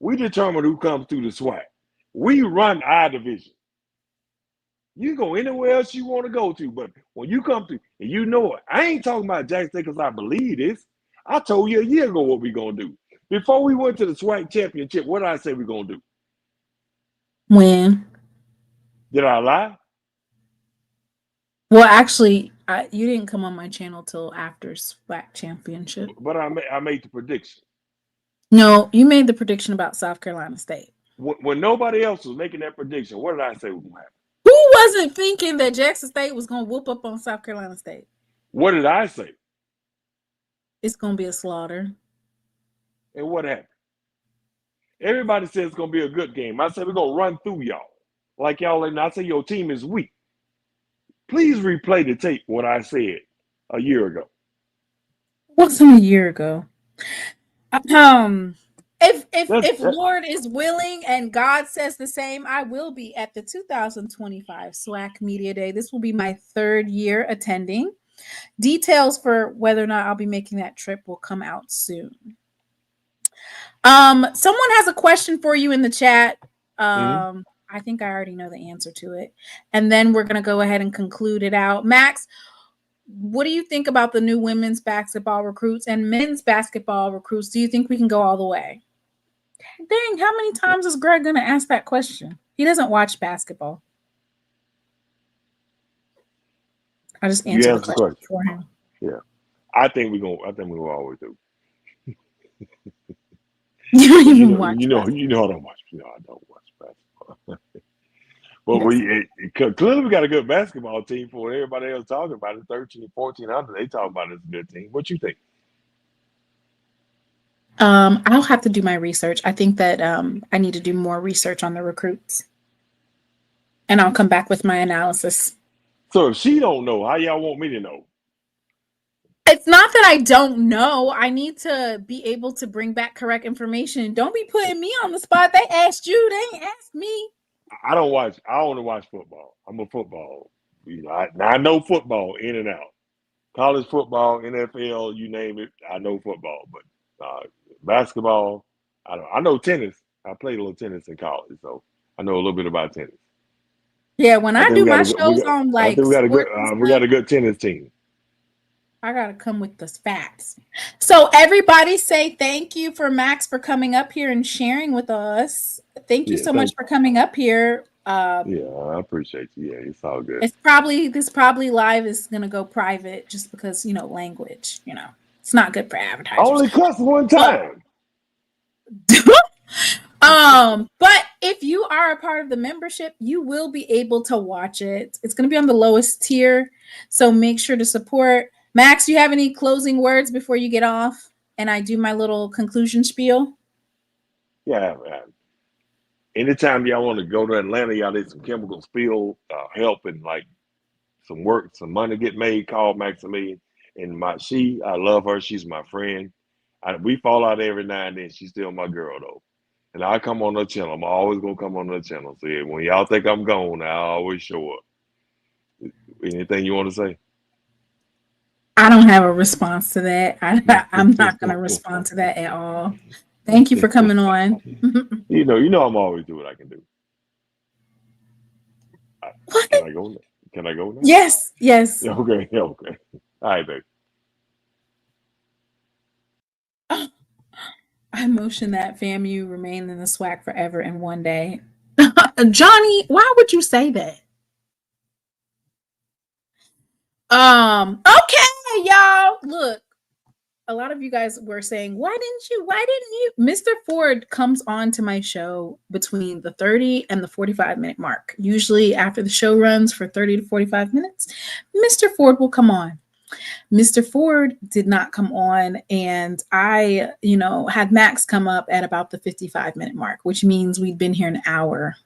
[SPEAKER 11] We determine who comes to the SWAC. We run our division. You go anywhere else you want to go to, but when you come to, and you know it, I ain't talking about Jackson State because I believe this. I told you a year ago what we're going to do. Before we went to the SWAC championship, what did I say we're going to do?
[SPEAKER 3] When?
[SPEAKER 11] Did I lie?
[SPEAKER 3] Well, actually, you didn't come on my channel till after SWAC championship.
[SPEAKER 11] But I made the prediction.
[SPEAKER 3] No, you made the prediction about South Carolina State.
[SPEAKER 11] When nobody else was making that prediction, what did I say was going to happen?
[SPEAKER 3] Who wasn't thinking that Jackson State was going to whoop up on South Carolina State?
[SPEAKER 11] What did I say?
[SPEAKER 3] It's going to be a slaughter.
[SPEAKER 11] And what happened? Everybody says it's going to be a good game. I said we're going to run through y'all. Like y'all, and I say your team is weak. Please replay the tape, what I said a year ago.
[SPEAKER 3] Wasn't a year ago. If Lord is willing and God says the same, I will be at the 2025 SWAC Media Day. This will be my 3rd year attending. Details for whether or not I'll be making that trip will come out soon. Someone has a question for you in the chat. I think I already know the answer to it. And then we're going to go ahead and conclude it out. Max, what do you think about the new women's basketball recruits and men's basketball recruits? Do you think we can go all the way? Dang, how many times is Greg going to ask that question? He doesn't watch basketball. I just answered the question for him.
[SPEAKER 11] Yeah. I think we'll always do.
[SPEAKER 3] You don't even watch
[SPEAKER 11] basketball. I don't watch basketball. But clearly we got a good basketball team for everybody else talking about it. 13, 1400, they talk about it as a good team. What you think?
[SPEAKER 3] I'll have to do my research. I think that I need to do more research on the recruits. And I'll come back with my analysis.
[SPEAKER 11] So if she don't know, how y'all want me to know?
[SPEAKER 3] It's not that I don't know. I need to be able to bring back correct information. Don't be putting me on the spot. They asked you. They ain't asked me.
[SPEAKER 11] I only watch football. I'm a football. I know football in and out. College football, NFL, you name it. I know football. But basketball, I know tennis. I played a little tennis in college, so I know a little bit about tennis.
[SPEAKER 3] Yeah, when I do my shows on like,
[SPEAKER 11] we got a good tennis team.
[SPEAKER 3] I gotta come with the facts. So everybody say thank you for Max for coming up here and sharing with us. Thank you so much for coming up here.
[SPEAKER 11] I appreciate you. Yeah, it's all good.
[SPEAKER 3] This probably live is gonna go private just because language. It's not good for advertisers.
[SPEAKER 11] I only cuss one time.
[SPEAKER 3] But if you are a part of the membership, you will be able to watch it. It's gonna be on the lowest tier, so make sure to support. Max, do you have any closing words before you get off and I do my little conclusion spiel?
[SPEAKER 11] Yeah. anytime y'all want to go to Atlanta, y'all need some chemical spill help and like some work, some money get made, call Maximilian. And I love her. She's my friend. We fall out every now and then. She's still my girl though. And I come on her channel. I'm always gonna come on her channel. So yeah, when y'all think I'm gone, I always show up. Anything you want to say?
[SPEAKER 3] I don't have a response to that. I'm not going to respond to that at all. Thank you for coming on.
[SPEAKER 11] You know, I'm always do what I can do.
[SPEAKER 3] What?
[SPEAKER 11] Can I go now? Can I go now?
[SPEAKER 3] Yes.
[SPEAKER 11] Okay. All right, babe.
[SPEAKER 3] I motion that FAMU remain in the SWAC forever and one day. Johnny, why would you say that? Okay, y'all. Look, a lot of you guys were saying, why didn't you? Mr. Ford comes on to my show between the 30 and the 45-minute mark. Usually after the show runs for 30 to 45 minutes, Mr. Ford will come on. Mr. Ford did not come on, and I, had Max come up at about the 55-minute mark, which means we'd been here an hour.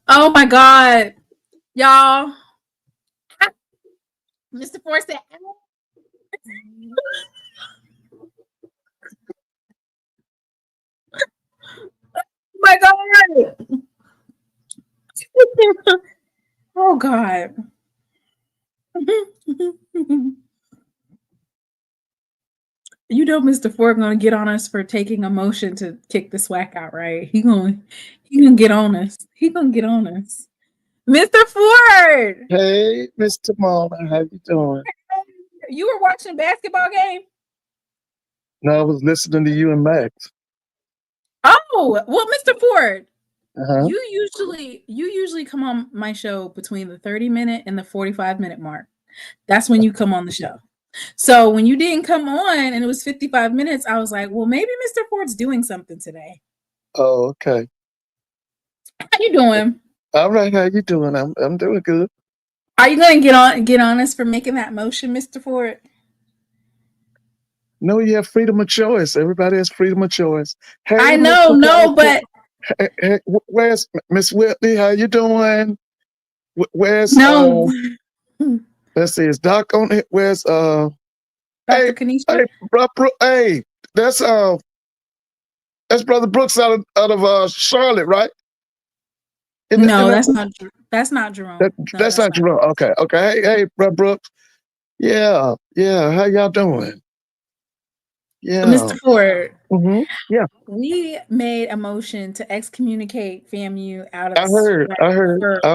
[SPEAKER 3] Oh my God, y'all. Mr. Ford said, oh my God. Oh God. Mr. Ford gonna get on us for taking a motion to kick the SWAC out, right? He gonna get on us. Mr. Ford.
[SPEAKER 12] Hey, Mr. Mona, how you doing?
[SPEAKER 3] You were watching a basketball game?
[SPEAKER 12] No, I was listening to you and Max.
[SPEAKER 3] Oh, well, Mr. Ford,
[SPEAKER 12] Uh-huh.
[SPEAKER 3] you usually come on my show between the 30-minute and the 45-minute mark. That's when you come on the show. So when you didn't come on and it was 55 minutes, I was like, well, maybe Mr. Ford's doing something today.
[SPEAKER 12] Oh, okay.
[SPEAKER 3] How you doing?
[SPEAKER 12] All right, how you doing? I'm doing good.
[SPEAKER 3] Are you going to get on us for making that motion, Mr. Ford?
[SPEAKER 12] No, you have freedom of choice. Everybody has freedom of choice. Hey,
[SPEAKER 3] I know, but
[SPEAKER 12] hey, where's Miss Whitley? How you doing? Where's let's see, is Doc on it? Where's
[SPEAKER 3] Dr. Kanisha?
[SPEAKER 12] Hey, hey, that's Brother Brooks out of Charlotte, right?
[SPEAKER 3] No, that's not Jerome.
[SPEAKER 12] That's not Jerome. Okay. Hey, Brother Brooks. Yeah. How y'all doing? Yeah.
[SPEAKER 3] Mr. Ford.
[SPEAKER 12] Mm-hmm. Yeah.
[SPEAKER 3] We made a motion to excommunicate FAMU out of
[SPEAKER 12] I heard. I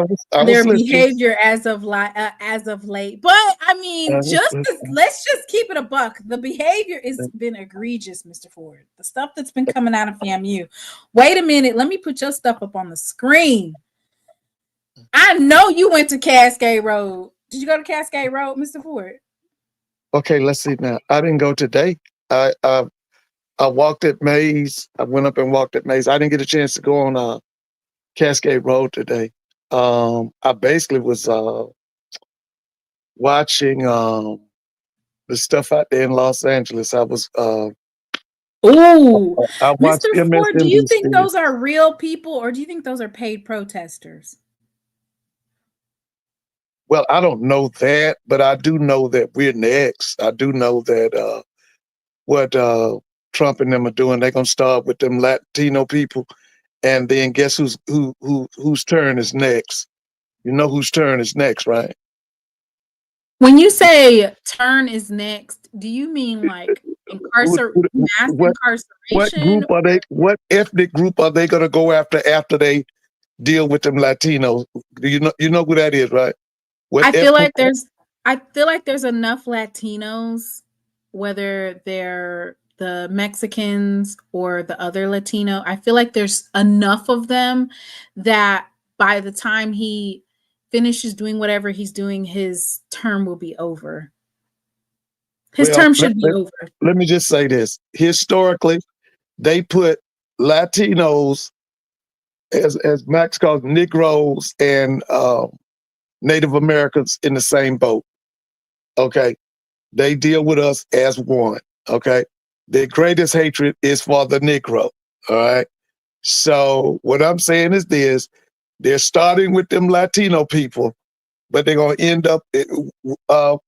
[SPEAKER 12] was
[SPEAKER 3] their
[SPEAKER 12] listening.
[SPEAKER 3] behavior as of late. But I mean, let's just keep it a buck. The behavior has been egregious, Mr. Ford. The stuff that's been coming out of FAMU. Wait a minute. Let me put your stuff up on the screen. I know you went to Cascade Road. Did you go to Cascade Road, Mr. Ford?
[SPEAKER 12] Okay, let's see now. I didn't go today. I walked at Mays. I went up and walked at Mays. I didn't get a chance to go on Cascade Road today. I basically was watching the stuff out there in Los Angeles. I was
[SPEAKER 3] Ooh,
[SPEAKER 12] I watched
[SPEAKER 3] Mr. Ford, do you think
[SPEAKER 12] MSNBC.
[SPEAKER 3] those are real people or do you think those are paid protesters?
[SPEAKER 12] Well, I don't know that, but I do know that we're next. I do know that what Trump and them are doing, they're gonna start with them Latino people, and then guess whose turn is next? You know whose turn is next, right?
[SPEAKER 3] When you say turn is next, do you mean like mass incarceration?
[SPEAKER 12] What ethnic group are they gonna go after they deal with them Latinos? Do you know who that is, right?
[SPEAKER 3] I feel like there's enough Latinos, whether they're the Mexicans or the other Latino. I feel like there's enough of them that by the time he finishes doing whatever he's doing, his term will be over. His term should be over.
[SPEAKER 12] Let me just say this. Historically, they put Latinos as Max calls Negroes and Native Americans in the same boat. Okay, they deal with us as one. Okay, their greatest hatred is for the Negro. All right. So what I'm saying is this: they're starting with them Latino people, but they're gonna end up.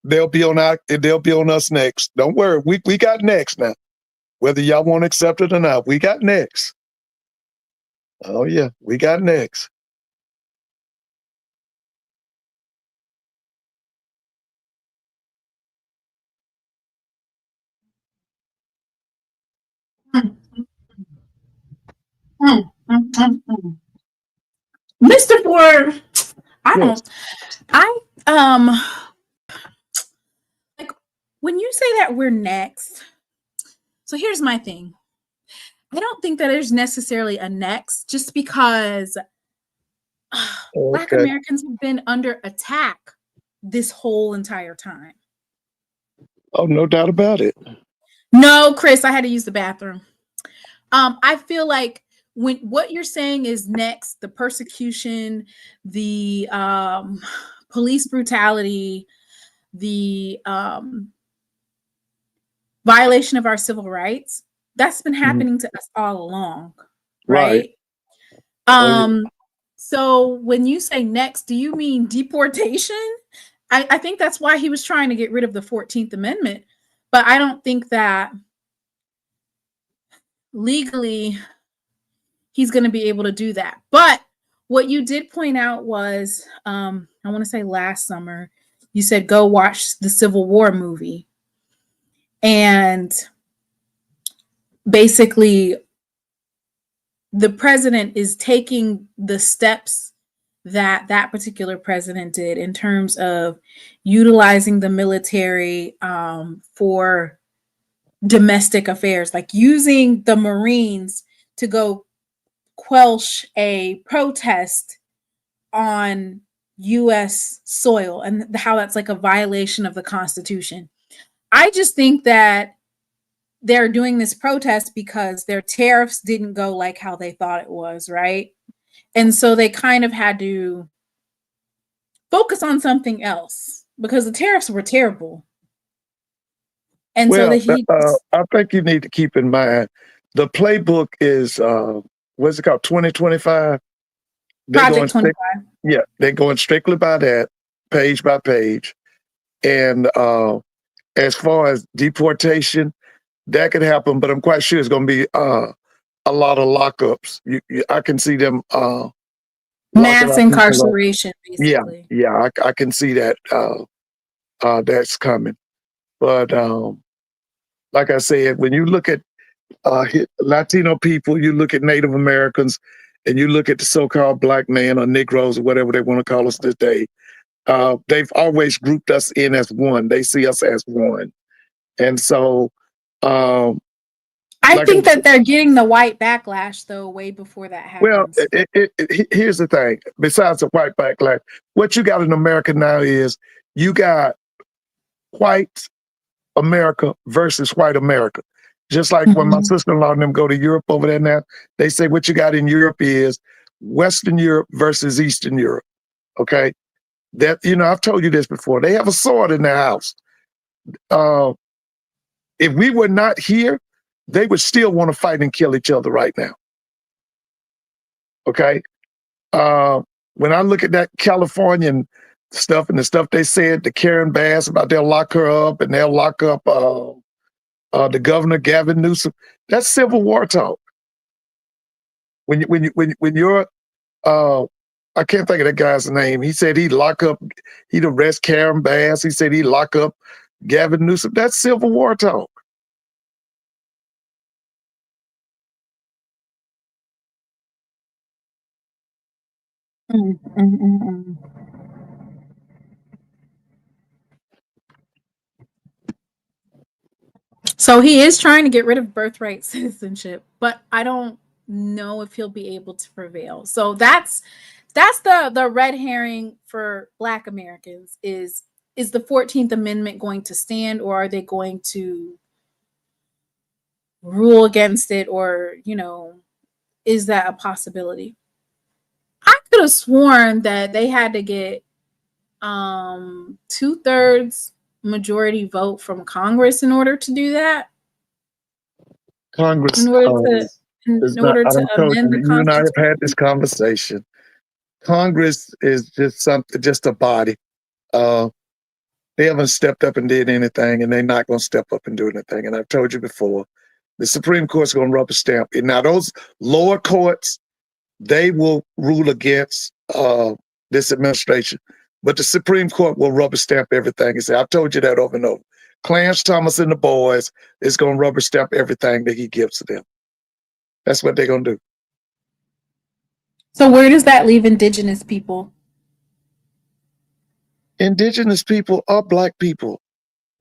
[SPEAKER 12] They'll be on us next. Don't worry, we got next now. Whether y'all want to accept it or not, we got next. Oh yeah, we got next.
[SPEAKER 3] Mr. Ford,
[SPEAKER 12] Yes.
[SPEAKER 3] Like when you say that we're next, so here's my thing. I don't think that there's necessarily a next just because Black
[SPEAKER 12] Okay.
[SPEAKER 3] Americans have been under attack this whole entire time.
[SPEAKER 12] Oh, no doubt about it.
[SPEAKER 3] No, Chris, I had to use the bathroom. I feel like when what you're saying is next, the persecution, the police brutality, the violation of our civil rights, that's been happening to us all along, right? So when you say next, do you mean deportation? I think that's why he was trying to get rid of the 14th Amendment, but I don't think that legally he's going to be able to do that. But what you did point out was, I want to say last summer, you said go watch the Civil War movie. And basically, the president is taking the steps that that particular president did in terms of utilizing the military for domestic affairs, like using the Marines to go quelch a protest on U.S. soil, and how that's like a violation of the Constitution. I just think that they're doing this protest because their tariffs didn't go like how they thought it was, right? And so they kind of had to focus on something else because the tariffs were terrible. And so that
[SPEAKER 12] I think you need to keep in mind the playbook is what's it called, 2025?
[SPEAKER 3] Project 25.
[SPEAKER 12] Yeah, they're going strictly by that, page by page. And as far as deportation, that could happen, but I'm quite sure it's going to be a lot of lockups. I can see them
[SPEAKER 3] mass incarceration, basically.
[SPEAKER 12] Yeah, I can see that that's coming. But like I said, when you look at Latino people, you look at Native Americans, and you look at the so-called black man or Negroes or whatever they want to call us today, they've always grouped us in as one. They see us as one. And so
[SPEAKER 3] I think that they're getting the white backlash, though, way before that happens.
[SPEAKER 12] Well, here's the thing. Besides the white backlash, what you got in America now is you got white America versus white America. Just like when my sister-in-law and them go to Europe over there now, they say what you got in Europe is Western Europe versus Eastern Europe. Okay? That, I've told you this before. They have a sword in their house. If we were not here, they would still want to fight and kill each other right now. Okay? When I look at that Californian stuff and the stuff they said to Karen Bass about they'll lock her up and they'll lock up the governor, Gavin Newsom, that's Civil War talk. When you're I can't think of that guy's name. He said he'd arrest Karen Bass. He said he'd lock up Gavin Newsom. That's Civil War talk.
[SPEAKER 3] So he is trying to get rid of birthright citizenship, but I don't know if he'll be able to prevail. So that's the red herring for Black Americans is the 14th Amendment going to stand, or are they going to rule against it, or is that a possibility? could have sworn that they had to get 2/3 majority vote from Congress in order to do that.
[SPEAKER 12] Congress
[SPEAKER 3] In order
[SPEAKER 12] is
[SPEAKER 3] in
[SPEAKER 12] not,
[SPEAKER 3] order
[SPEAKER 12] I
[SPEAKER 3] to
[SPEAKER 12] don't told
[SPEAKER 3] amend the
[SPEAKER 12] you, you and I have
[SPEAKER 3] Constitution.
[SPEAKER 12] had this conversation. Congress is just something, just a body. They haven't stepped up and did anything, and they're not going to step up and do anything. And I've told you before, the Supreme Court's going to rubber stamp it. Now, those lower courts, they will rule against this administration, but the Supreme Court will rubber stamp everything. And say, I've told you that over and over. Clarence Thomas and the boys is going to rubber stamp everything that he gives to them. That's what they're going to do.
[SPEAKER 3] So where does that leave indigenous people?
[SPEAKER 12] Indigenous people are Black people.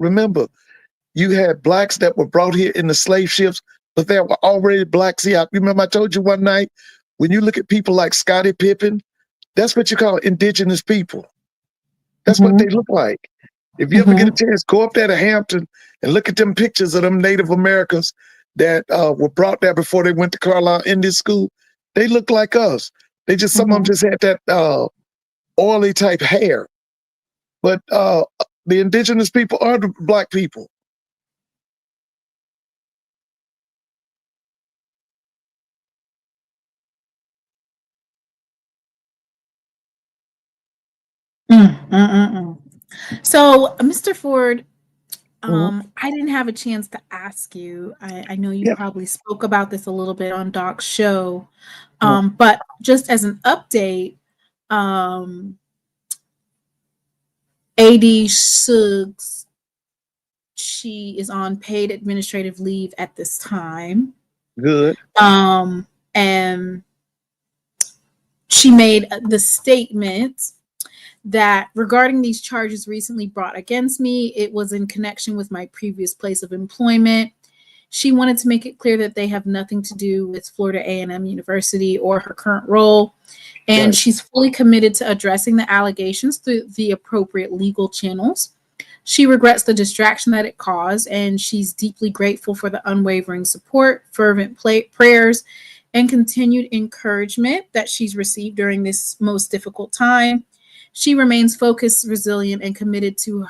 [SPEAKER 12] Remember, you had Blacks that were brought here in the slave ships, but there were already Blacks here. Remember I told you one night, when you look at people like Scottie Pippen, that's what you call indigenous people. That's what they look like. If you ever get a chance, go up there to Hampton and look at them pictures of them Native Americans that were brought there before they went to Carlisle Indian School. They look like us. They just, some of them just had that oily type hair. But the indigenous people are the Black people.
[SPEAKER 3] So, Mr. Ford, I didn't have a chance to ask you. I know you probably spoke about this a little bit on Doc's show, but just as an update, AD Suggs, she is on paid administrative leave at this time.
[SPEAKER 12] Good.
[SPEAKER 3] And she made the statement that regarding these charges recently brought against me, it was in connection with my previous place of employment. She wanted to make it clear that they have nothing to do with Florida A&M University or her current role. And she's fully committed to addressing the allegations through the appropriate legal channels. She regrets the distraction that it caused, and she's deeply grateful for the unwavering support, fervent prayers, and continued encouragement that she's received during this most difficult time. She remains focused, resilient, and committed to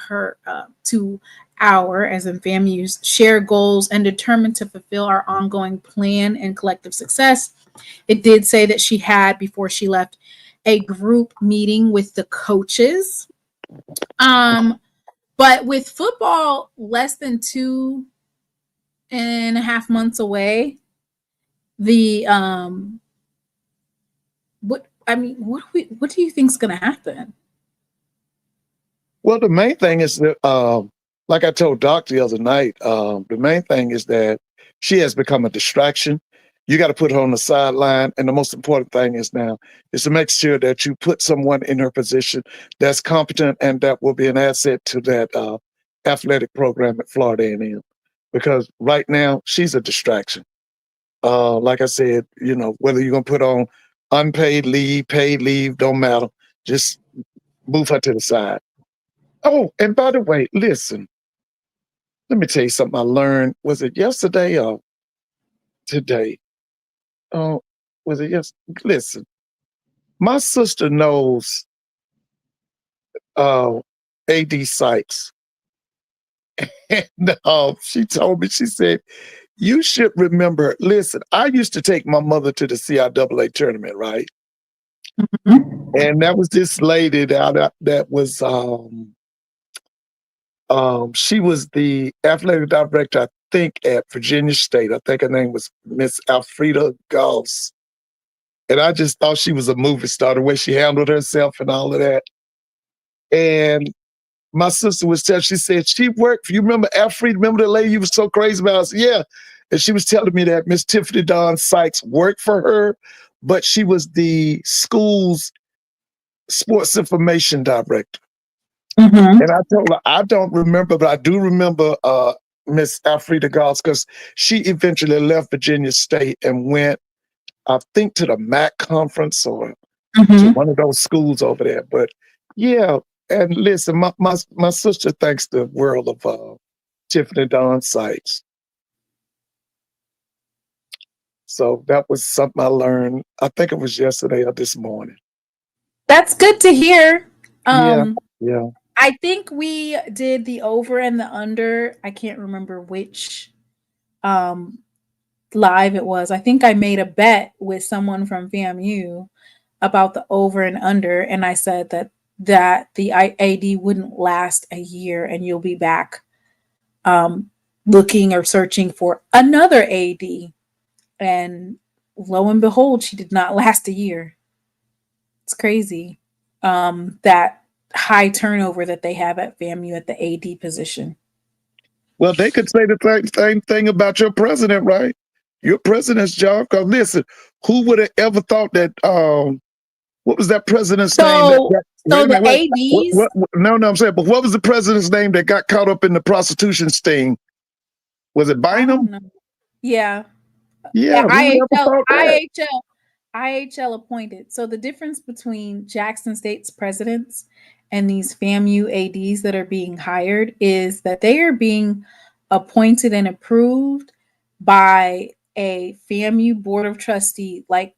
[SPEAKER 3] our, as in FAMU's, shared goals and determined to fulfill our ongoing plan and collective success. It did say that she had, before she left, a group meeting with the coaches. But with football less than 2.5 months away, what do you think is going to happen?
[SPEAKER 12] Well, the main thing is that, like I told Doc the other night, the main thing is that she has become a distraction. You got to put her on the sideline. And the most important thing is now is to make sure that you put someone in her position that's competent and that will be an asset to that athletic program at Florida A&M. Because right now, she's a distraction. Like I said, you know, whether you're going to put on unpaid leave, paid leave, don't matter. Just move her to the side. Oh, and by the way, listen, let me tell you something I learned. Was it yesterday or today? Oh, was it yes? Listen, my sister knows AD Sykes. And she told me, she said, you should remember, listen, I used to take my mother to the CIAA tournament, right? And that was this lady that was, she was the athletic director, I think, at Virginia State. I think her name was Miss Alfreda Gauss. And I just thought she was a movie star, the way she handled herself and all of that. And my sister was telling, she said, she worked for, you remember Alfreda, remember the lady you was so crazy about? I said, yeah. And she was telling me that Miss Tiffany Dawn Sykes worked for her, but she was the school's sports information director. And I told her, I don't remember, but I do remember Miss Alfreda Gauss, because she eventually left Virginia State and went, I think, to the MAC conference or to one of those schools over there. But yeah, and listen, my sister thanks the world of Tiffany Dawn Sykes. So that was something I learned, I think it was yesterday or this morning.
[SPEAKER 3] That's good to hear.
[SPEAKER 12] Yeah, yeah.
[SPEAKER 3] I think we did the over and the under. I can't remember which um live it was. I think I made a bet with someone from FAMU about the over and under, and I said that the AD wouldn't last a year, and you'll be back looking or searching for another AD. And lo and behold, she did not last a year. It's crazy that high turnover that they have at FAMU at the AD position.
[SPEAKER 12] Well, they could say the same thing about your president, right? Your president's job. Because listen, who would have ever thought that? What was that president's name?
[SPEAKER 3] ADs.
[SPEAKER 12] No, I'm saying, but what was the president's name that got caught up in the prostitution sting? Was it Bynum?
[SPEAKER 3] Yeah.
[SPEAKER 12] Yeah.
[SPEAKER 3] IHL appointed. So the difference between Jackson State's presidents and these FAMU ADs that are being hired is that they are being appointed and approved by a FAMU board of trustee. Like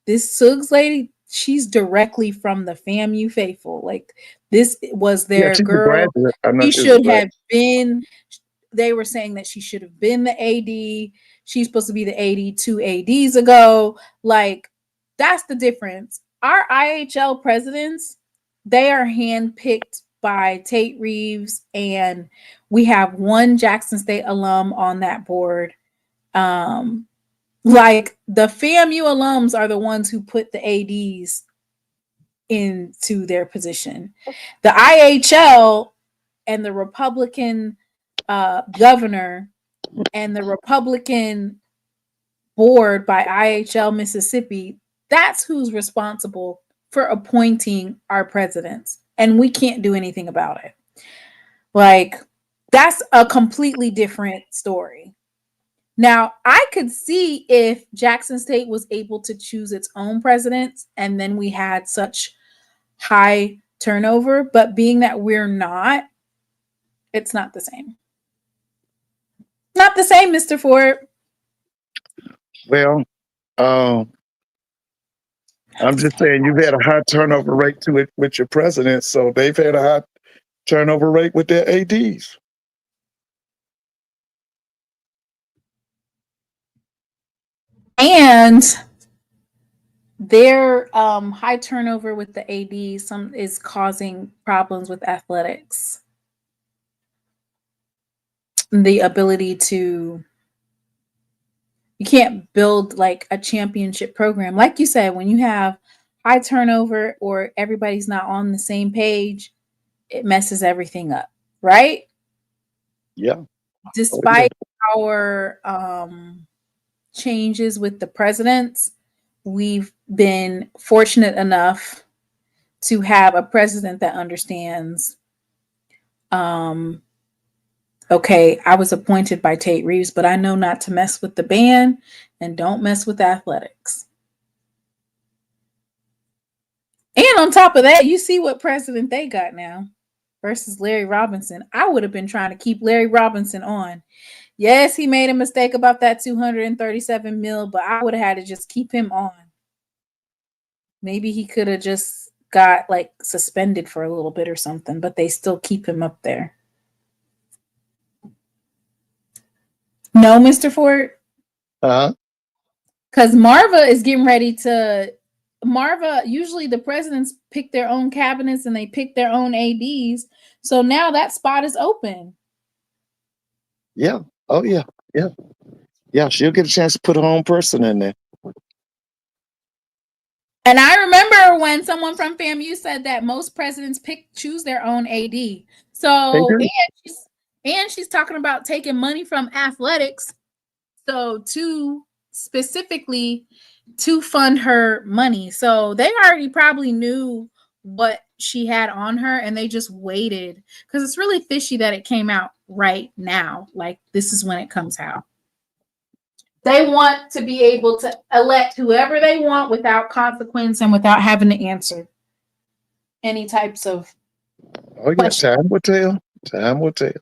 [SPEAKER 3] this Suggs lady, she's directly from the FAMU faithful. Like this was their girl. She should have been. They were saying that she should have been the AD. She's supposed to be the AD 2 ADs ago. Like, that's the difference. Our IHL presidents, they are handpicked by Tate Reeves, and we have one Jackson State alum on that board. Like, the FAMU alums are the ones who put the ADs into their position. The IHL and the Republican governor and the Republican board by IHL Mississippi, that's who's responsible for appointing our presidents. And we can't do anything about it. Like, that's a completely different story. Now, I could see if Jackson State was able to choose its own presidents and then we had such high turnover, but being that we're not, it's not the same. Not the same, Mr. Ford.
[SPEAKER 12] Well, I'm just saying you've had a high turnover rate to it with your president, so they've had a high turnover rate with their ADs.
[SPEAKER 3] And their high turnover with the AD is causing problems with athletics. The ability to, you can't build like a championship program. Like you said, when you have high turnover or everybody's not on the same page, it messes everything up, right?
[SPEAKER 12] Yeah.
[SPEAKER 3] Despite our changes with the presidents, we've been fortunate enough to have a president that understands okay, I was appointed by Tate Reeves, but I know not to mess with the band and don't mess with athletics. And on top of that, you see what president they got now versus Larry Robinson. I would have been trying to keep Larry Robinson on. Yes, he made a mistake about that $237 million, but I would have had to just keep him on. Maybe he could have just got like suspended for a little bit or something, but they still keep him up there. No, Mr. Ford? Because Marva is getting ready to... Marva, usually the presidents pick their own cabinets and they pick their own ADs. So now that spot is open.
[SPEAKER 12] Yeah. Oh, yeah. Yeah. Yeah, she'll get a chance to put her own person in there.
[SPEAKER 3] And I remember when someone from FAMU said that most presidents choose their own AD. So, and she's talking about taking money from athletics. So specifically to fund her money. So they already probably knew what she had on her and they just waited, because it's really fishy that it came out right now. Like, this is when it comes out. They want to be able to elect whoever they want without consequence and without having to answer any types of
[SPEAKER 12] questions. Time will tell. Time will tell.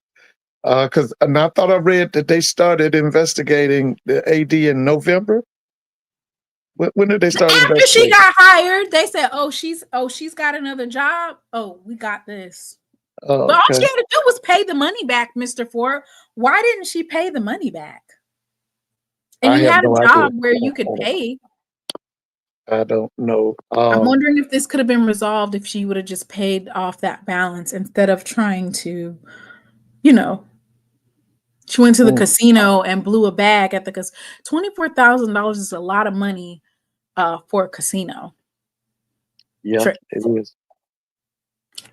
[SPEAKER 12] Because I thought I read that they started investigating the AD in November. When did they start
[SPEAKER 3] After she
[SPEAKER 12] investigating?
[SPEAKER 3] got hired, they said, "Oh, she's got another job. Oh, we got this."
[SPEAKER 12] Oh,
[SPEAKER 3] But all she
[SPEAKER 12] okay.
[SPEAKER 3] had to do was pay the money back, Mr. Ford. Why didn't she pay the money back? And
[SPEAKER 12] I
[SPEAKER 3] you
[SPEAKER 12] have
[SPEAKER 3] had
[SPEAKER 12] no
[SPEAKER 3] a
[SPEAKER 12] idea.
[SPEAKER 3] job where you could pay.
[SPEAKER 12] I don't know.
[SPEAKER 3] I'm wondering if this could have been resolved if she would have just paid off that balance instead of trying to, you know, she went to the casino and blew a bag at the $24,000 is a lot of money for a casino.
[SPEAKER 12] Yeah,
[SPEAKER 3] trip.
[SPEAKER 12] it is.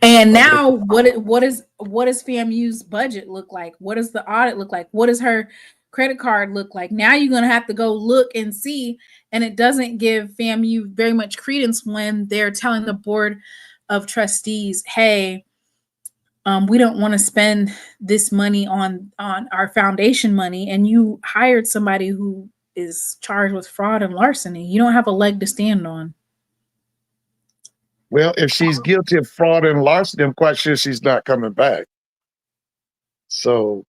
[SPEAKER 3] And now what does FAMU's budget look like? What does the audit look like? What does her credit card look like? Now you're going to have to go look and see, and it doesn't give FAMU very much credence when they're telling the board of trustees, hey, we don't want to spend this money on our foundation money, and you hired somebody who is charged with fraud and larceny. You don't have a leg to stand on.
[SPEAKER 12] Well, if she's guilty of fraud and larceny, I'm quite sure she's not coming back. So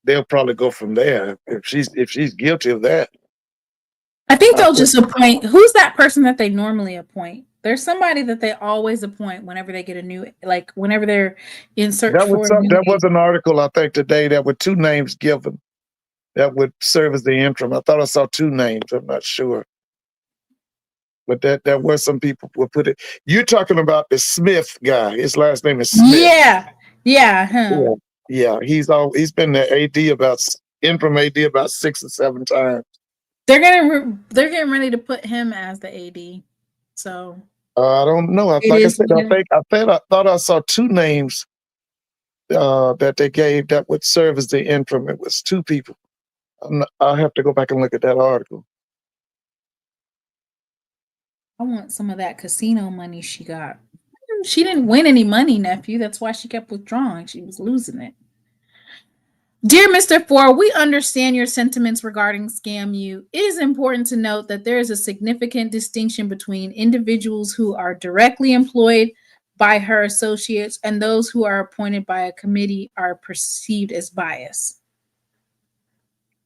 [SPEAKER 12] they'll probably go from there if she's guilty of that.
[SPEAKER 3] I think they'll just appoint. Who's that person that they normally appoint? There's somebody that they always appoint whenever they get a new, like whenever they're in search for.
[SPEAKER 12] That was an article I think today that were 2 names given that would serve as the interim. I thought I saw 2 names. I'm not sure. But that was some people would put it. You're talking about the Smith guy. His last name is Smith.
[SPEAKER 3] Yeah, him.
[SPEAKER 12] Yeah. He's been the AD interim AD about 6 or 7 times.
[SPEAKER 3] They're getting ready to put him as the AD. So
[SPEAKER 12] I don't know. I thought I saw 2 names that they gave that would serve as the interim. It was 2 people. I'll have to go back and look at that article.
[SPEAKER 3] I want some of that casino money she got. She didn't win any money, nephew. That's why she kept withdrawing. She was losing it. Dear Mr. Ford, we understand your sentiments regarding SCAMU. It is important to note that there is a significant distinction between individuals who are directly employed by her associates and those who are appointed by a committee are perceived as biased.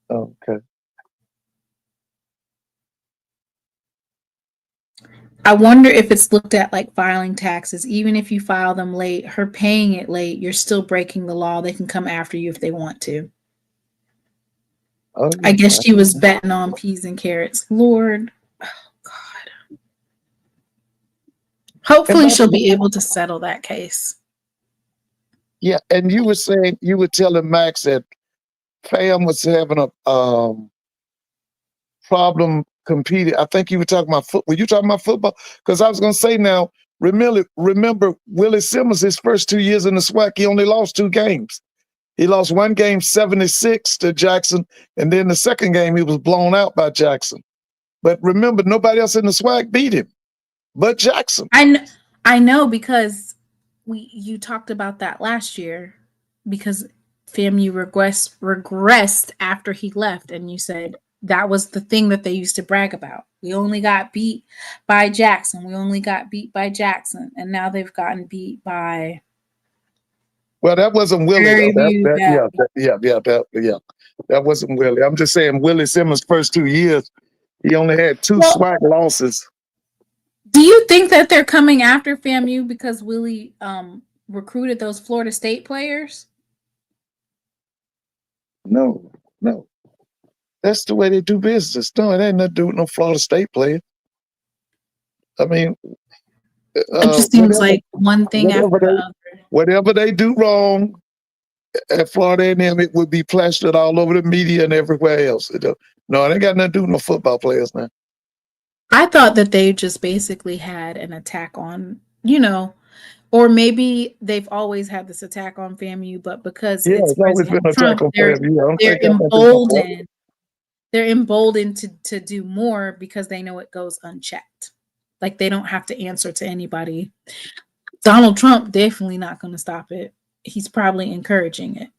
[SPEAKER 12] Okay.
[SPEAKER 3] I wonder if it's looked at like filing taxes. Even if you file them late, her paying it late, you're still breaking the law. They can come after you if they want to. I guess she was betting on peas and carrots. Lord, oh God. Hopefully she'll be able to settle that case.
[SPEAKER 12] Yeah, and you were telling Max that FAM was having a problem competing. I think you were talking about football. Were you talking about football? Because I was going to say now, remember Willie Simmons, his first 2 years in the SWAC, he only lost 2 games. He lost 1 game 76 to Jackson, and then the second game he was blown out by Jackson. But remember, nobody else in the SWAC beat him but Jackson.
[SPEAKER 3] I know because you talked about that last year because FAMU regressed after he left, and you said that was the thing that they used to brag about. We only got beat by Jackson. We only got beat by Jackson. And now they've gotten beat by.
[SPEAKER 12] Well, that wasn't Willie. That wasn't Willie. I'm just saying Willie Simmons' first 2 years, he only had 2 SWAC losses.
[SPEAKER 3] Do you think that they're coming after FAMU because Willie recruited those Florida State players?
[SPEAKER 12] No. That's the way they do business. No, it ain't nothing to do with no Florida State player. I mean,
[SPEAKER 3] it just seems like one thing after the other.
[SPEAKER 12] Whatever they do wrong at Florida A&M, it would be plastered all over the media and everywhere else. No, it ain't got nothing to do with no football players now.
[SPEAKER 3] I thought that they just basically had an attack on, or maybe they've always had this attack on FAMU, but because it's President Trump, they're emboldened. They're emboldened to do more because they know it goes unchecked. Like they don't have to answer to anybody. Donald Trump definitely not going to stop it. He's probably encouraging it.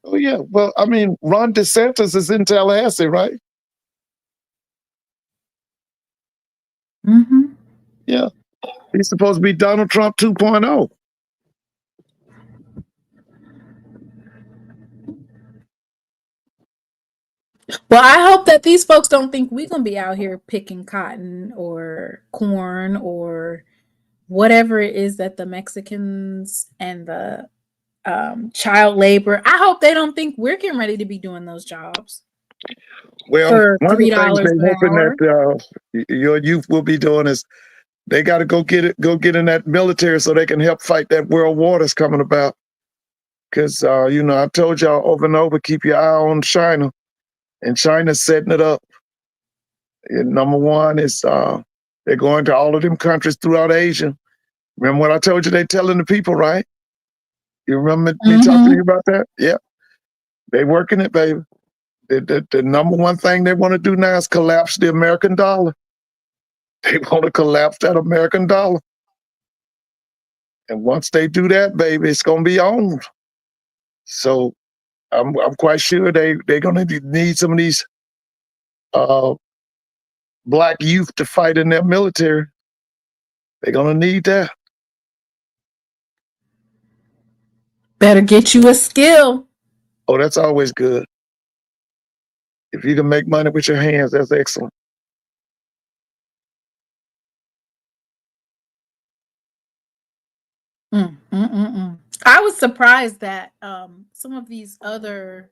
[SPEAKER 12] Oh yeah, well, I mean, Ron DeSantis is in Tallahassee, right?
[SPEAKER 3] Mm-hmm.
[SPEAKER 12] Yeah, he's supposed to be Donald Trump 2.0.
[SPEAKER 3] Well, I hope that these folks don't think we're gonna be out here picking cotton or corn or whatever it is that the Mexicans and the child labor. I hope they don't think we're getting ready to be doing those jobs
[SPEAKER 12] Well,
[SPEAKER 3] for
[SPEAKER 12] one of the things
[SPEAKER 3] $3
[SPEAKER 12] they're
[SPEAKER 3] an
[SPEAKER 12] hoping
[SPEAKER 3] hour.
[SPEAKER 12] that your youth will be doing is they got to go get in that military so they can help fight that world war that's coming about. Because I told y'all over and over, keep your eye on China, and China's setting it up. And number one is they're going to all of them countries throughout Asia. Remember what I told you? They're telling the people, right? You remember me talking to you about that? Yeah, they working it, baby. The number one thing they want to do now is collapse the American dollar. They want to collapse that American dollar. And once they do that, baby, it's gonna be on. So I'm quite sure they're gonna need some of these black youth to fight in their military. They're gonna need that.
[SPEAKER 3] Better get you a skill.
[SPEAKER 12] Oh, that's always good. If you can make money with your hands, that's excellent.
[SPEAKER 3] I was surprised that some of these other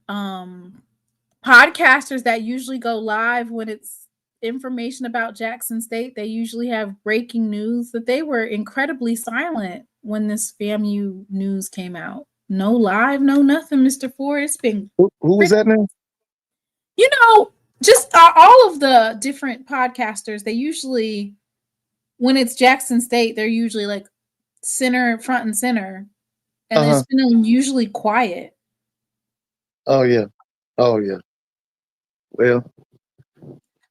[SPEAKER 3] podcasters that usually go live when it's information about Jackson State, they usually have breaking news, that they were incredibly silent when this FAMU news came out. No live, no nothing, Mr. Ford. It's been
[SPEAKER 12] Who was that now?
[SPEAKER 3] Just all of the different podcasters, they usually, when it's Jackson State, they're usually like front and center, and it's been unusually quiet.
[SPEAKER 12] Oh yeah. Well,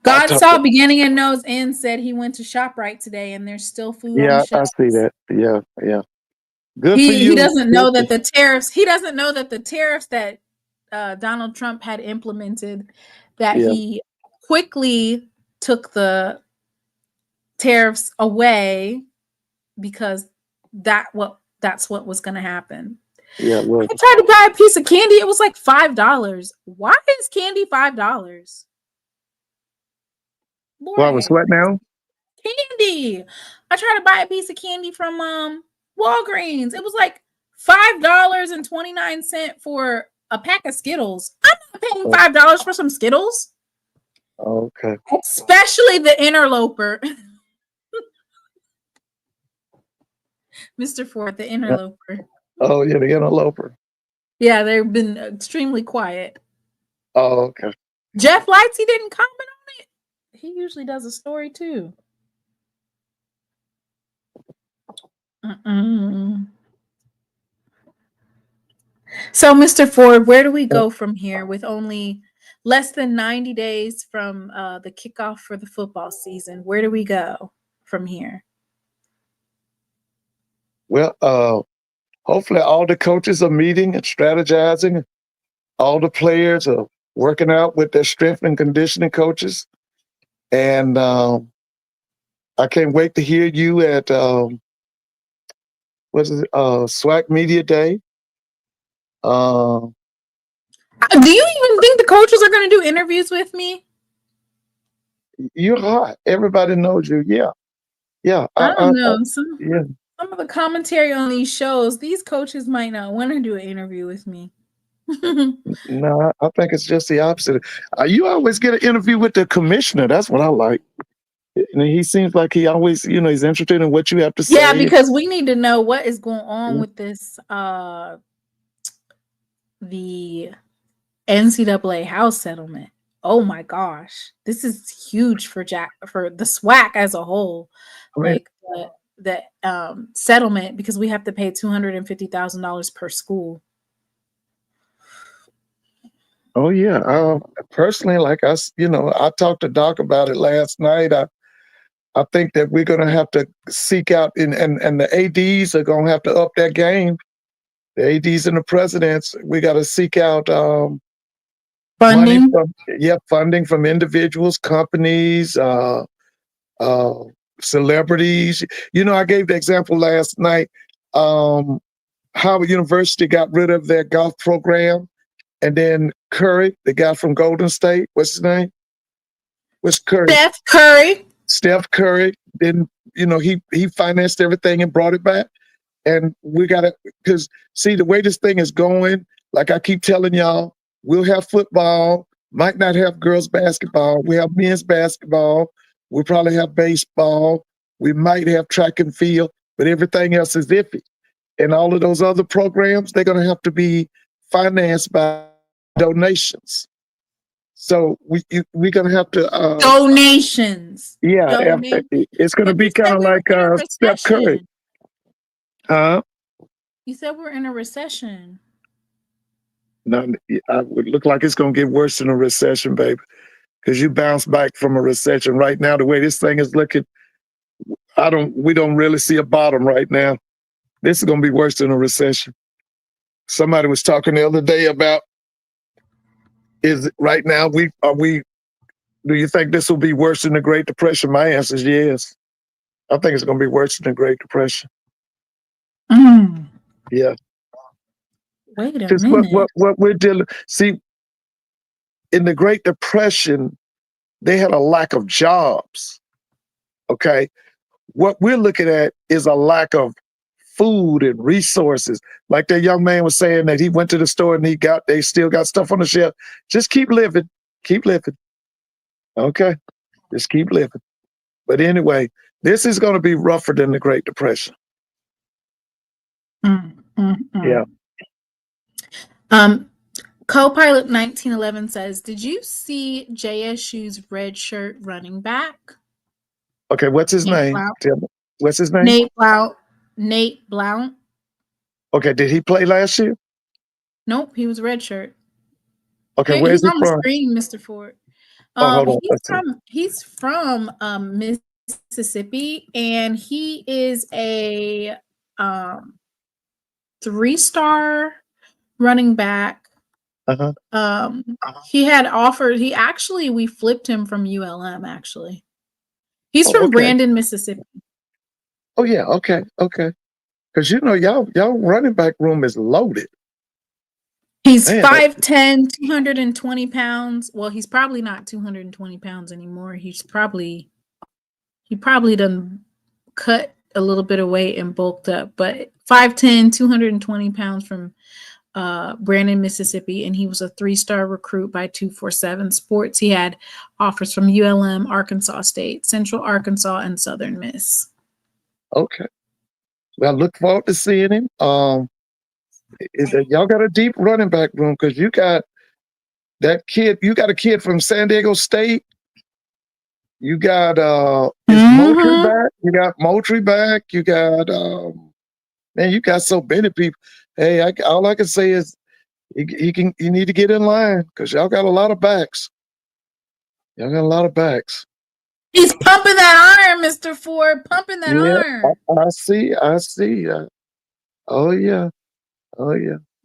[SPEAKER 3] God saw beginning and knows end, said he went to ShopRite today, and there's still food on the
[SPEAKER 12] yeah,
[SPEAKER 3] shelves.
[SPEAKER 12] I see that. Yeah. Good for you.
[SPEAKER 3] He doesn't know that the tariffs. He doesn't know that the tariffs that Donald Trump had implemented, that he quickly took the tariffs away because that's what was going to happen.
[SPEAKER 12] Yeah, well,
[SPEAKER 3] I tried to buy a piece of candy. It was like $5. Why is candy $5?
[SPEAKER 12] Why was what now?
[SPEAKER 3] Candy. I tried to buy a piece of candy from Walgreens. It was like $5.29 for a pack of Skittles. I'm not paying $5 for some Skittles.
[SPEAKER 12] Okay.
[SPEAKER 3] Especially the interloper. Mr. Ford, the interloper.
[SPEAKER 12] Oh yeah, the interloper.
[SPEAKER 3] Yeah, they've been extremely quiet.
[SPEAKER 12] Oh, okay.
[SPEAKER 3] Jeff Lights, he didn't comment on it. He usually does a story too. So, Mr. Ford, where do we go from here with only less than 90 days from the kickoff for the football season? Where do we go from here?
[SPEAKER 12] Well, hopefully all the coaches are meeting and strategizing. All the players are working out with their strength and conditioning coaches. And I can't wait to hear you at SWAC Media Day.
[SPEAKER 3] Do you even think the coaches are going to do interviews with me?
[SPEAKER 12] You're hot. Everybody knows you. Yeah.
[SPEAKER 3] I don't know. Some of the commentary on these shows, these coaches might not want to do an interview with me.
[SPEAKER 12] No, I think it's just the opposite. You always get an interview with the commissioner. That's what I like. And he seems like he always, he's interested in what you have to say.
[SPEAKER 3] Yeah, because we need to know what is going on with this, the NCAA house settlement. Oh my gosh, this is huge for the SWAC as a whole. Like the settlement, because we have to pay $250,000 per school.
[SPEAKER 12] Oh yeah. Personally, like I talked to Doc about it last night. I think that we're gonna have to seek out and the ADs are gonna have to up their game. The ADs and the presidents, we got to seek out
[SPEAKER 3] funding.
[SPEAKER 12] Funding from individuals, companies, celebrities. I gave the example last night. Howard University got rid of their golf program, and then Curry, the guy from Golden State. What's his name? What's Curry?
[SPEAKER 3] Steph Curry.
[SPEAKER 12] Steph Curry. Then, he financed everything and brought it back. And we got to, because see, the way this thing is going, like I keep telling y'all, we'll have football, might not have girls basketball. We have men's basketball. We'll probably have baseball. We might have track and field, but everything else is iffy. And all of those other programs, they're going to have to be financed by donations. So we're going to have to
[SPEAKER 3] donations.
[SPEAKER 12] Yeah, it's going to be kind of like Steph Curry. Huh?
[SPEAKER 3] You said we're in a recession.
[SPEAKER 12] No, it would look like it's going to get worse than a recession, baby, because you bounce back from a recession. Right now, the way this thing is looking, we don't really see a bottom right now. This is going to be worse than a recession. Somebody was talking the other day about, right now, do you think this will be worse than the Great Depression? My answer is yes. I think it's going to be worse than the Great Depression. Yeah.
[SPEAKER 3] Wait a minute.
[SPEAKER 12] What we're dealing, see, in the Great Depression, they had a lack of jobs. Okay. What we're looking at is a lack of food and resources. Like that young man was saying that he went to the store and they still got stuff on the shelf. Just keep living. Keep living. Okay. Just keep living. But anyway, this is going to be rougher than the Great Depression. Yeah.
[SPEAKER 3] Co-pilot 1911 says, did you see JSU's red shirt running back?
[SPEAKER 12] Okay, what's his name? Tell me. What's his name?
[SPEAKER 3] Nate Blount.
[SPEAKER 12] Okay, did he play last year?
[SPEAKER 3] Nope, he was red shirt.
[SPEAKER 12] Okay, where's he from?
[SPEAKER 3] He's on the screen, Mr. Ford.
[SPEAKER 12] Hold on.
[SPEAKER 3] He's from Mississippi, and he is a 3-star running back. He had offered. We flipped him from ULM. Actually, he's from Brandon, Mississippi.
[SPEAKER 12] Oh yeah, okay. Because y'all running back room is loaded.
[SPEAKER 3] He's 5'10", 220 pounds. Well, he's probably not 220 pounds anymore. He probably done cut a little bit of weight and bulked up. But 5'10", 220 pounds from Brandon, Mississippi, and he was a 3-star recruit by 247 Sports. He had offers from ULM, Arkansas State, Central Arkansas, and Southern Miss.
[SPEAKER 12] Okay. Well, I look forward to seeing him. Y'all got a deep running back room because you got that kid. You got a kid from San Diego State. You got Moultrie back. You got Moultrie back. You got man. You got so many people. Hey, all I can say is you need to get in line because y'all got a lot of backs. Y'all got a lot of backs.
[SPEAKER 3] He's pumping that iron, Mr. Ford. Pumping that iron.
[SPEAKER 12] I see. Oh yeah.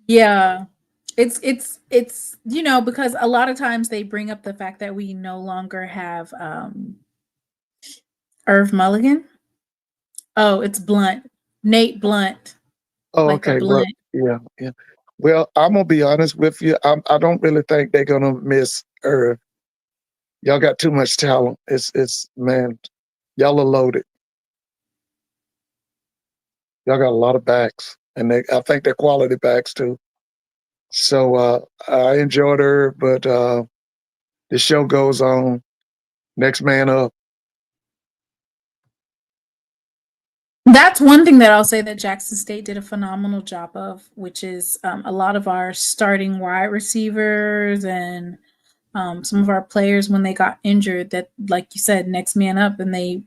[SPEAKER 3] Yeah. It's because a lot of times they bring up the fact that we no longer have Irv Mulligan. Oh, it's Blunt. Nate Blunt.
[SPEAKER 12] Oh, okay. Blunt. Well, yeah. Well, I'm gonna be honest with you. I don't really think they're gonna miss Irv. Y'all got too much talent. It's man, y'all are loaded. Y'all got a lot of backs, and I think they're quality backs too. So I enjoyed her, but the show goes on. Next man up.
[SPEAKER 3] That's one thing that I'll say that Jackson State did a phenomenal job of, which is a lot of our starting wide receivers and some of our players when they got injured, that, like you said, next man up, and they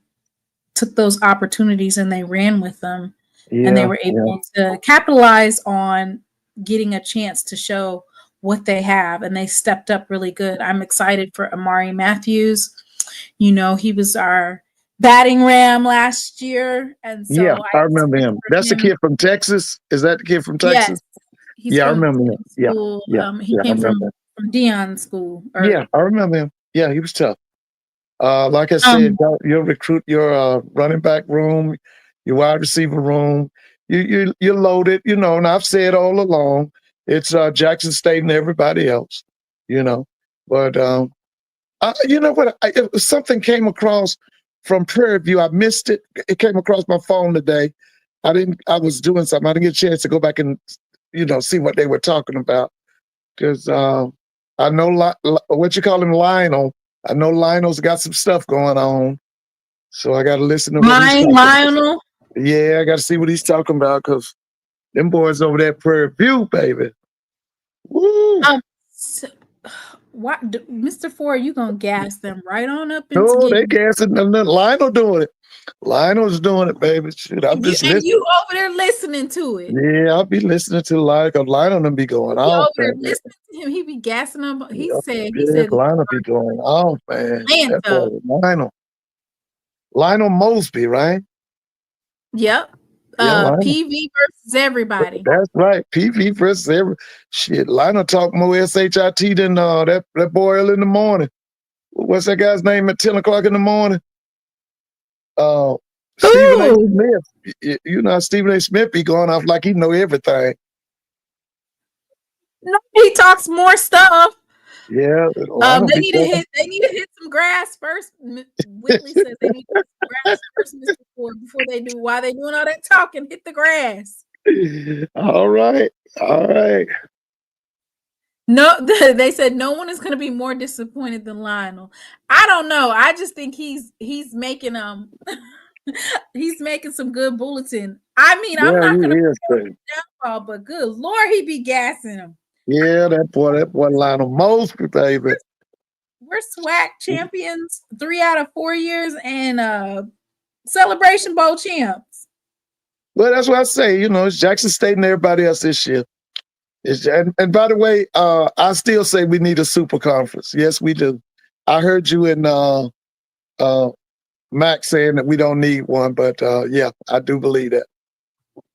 [SPEAKER 3] took those opportunities and they ran with them. And they were able to capitalize on getting a chance to show what they have, and they stepped up really good. I'm excited for Amari Matthews. He was our batting ram last year, and so
[SPEAKER 12] I remember him. That's the kid from Texas. Is that the kid from Texas?
[SPEAKER 3] Yes.
[SPEAKER 12] I remember him.
[SPEAKER 3] He came from Dion's school.
[SPEAKER 12] I remember him. Yeah, he was tough. Like I said, your recruit, your running back room, your wide receiver room, you're loaded, and I've said all along, it's Jackson State and everybody else. you know. But you know what? Something came across from Prairie View. I missed it. It came across my phone today. I was doing something. I didn't get a chance to go back and, see what they were talking about. Because I know what you call him, Lionel. I know Lionel's got some stuff going on. So I got to listen to what he's talking
[SPEAKER 3] Lionel.
[SPEAKER 12] about. Yeah, I got to see what he's talking about because them boys over there at Prairie View, baby. Woo.
[SPEAKER 3] What, Mr. Ford, you gonna gas them right on up into
[SPEAKER 12] No, they gassing them. Lionel doing it. Lionel's doing it, baby. Shoot, I'm just listening.
[SPEAKER 3] And you over there listening to it.
[SPEAKER 12] Yeah, I'll be listening to Lionel because Lionel them be going off.
[SPEAKER 3] Over there listening to him, he be gassing them. He said
[SPEAKER 12] Lionel be going off, man. Lionel Mosby, right?
[SPEAKER 3] Yep. PV versus everybody.
[SPEAKER 12] That's right. PV versus every shit. Lionel talk more SHIT than that boy early in the morning. What's that guy's name at 10 o'clock in the morning? Stephen A. Smith. You know, Stephen A. Smith be going off like he know everything.
[SPEAKER 3] No, he talks more stuff.
[SPEAKER 12] Yeah.
[SPEAKER 3] They need to hit some grass first. Whitley says they need to hit some grass first, Mr. Ford, before they do. While they doing all that talking, hit the grass.
[SPEAKER 12] All right.
[SPEAKER 3] No, they said no one is going to be more disappointed than Lionel. I don't know. I just think he's making he's making some good bulletin. I mean, I'm not going to downfall, but good Lord, he be gassing him.
[SPEAKER 12] Yeah, that boy Lionel Mosby, baby.
[SPEAKER 3] We're SWAC champions 3 out of 4 years and Celebration Bowl champs.
[SPEAKER 12] Well, that's what I say. It's Jackson State and everybody else this year. And by the way, I still say we need a super conference. Yes, we do. I heard you and Max saying that we don't need one, but yeah, I do believe that.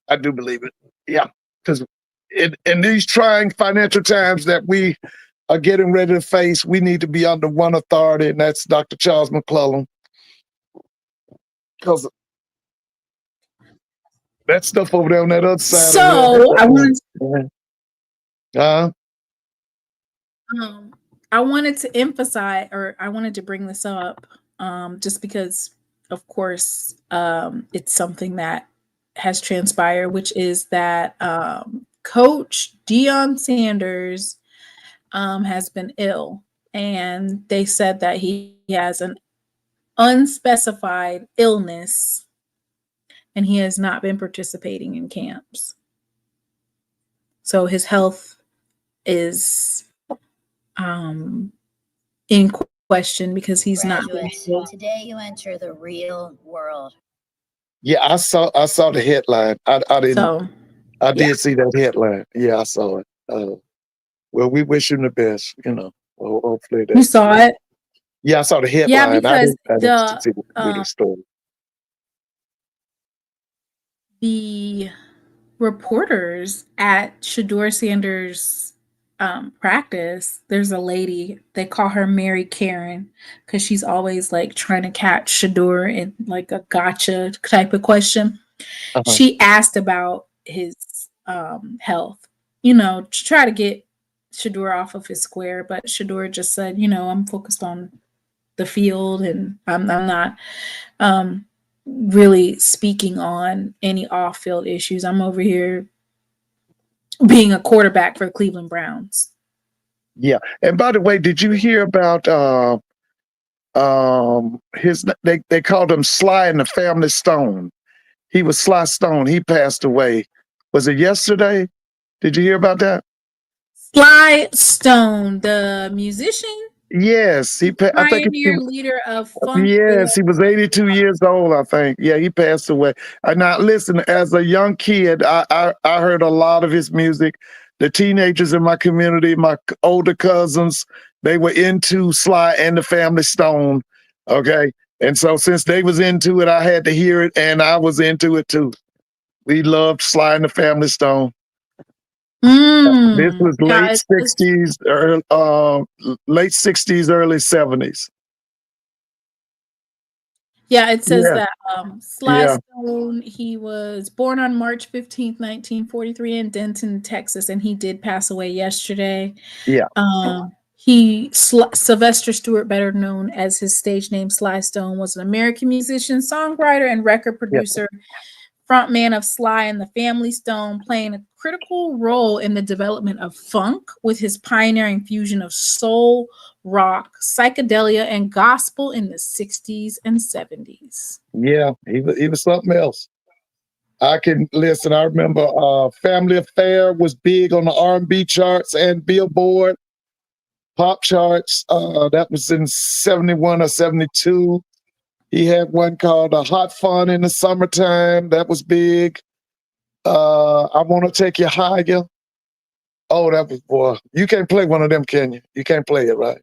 [SPEAKER 12] I do believe it. Yeah, because in these trying financial times that we are getting ready to face, we need to be under one authority, and that's Dr. Charles McClellan. Because that stuff over there on that other side.
[SPEAKER 3] So I wanted to emphasize, or I wanted to bring this up, just because, of course, it's something that has transpired, which is that Coach Deion Sanders has been ill, and they said that he has an unspecified illness, and he has not been participating in camps. So his health is in question because he's not been ill.
[SPEAKER 13] Today you enter the real world.
[SPEAKER 12] Yeah, I saw the headline. I didn't.
[SPEAKER 3] So,
[SPEAKER 12] I did see that headline. Yeah, I saw it. Well, we wish him the best. Hopefully that.
[SPEAKER 3] You saw it?
[SPEAKER 12] Yeah, I saw the headline.
[SPEAKER 3] Yeah, because
[SPEAKER 12] I didn't see the story.
[SPEAKER 3] The reporters at Shedeur Sanders' practice, there's a lady, they call her Mary Karen because she's always like trying to catch Shedeur in like a gotcha type of question. She asked about his health, to try to get Shedeur off of his square, but Shedeur just said, I'm focused on the field and I'm not really speaking on any off-field issues. I'm over here being a quarterback for the Cleveland Browns.
[SPEAKER 12] Yeah. And by the way, did you hear about they called him Sly and the Family Stone. He was Sly Stone. He passed away. Was it yesterday? Did you hear about that?
[SPEAKER 3] Sly Stone, the musician?
[SPEAKER 12] Yes, I think
[SPEAKER 3] leader of funk.
[SPEAKER 12] Yes, he was 82 years old, I think. Yeah, he passed away. Now, listen, as a young kid, I heard a lot of his music. The teenagers in my community, my older cousins, they were into Sly and the Family Stone. Okay, and so since they was into it, I had to hear it, and I was into it too. We loved Sly and the Family Stone. This was late 60s, early 70s.
[SPEAKER 3] Yeah, it says that Sly Stone, he was born on March 15th, 1943 in Denton, Texas, and he did pass away yesterday.
[SPEAKER 12] Yeah.
[SPEAKER 3] Sylvester Stewart, better known as his stage name Sly Stone, was an American musician, songwriter, and record producer, frontman of Sly and the Family Stone, playing a critical role in the development of funk with his pioneering fusion of soul, rock, psychedelia, and gospel in the 60s and 70s.
[SPEAKER 12] Yeah, he was something else. I can listen. I remember Family Affair was big on the R&B charts and Billboard pop charts. That was in 71 or 72. He had one called Hot Fun in the Summertime. That was big. I Want to Take You Higher. Oh, that was, boy. You can't play one of them, can you? You can't play it, right?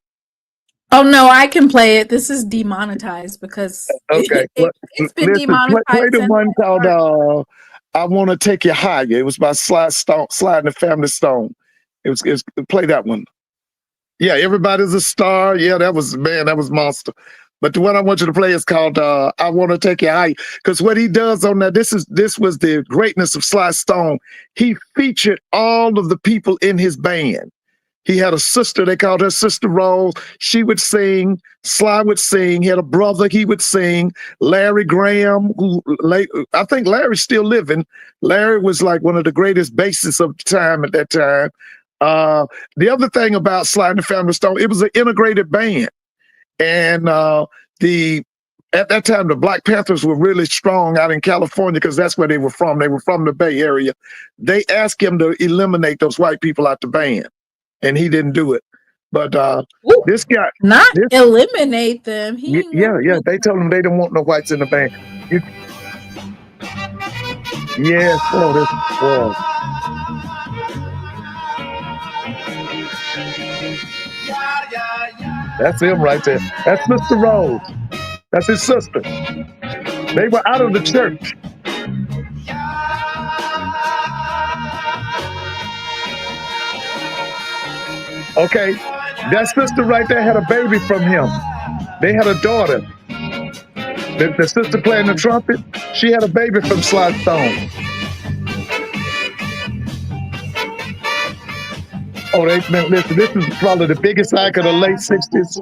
[SPEAKER 3] Oh, no, I can play it. This is demonetized because
[SPEAKER 12] okay.
[SPEAKER 3] it's been demonetized.
[SPEAKER 12] Play the one called I Want to Take You Higher. It was by Sly and the Family Stone. It was play that one. Yeah, Everybody's a Star. Yeah, that was monster. But the one I want you to play is called I Want to Take You Higher. Because what he does on that, this was the greatness of Sly Stone. He featured all of the people in his band. He had a sister, they called her Sister Rose. She would sing, Sly would sing. He had a brother, he would sing. Larry Graham, I think Larry's still living. Larry was like one of the greatest bassists of the time at that time. The other thing about Sly and the Family Stone, it was an integrated band. And at that time, the Black Panthers were really strong out in California because that's where they were from. They were from the Bay Area. They asked him to eliminate those white people out the band, and he didn't do it. But this guy...
[SPEAKER 3] eliminate them.
[SPEAKER 12] Yeah. They told him they didn't want no whites in the band. Yes, this boy. That's him right there. That's Mr. Rose. That's his sister. They were out of the church. Okay, that sister right there had a baby from him. They had a daughter. The sister playing the trumpet, she had a baby from Sly Stone. Oh, listen, this is probably the biggest act of the late 60s.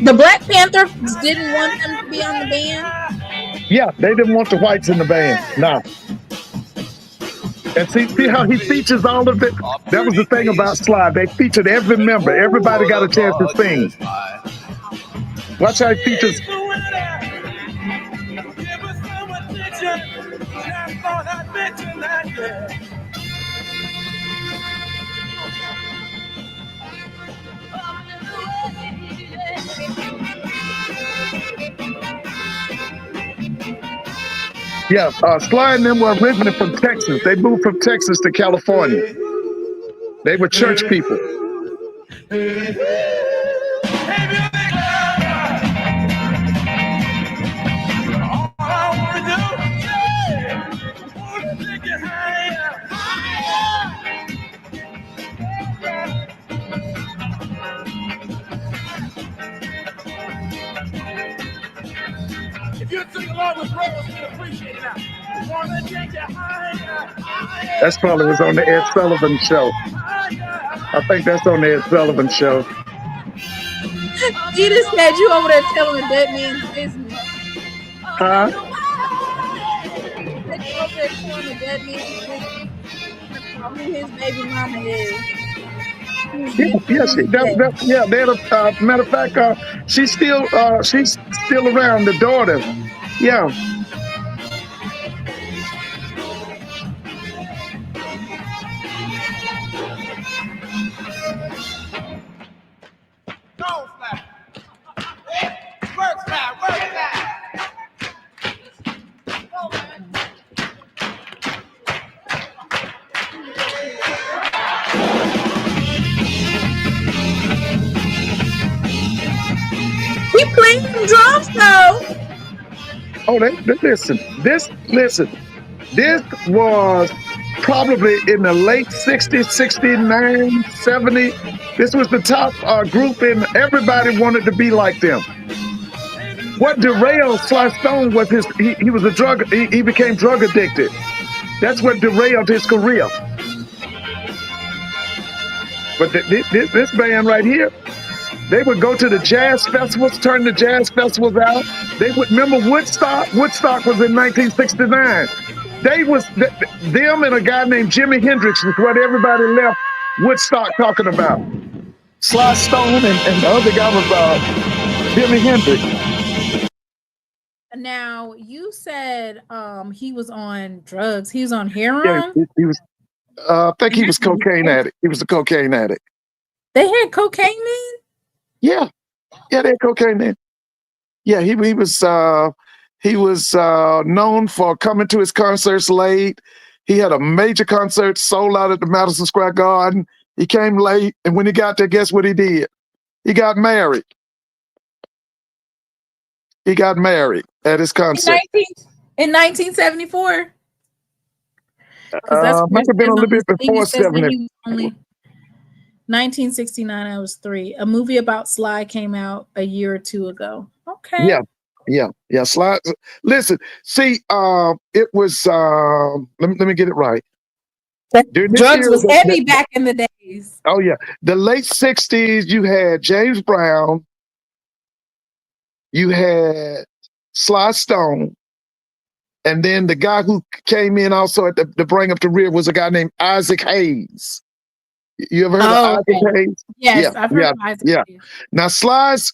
[SPEAKER 3] The Black Panthers didn't want them to be on the band?
[SPEAKER 12] Yeah, they didn't want the whites in the band. Nah. And see how he features all of it? That was the thing about Sly. They featured every member. Everybody got a chance to sing. Watch how he features. Yeah, Sly and them were originally from Texas. They moved from Texas to California. They were church people. That's probably was on the Ed Sullivan Show. I think that's on the Ed Sullivan Show.
[SPEAKER 3] You just said you over there telling a dead man's business.
[SPEAKER 12] Huh?
[SPEAKER 3] You over there telling a dead man's business. Who his baby mama is.
[SPEAKER 12] Matter of fact, she's still around. The daughter, yeah.
[SPEAKER 3] He played some drums though.
[SPEAKER 12] Oh, listen. This was probably in the late 60s, 69, 70. This was the top group, and everybody wanted to be like them. What derailed Sly Stone was he was a drug, he became drug addicted. That's what derailed his career. But this band right here, they would go to the jazz festivals, turn the jazz festivals out. They would remember Woodstock. Woodstock was in 1969. Them and a guy named Jimi Hendrix is what everybody left Woodstock talking about. Sly Stone and the other guy was Jimi Hendrix.
[SPEAKER 3] Now you said he was on drugs. He was on heroin.
[SPEAKER 12] Yeah, he was. I think he was cocaine addict. He was a cocaine addict.
[SPEAKER 3] They had cocaine then?
[SPEAKER 12] Yeah, they had cocaine then. Yeah, he was known for coming to his concerts late. He had a major concert sold out at the Madison Square Garden. He came late, and when he got there, guess what he did? He got married. He got married at his concert.
[SPEAKER 3] In 1974?
[SPEAKER 12] Might have been a little bit before 70.
[SPEAKER 3] 1969, I was 3. A movie about Sly came out a year or 2 ago. Okay.
[SPEAKER 12] Yeah. Sly. Listen, see, it was. Let me get it right.
[SPEAKER 3] Drugs was heavy back in the days.
[SPEAKER 12] Oh yeah, the late 60s. You had James Brown. You had Sly Stone, and then the guy who came in also to bring up the rear was a guy named Isaac Hayes. You ever heard of Isaac Hayes?
[SPEAKER 3] Yes, I've heard of Isaac Hayes.
[SPEAKER 12] Now Sly's,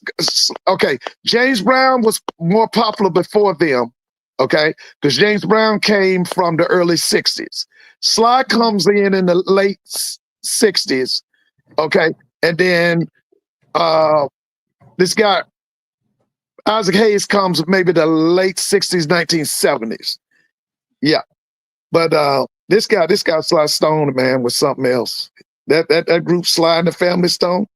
[SPEAKER 12] okay, James Brown was more popular before them, okay? Because James Brown came from the early 60s. Sly comes in the late 60s, okay? And then this guy, Isaac Hayes, comes maybe the late 60s, 1970s. Yeah. But this guy, Sly Stone, man, was something else. That group, Sly and the Family Stone,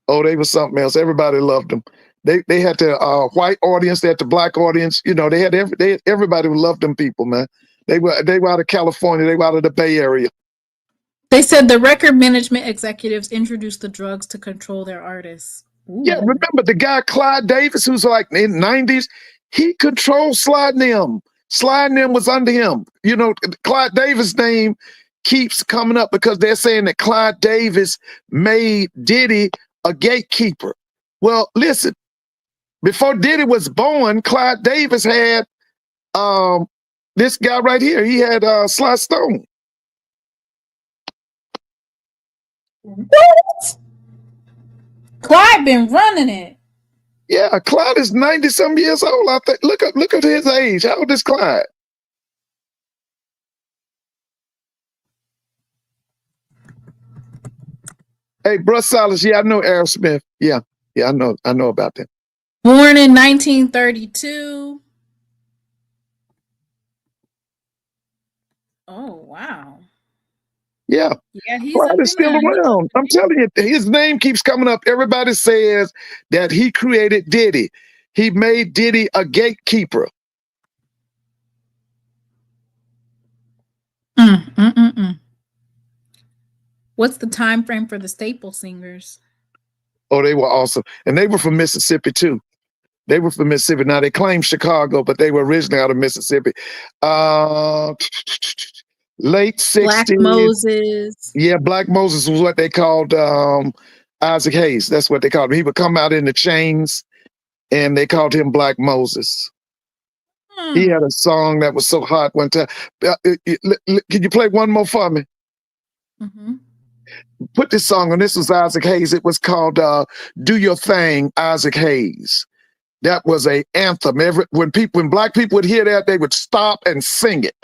[SPEAKER 12] oh, they was something else. Everybody loved them. They had the white audience, they had the black audience. You know, everybody loved them people, man. They were out of California, they were out of the Bay Area.
[SPEAKER 3] They said the record management executives introduced the drugs to control their artists. Ooh.
[SPEAKER 12] Yeah, remember the guy Clyde Davis, who's like in the 90s, he controlled Sly and them. Sly and them was under him. You know, Clyde Davis' name keeps coming up because they're saying that Clyde Davis made Diddy a gatekeeper. Well, listen, before Diddy was born, Clyde Davis had this guy right here. He had Sly Stone.
[SPEAKER 3] What? Clyde been running it.
[SPEAKER 12] Yeah, Clyde is 90-some years old. I think. Look at his age. How old is Clyde? Hey, Bruce Silas, yeah, I know Aerosmith. Yeah, I know about them.
[SPEAKER 3] Born in 1932. Oh, wow.
[SPEAKER 12] Yeah,
[SPEAKER 3] he's
[SPEAKER 12] Clyde is still around. I'm telling you, his name keeps coming up. Everybody says that he created Diddy. He made Diddy a gatekeeper.
[SPEAKER 3] What's the time frame for the Staple Singers?
[SPEAKER 12] Oh, they were awesome. And they were from Mississippi, too. They were from Mississippi. Now, they claim Chicago, but they were originally out of Mississippi. Late 60s.
[SPEAKER 3] Black Moses.
[SPEAKER 12] Yeah, Black Moses was what they called Isaac Hayes. That's what they called him. He would come out in the chains, and they called him Black Moses. He had a song that was so hot one time. Can you play one more for me?
[SPEAKER 3] Mm-hmm.
[SPEAKER 12] Put this song on. This was Isaac Hayes. It was called Do Your Thing, Isaac Hayes. That was an anthem. When black people would hear that, they would stop and sing it.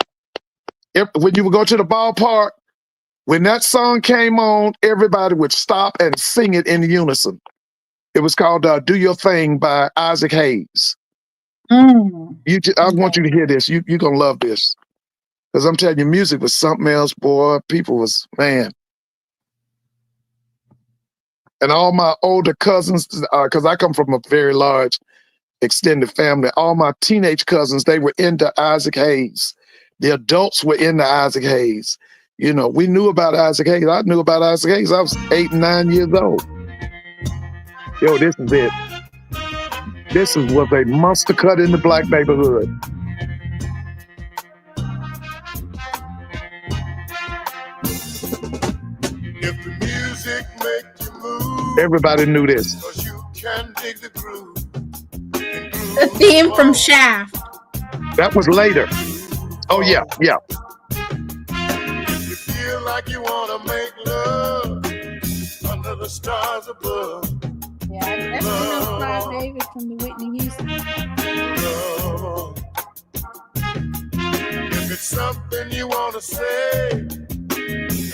[SPEAKER 12] When you would go to the ballpark, when that song came on, everybody would stop and sing it in unison. It was called Do Your Thing by Isaac Hayes. I want you to hear this. You're going to love this. Because I'm telling you, music was something else, boy. People was, man. And all my older cousins, because I come from a very large extended family, all my teenage cousins, they were into Isaac Hayes. The adults were into Isaac Hayes. You know, we knew about Isaac Hayes. I knew about Isaac Hayes. I was 8 and 9 years old. Yo, this is it. Was a monster cut in the black neighborhood.
[SPEAKER 14] If the music make you move,
[SPEAKER 12] Everybody knew this.
[SPEAKER 14] 'cause you can dig the groove.
[SPEAKER 3] The theme from Shaft.
[SPEAKER 12] That was later. Oh yeah, yeah.
[SPEAKER 14] If you feel like you wanna make love under the stars above.
[SPEAKER 3] Yeah, I definitely know Clive Davis from the Whitney Houston.
[SPEAKER 14] Love. If it's something you wanna say.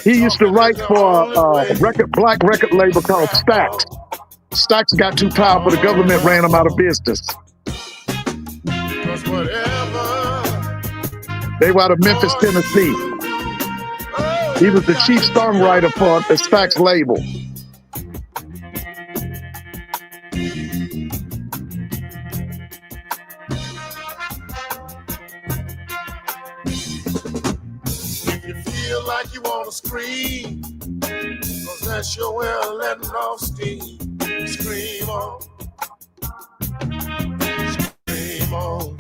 [SPEAKER 12] He used to write for a black record label called Stax. Stax got too powerful. The government ran him out of business. They were out of Memphis, Tennessee. He was the chief songwriter for the Stax label.
[SPEAKER 14] If you feel like you wanna scream, 'cause that's your way of letting off steam. Scream on. Scream on.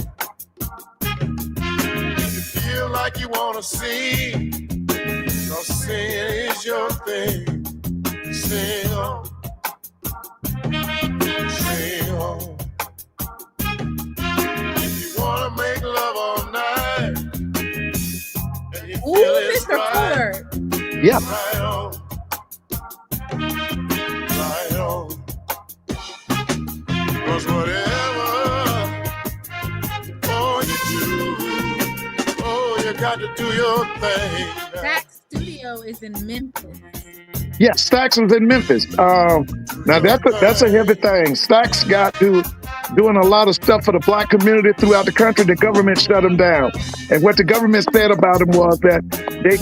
[SPEAKER 14] If you feel like you wanna sing, 'cause singing is your thing. Sing on. Sing on. If you wanna make love all night, and you
[SPEAKER 3] Ooh,
[SPEAKER 14] feel it's
[SPEAKER 3] Mr.
[SPEAKER 14] right.
[SPEAKER 3] Fuller.
[SPEAKER 12] Yeah.
[SPEAKER 14] Right on. Right on. 'Cause whatever you do, oh, you got to do your thing.
[SPEAKER 3] Stax Studio is in Memphis.
[SPEAKER 12] Yeah, Stax was in Memphis. Now that's a heavy thing. Stax got to doing a lot of stuff for the black community throughout the country. The government shut him down. And what the government said about him was that they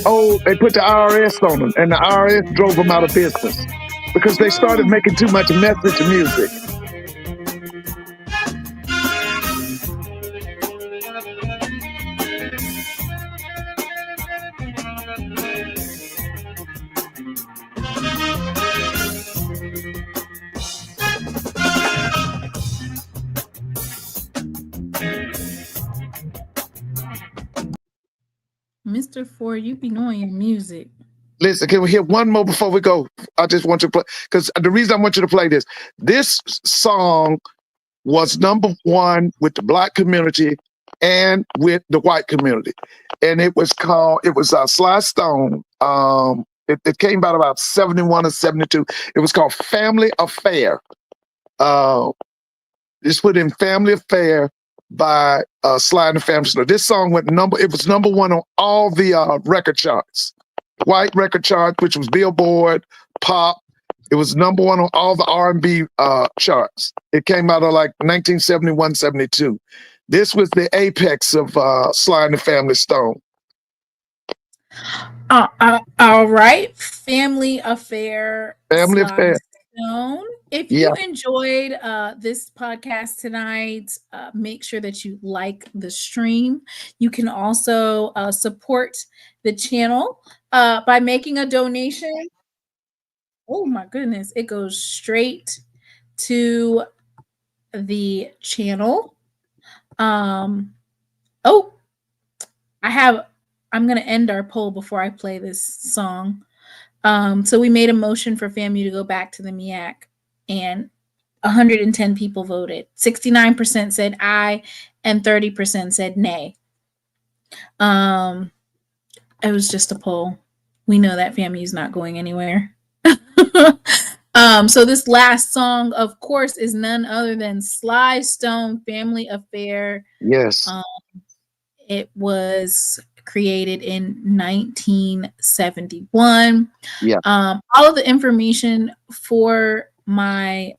[SPEAKER 12] put the IRS on him, and the IRS drove him out of business because they started making too much message music.
[SPEAKER 3] Mr. Ford, you be knowing your music.
[SPEAKER 12] Listen, can we hear one more before we go? I just want you to play, because the reason I want you to play this song was #1 with the black community and with the white community. And it was Sly Stone. It came out about 71 or 72. It was called Family Affair. Just put in Family Affair by Sly and the Family Stone. This song it was #1 on all the record charts. White record chart, which was Billboard, Pop. It was #1 on all the R&B charts. It came out of like 1971, 72. This was the apex of Sly and the Family Stone.
[SPEAKER 3] All right, Family Affair.
[SPEAKER 12] Family
[SPEAKER 3] Sly
[SPEAKER 12] Affair.
[SPEAKER 3] Stone. If you enjoyed this podcast tonight, make sure that you like the stream. You can also support the channel by making a donation. Oh my goodness, it goes straight to the channel. I'm going to end our poll before I play this song. So we made a motion for FAMU to go back to the MEAC, and 110 people voted. 69% said aye, and 30% said nay. It was just a poll. We know that FAMU is not going anywhere. So this last song, of course, is none other than Sly Stone, Family Affair.
[SPEAKER 12] Yes.
[SPEAKER 3] It was created in 1971.
[SPEAKER 12] Yeah.
[SPEAKER 3] All of the information for my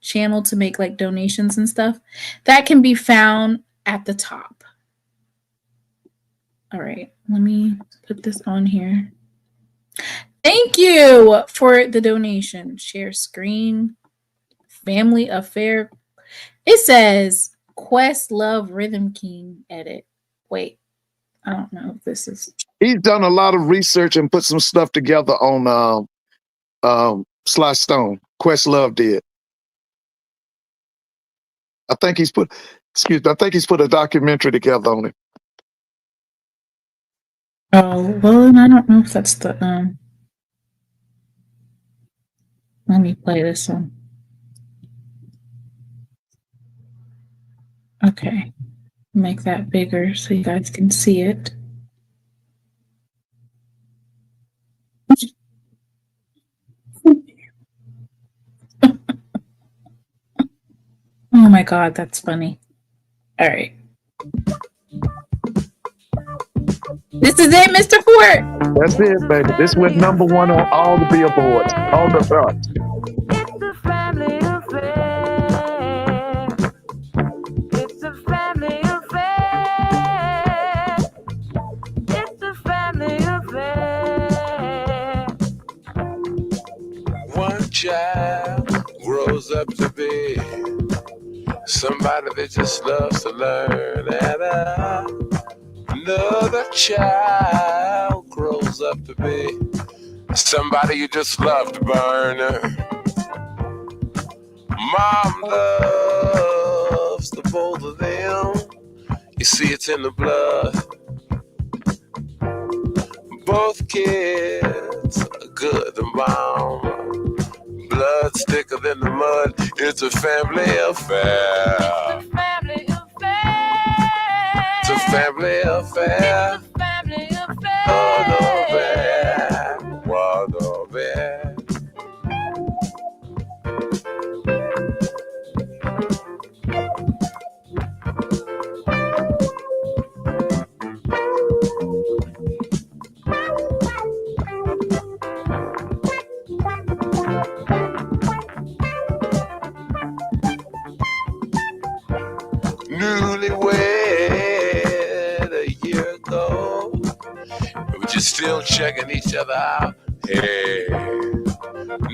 [SPEAKER 3] channel to make like donations and stuff, that can be found at the top. All right, let me put this on here. Thank you for the donation. Share screen. Family Affair. It says Questlove Rhythm King edit. Wait, I don't know if this is
[SPEAKER 12] He's done a lot of research and put some stuff together on Sly Stone. Questlove did. I think he's put a documentary together on it.
[SPEAKER 3] Oh, well, I don't know if that's the let me play this one. Okay. Make that bigger so you guys can see it. Oh my God, that's funny. All right. This is it, Mr. Fort.
[SPEAKER 12] That's it, baby. This went number one on all the billboards, all the charts.
[SPEAKER 15] It's a family affair. It's a family affair. It's a family affair.
[SPEAKER 16] One child grows up to be somebody that just loves to learn, and another child grows up to be somebody you just love to burn. Mom loves the both of them. You see, it's in the blood. Both kids are good to mom. Blood thicker than the mud. It's a family affair.
[SPEAKER 15] It's a family affair.
[SPEAKER 16] It's a family affair.
[SPEAKER 15] It's a family affair.
[SPEAKER 16] Oh, no, bad. What no bad. Newlywed a year ago, but you're still checking each other out. Hey,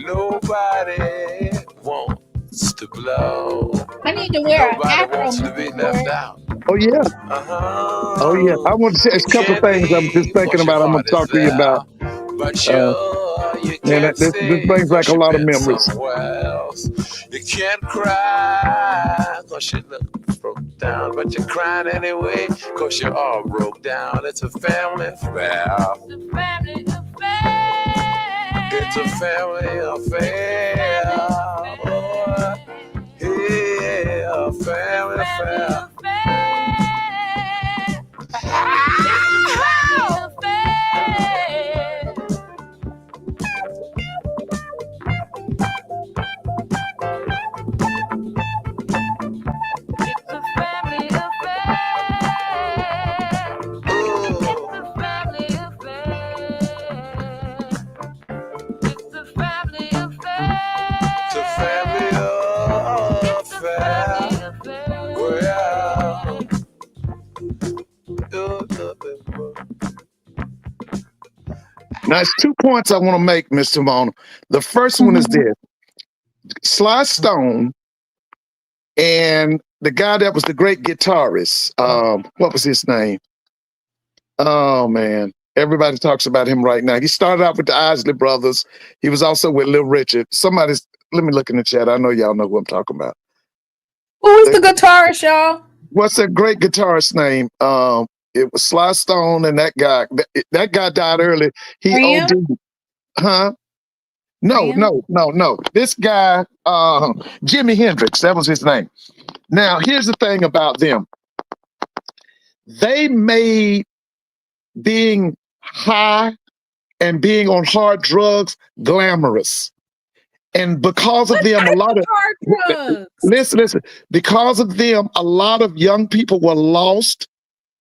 [SPEAKER 16] nobody wants to blow.
[SPEAKER 3] I need to wear an
[SPEAKER 16] Nobody
[SPEAKER 3] afro.
[SPEAKER 16] wants to be left out.
[SPEAKER 12] Oh yeah.
[SPEAKER 16] Uh-huh.
[SPEAKER 12] Oh yeah. I want to say a couple things I'm just thinking about. I'm gonna talk to you about.
[SPEAKER 16] But you can't
[SPEAKER 12] this brings back a lot of memories.
[SPEAKER 16] else. You can't cry cause you look broke down, but you're crying anyway cause you're all broke down. It's a family affair. It's a family affair. Boy. Yeah, a family affair.
[SPEAKER 12] Now, it's 2 points I want to make, Mr. Mona. The first one is this. Sly Stone and the guy that was the great guitarist, what was his name? Oh, man. Everybody talks about him right now. He started out with the Isley Brothers. He was also with Little Richard. Let me look in the chat. I know y'all know who I'm talking about.
[SPEAKER 3] Who is the guitarist, y'all?
[SPEAKER 12] What's that great guitarist name? It was Sly Stone and that guy. That guy died early. He OD'd. Huh? No. This guy, Jimi Hendrix, that was his name. Now, here's the thing about them. They made being high and being on hard drugs glamorous. And because of them, a lot of listen, because of them, a lot of young people were lost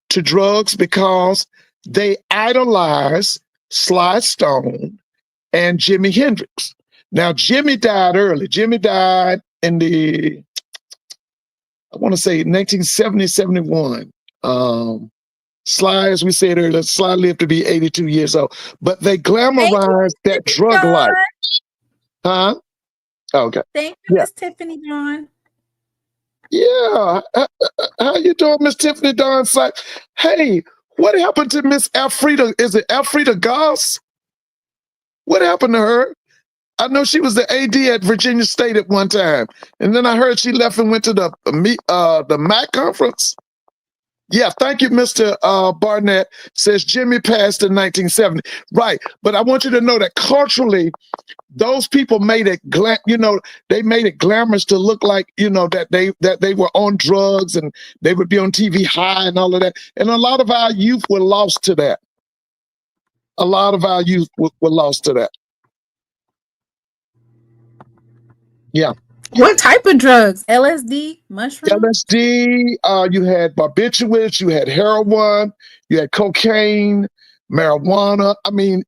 [SPEAKER 12] to drugs because they idolized Sly Stone and Jimi Hendrix. Now, Jimmy died early. Jimmy died in the, I want to say 1970, 71. Sly, as we said earlier, Sly lived to be 82 years old. But they glamorized that drug life. Huh? Okay.
[SPEAKER 3] Thank you, Miss Tiffany Dawn.
[SPEAKER 12] Yeah. How you doing, Miss Tiffany Dawn? Hey, What happened to Miss Elfrida? Is it Elfrida Goss? What happened to her? I know she was the AD at Virginia State at one time, and then I heard she left and went to the MAC conference. Yeah, thank you, Mr. Barnett. Says Jimmy passed in 1970. Right, but I want you to know that culturally, those people made it, they made it glamorous to look like, that they were on drugs and they would be on TV high and all of that. And a lot of our youth were lost to that. A lot of our youth were lost to that. Yeah.
[SPEAKER 3] What type of drugs? LSD, mushrooms?
[SPEAKER 12] LSD, you had barbiturates, you had heroin, you had cocaine, marijuana. I mean,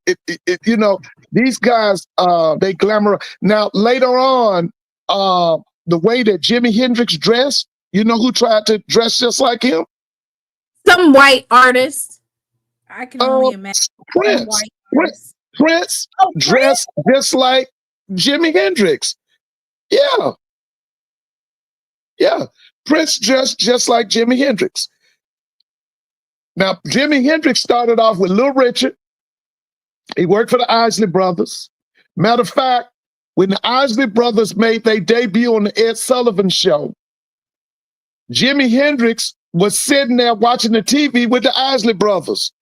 [SPEAKER 12] these guys, they glamour. Now, later on, the way that Jimi Hendrix dressed, you know who tried to dress just like him?
[SPEAKER 3] Some white artist. I can only imagine.
[SPEAKER 12] Prince. Prince dressed just like Jimi Hendrix. Yeah. Yeah. Prince dressed just like Jimi Hendrix. Now, Jimi Hendrix started off with Little Richard. He worked for the Isley Brothers. Matter of fact, when the Isley Brothers made their debut on the Ed Sullivan Show, Jimi Hendrix was sitting there watching the TV with the Isley Brothers.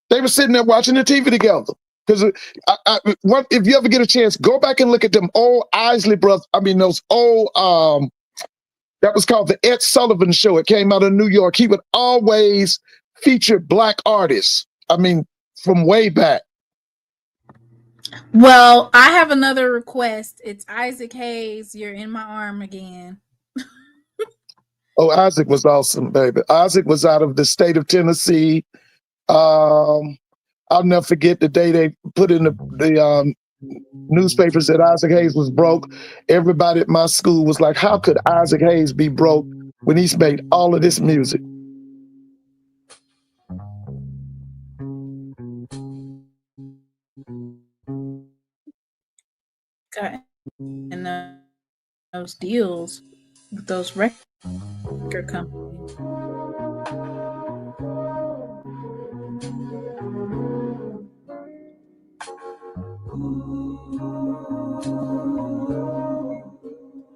[SPEAKER 12] They were sitting there watching the TV together. Because if you ever get a chance, go back and look at them old Isley Brothers. I mean, those old, that was called the Ed Sullivan Show. It came out of New York. He would always feature Black artists. I mean, from way back.
[SPEAKER 3] Well, I have another request. It's Isaac Hayes. You're in my arm again.
[SPEAKER 12] Oh, Isaac was awesome, baby. Isaac was out of the state of Tennessee. I'll never forget the day they put in the newspapers that Isaac Hayes was broke. Everybody at my school was like, how could Isaac Hayes be broke when he's made all of this music?
[SPEAKER 3] Got and those deals with those record companies.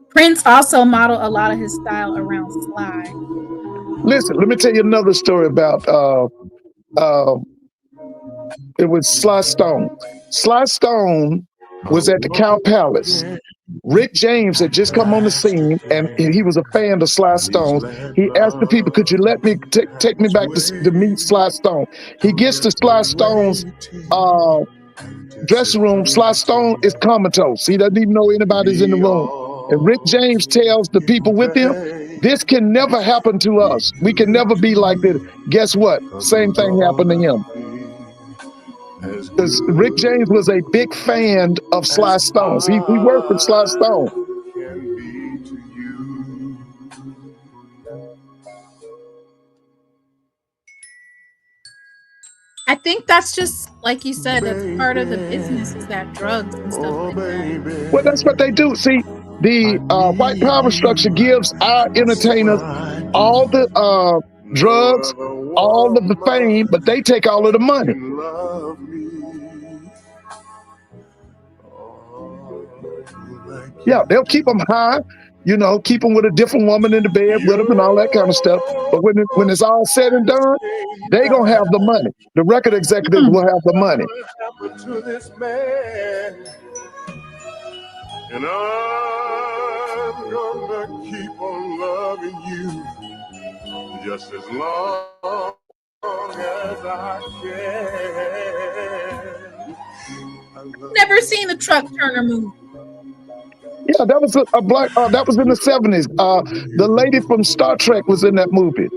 [SPEAKER 3] Prince also modeled a lot of his style around Sly.
[SPEAKER 12] Listen, let me tell you another story about it was Sly Stone. Sly Stone was at the Cow Palace. Rick James had just come on the scene, and he was a fan of Sly Stone. He asked the people, could you let me take me back to meet Sly Stone? He gets to Sly Stone's dressing room. Sly Stone is comatose. He doesn't even know anybody's in the room. And Rick James tells the people with him, this can never happen to us. We can never be like this. Guess what? Same thing happened to him. Because Rick James was a big fan of Sly Stone. He worked with Sly Stone.
[SPEAKER 3] I think that's just, like you said, that's part of the business, is that drugs and stuff like that.
[SPEAKER 12] Well, that's what they do. See, the white power structure gives our entertainers all the drugs, all of the fame, but they take all of the money. Yeah, they'll keep them high, keep them with a different woman in the bed with them and all that kind of stuff. But when it's all said and done, they gonna have the money. The record executives will have the money.
[SPEAKER 14] To this man, and I'm gonna keep on loving you just as long as I can.
[SPEAKER 3] Never seen the Truck Turner movie.
[SPEAKER 12] Yeah, that was a black. That was in the 70s. The lady from Star Trek was in that movie.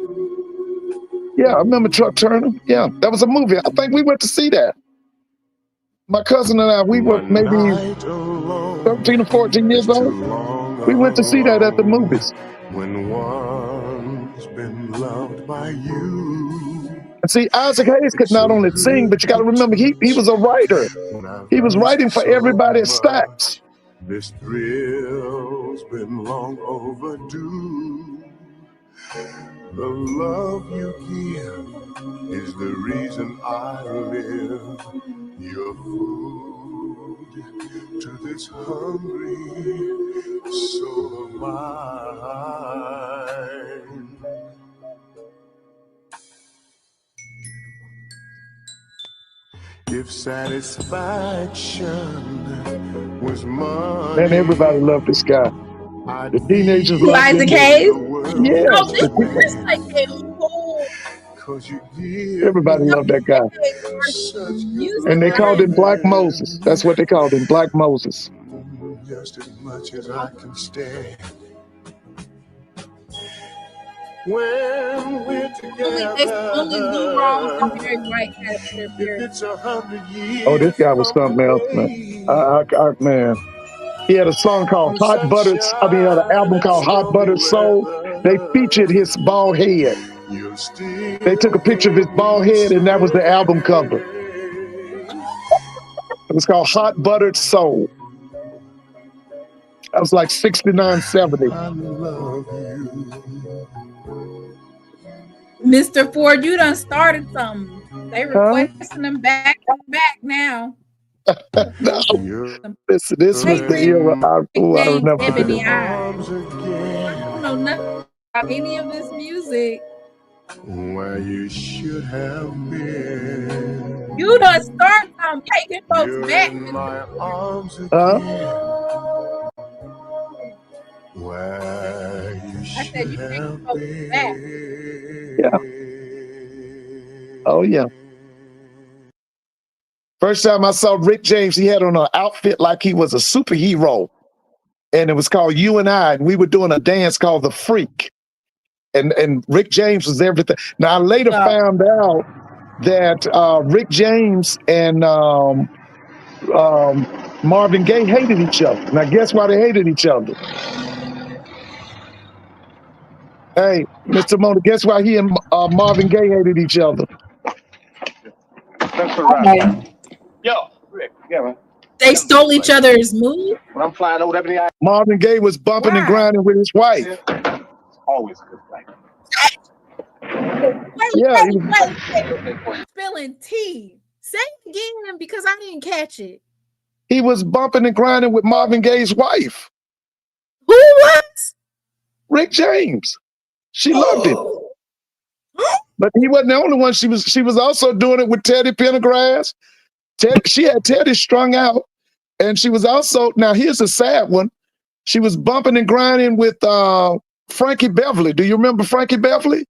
[SPEAKER 12] Yeah, I remember Truck Turner. Yeah, that was a movie. I think we went to see that. My cousin and I, we were maybe 13 or 14 years old. We went to see that at the movies.
[SPEAKER 14] When one's been loved by you.
[SPEAKER 12] And see, Isaac Hayes could not only sing, but you got to remember, he was a writer. He was writing for everybody at Stax.
[SPEAKER 14] This thrill's been long overdue. The love you give is the reason I live. Your food to this hungry soul of mine. If satisfaction was money,
[SPEAKER 12] Man, everybody loved this guy.
[SPEAKER 14] I'd
[SPEAKER 12] The teenagers
[SPEAKER 14] be
[SPEAKER 12] loved him.
[SPEAKER 3] Isaac Hayes. Oh,
[SPEAKER 12] Yes,
[SPEAKER 3] this is like a whole
[SPEAKER 14] cause you give
[SPEAKER 12] everybody
[SPEAKER 14] me
[SPEAKER 12] loved that guy.
[SPEAKER 14] such good
[SPEAKER 12] And they called him Black
[SPEAKER 14] loving,
[SPEAKER 12] Moses. That's what they called him, Black Moses.
[SPEAKER 14] just as much as I can stand. When we're
[SPEAKER 3] only Lou Rawls and Barry
[SPEAKER 14] together,
[SPEAKER 3] White had a better
[SPEAKER 14] if
[SPEAKER 3] marriage.
[SPEAKER 14] it's 100
[SPEAKER 12] Oh, this
[SPEAKER 14] years
[SPEAKER 12] guy was
[SPEAKER 14] from
[SPEAKER 12] something else, man. Man. He had a song called
[SPEAKER 14] today,
[SPEAKER 12] Hot Buttered, an album called Hot Buttered Soul. They featured his bald head.
[SPEAKER 14] you'll still
[SPEAKER 12] They took a picture of his bald head, and that was the album cover. It was called Hot Buttered Soul. That was like 69-70.
[SPEAKER 14] I love you.
[SPEAKER 3] Mr. Ford, you done started something. They requesting them back now.
[SPEAKER 12] No. This was the era. I remember
[SPEAKER 3] Ebony
[SPEAKER 12] this.
[SPEAKER 3] Eyes. I don't know nothing about any of this music.
[SPEAKER 14] Where you should have been.
[SPEAKER 3] You done started something. Taking folks back.
[SPEAKER 14] In my arms again. Where you should have been.
[SPEAKER 12] Yeah. Oh, yeah. First time I saw Rick James, he had on an outfit like he was a superhero. And it was called You and I. And we were doing a dance called The Freak. And Rick James was everything. Now, I later found out that Rick James and Marvin Gaye hated each other. Now, guess why they hated each other? Hey, Mr. Mona, guess why he and Marvin Gaye hated each other?
[SPEAKER 17] That's for Rapture. Yo, Rick, yeah, man.
[SPEAKER 3] They stole each other's moves.
[SPEAKER 17] When I'm flying over Ebony Eye,
[SPEAKER 12] Marvin Gaye was bumping and grinding with his wife.
[SPEAKER 17] always a good flight.
[SPEAKER 3] Wait. Spilling tea. Say it again because I didn't catch it.
[SPEAKER 12] He was bumping and grinding with Marvin Gaye's wife.
[SPEAKER 3] Who was?
[SPEAKER 12] Rick James. She loved him. But he wasn't the only one. She was also doing it with Teddy Pendergrass. She had Teddy strung out. And she was also, now here's a sad one. She was bumping and grinding with Frankie Beverly. Do you remember Frankie Beverly?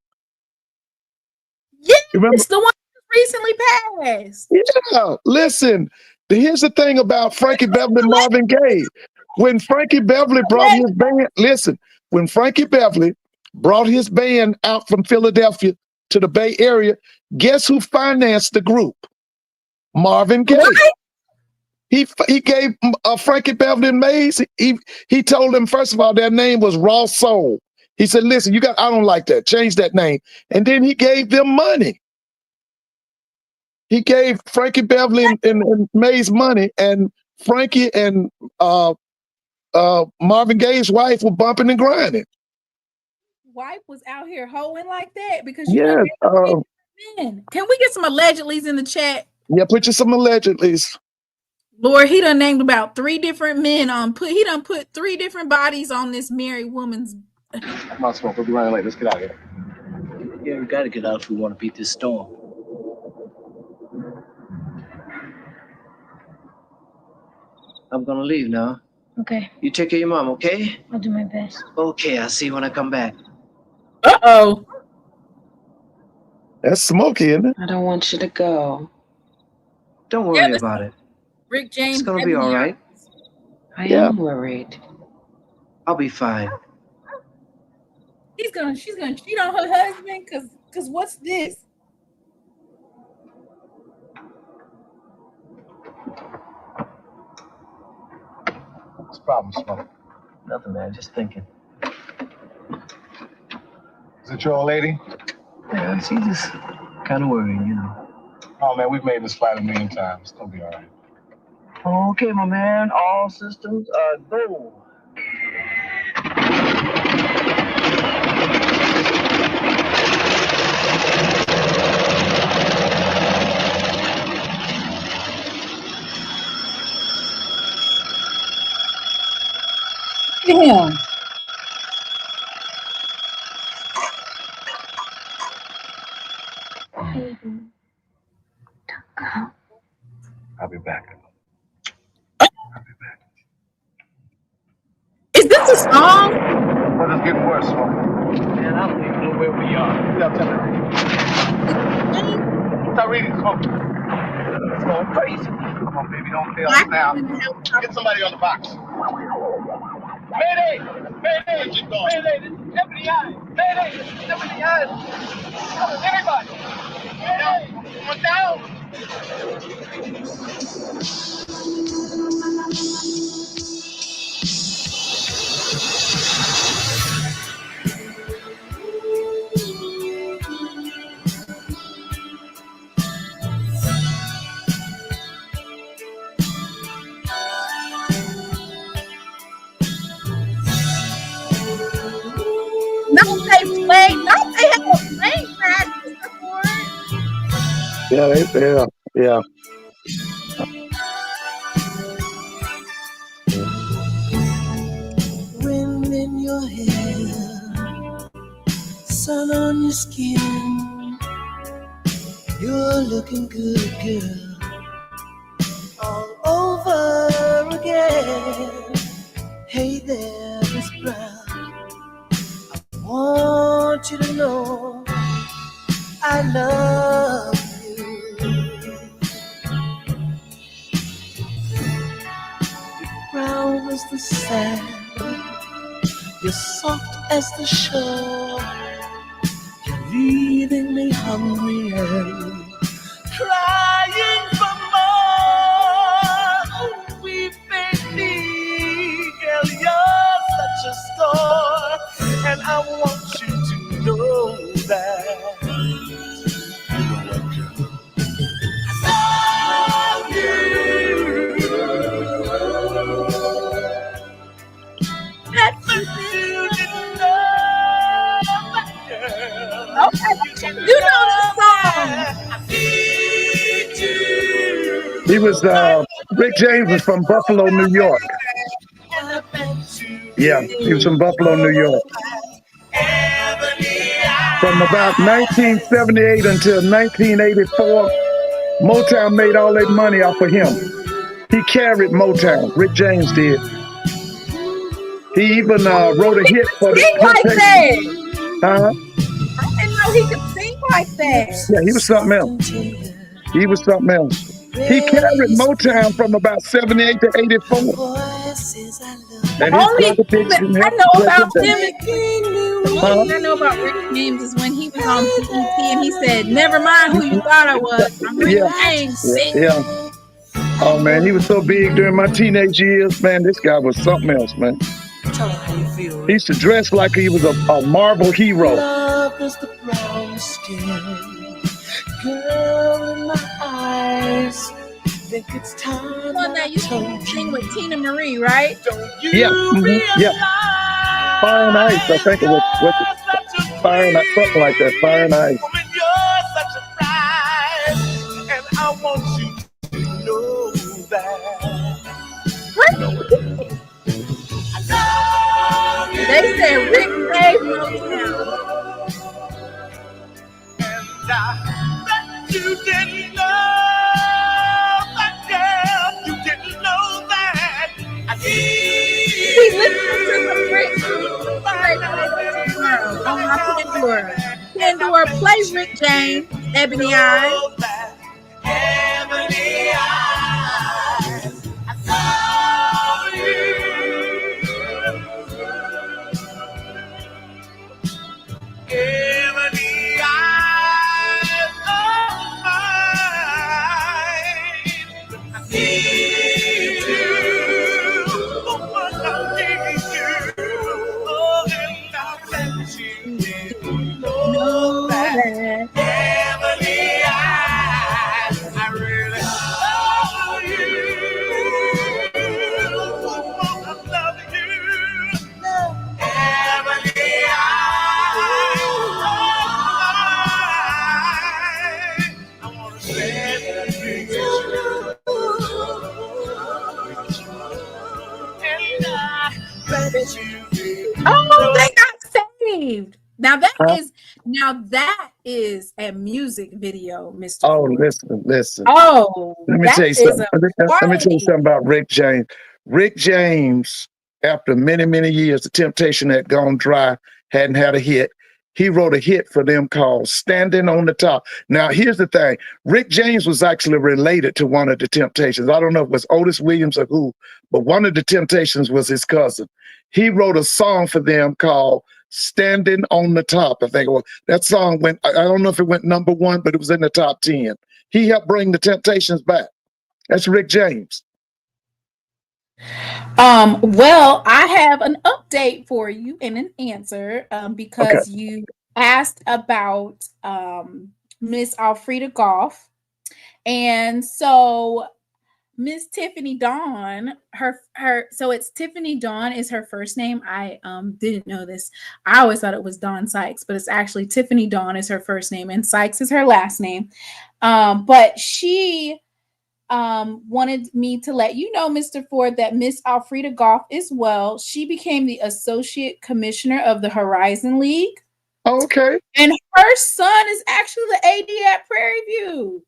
[SPEAKER 3] Yes, it's the one that recently passed.
[SPEAKER 12] Yeah, listen. Here's the thing about Frankie Beverly and Marvin Gaye. When Frankie Beverly brought his band, listen, when Frankie Beverly brought his band out from Philadelphia to the Bay Area, guess who financed the group? Marvin Gaye. What? He gave Frankie Beverly and Mays, he told them, first of all, their name was Raw Soul. He said, listen, I don't like that. Change that name. And then he gave them money. He gave Frankie Beverly and Mays money, and Frankie and Marvin Gaye's wife were bumping and grinding.
[SPEAKER 3] Wife was out here hoeing like that because
[SPEAKER 12] Can
[SPEAKER 3] we get some allegedlys in the chat?
[SPEAKER 12] Yeah, put you some allegedlys.
[SPEAKER 3] Lord, he done named about 3 different men he done put 3 different bodies on this married woman's.
[SPEAKER 17] I'm not smoking. We'll be running late. Let's get out of here.
[SPEAKER 18] Yeah, we gotta get out if we want to beat this storm. I'm gonna leave now.
[SPEAKER 19] Okay.
[SPEAKER 18] You take care of your mom, okay?
[SPEAKER 19] I'll do my best.
[SPEAKER 18] Okay, I'll see you when I come back.
[SPEAKER 3] Uh-oh.
[SPEAKER 12] That's smoky, isn't it?
[SPEAKER 19] I don't want you to go.
[SPEAKER 18] Don't worry about it.
[SPEAKER 3] Rick James.
[SPEAKER 18] It's gonna be all right.
[SPEAKER 19] I am worried.
[SPEAKER 18] I'll be fine.
[SPEAKER 3] She's gonna cheat on her husband because what's this?
[SPEAKER 17] What's the problem, Smoke?
[SPEAKER 18] Nothing, man. Just thinking.
[SPEAKER 17] Is it your old lady?
[SPEAKER 18] Yeah, she's just kind of worried, you know.
[SPEAKER 17] Oh, man, we've made this flight 1,000,000 times. It's gonna be all right.
[SPEAKER 18] Okay, my man. All systems are go.
[SPEAKER 17] be back.
[SPEAKER 3] Is this a song?
[SPEAKER 17] But it's getting worse, man. I don't even know where we are. Stop telling me. Stop reading, smoke. It's going crazy. Come on, baby, don't fail us now. Get somebody on the box. Mayday! Mayday! Mayday! This is FDI! Mayday! This is FDI! Come on, everybody! Mayday! One down!
[SPEAKER 3] Don't they have a plane practice before?
[SPEAKER 12] Yeah.
[SPEAKER 2] Wind in your hair, sun on your skin. You're looking good, girl, all over again. Hey there, Miss Brown, I want you to know I love you. You're brown as the sand, you're soft as the shore. You're leaving me hungry and crying for more. Oh, we baby, girl, you're such a star, and I want you to know that. You know what, girl? I love you.
[SPEAKER 3] That's
[SPEAKER 2] you didn't know that, girl.
[SPEAKER 3] Okay, you know the song.
[SPEAKER 2] I need you.
[SPEAKER 12] He was Rick James was from Buffalo, New York. Yeah, he was from Buffalo, New York. From about 1978 until 1984, Motown made all their money off of him. He carried Motown. Rick James did. He even wrote a hit for the
[SPEAKER 3] Temptations.
[SPEAKER 12] Huh?
[SPEAKER 3] I didn't know he could sing like that.
[SPEAKER 12] Yeah, he was something else. He was something else. He carried Motown from about 78 to 84. And
[SPEAKER 3] Only I know about him. The only thing I know about Rick James is when he was on BET and he said, "Never mind who you thought I was. I'm Rick James."
[SPEAKER 12] Yeah. Oh man, he was so big during my teenage years. Man, this guy was something else, man. He used to dress like he was a Marvel hero.
[SPEAKER 2] Love is the brown skin, girl in my eyes. Think it's time.
[SPEAKER 3] One that used to sing with Tina Marie, right?
[SPEAKER 12] Yeah. Yeah. Fire and Ice, I think it was. Fire and Ice, something like that. Fire and Ice.
[SPEAKER 2] You're such a prize, and I want you to know that.
[SPEAKER 3] They said Rick gave Motown.
[SPEAKER 2] And I bet you didn't know that, girl. You didn't know that. I
[SPEAKER 3] He listened to the Rick. On my Pandora. Pandora, play Rick James, Ebony Eyes.
[SPEAKER 2] Ebony Eyes. I love you. Ebony eyes of mine. I need you. Oh, I need you. Oh, and I bet you didn't know that. Ebony eyes, I really love you. Oh, I love you. Ebony eyes.
[SPEAKER 3] Oh, they got saved. Now that
[SPEAKER 12] Huh?
[SPEAKER 3] is a music video, Mr.
[SPEAKER 12] Oh,
[SPEAKER 3] Ford.
[SPEAKER 12] listen.
[SPEAKER 3] Oh,
[SPEAKER 12] Let me
[SPEAKER 3] that
[SPEAKER 12] tell you
[SPEAKER 3] is
[SPEAKER 12] something.
[SPEAKER 3] a
[SPEAKER 12] Let me tell you
[SPEAKER 3] party.
[SPEAKER 12] something about Rick James. Rick James, after many, many years, the Temptation had gone dry, hadn't had a hit. He wrote a hit for them called Standing on the Top. Now, here's the thing. Rick James was actually related to one of the Temptations. I don't know if it was Otis Williams or who, but one of the Temptations was his cousin. He wrote a song for them called Standing on the Top. I think it was. That song went, I don't know if it went number 1, but it was in the top 10. He helped bring the Temptations back. That's Rick James.
[SPEAKER 3] Well, I have an update for you and an answer because you asked about Miss Alfreda Goff. And so Miss Tiffany Dawn, so it's Tiffany Dawn is her first name. I didn't know this. I always thought it was Dawn Sykes, but it's actually Tiffany Dawn is her first name and Sykes is her last name. But she wanted me to let you know, Mr. Ford, that Miss Alfreda Goff as well. She became the associate commissioner of the Horizon League.
[SPEAKER 12] Okay.
[SPEAKER 3] And her son is actually the AD at Prairie View.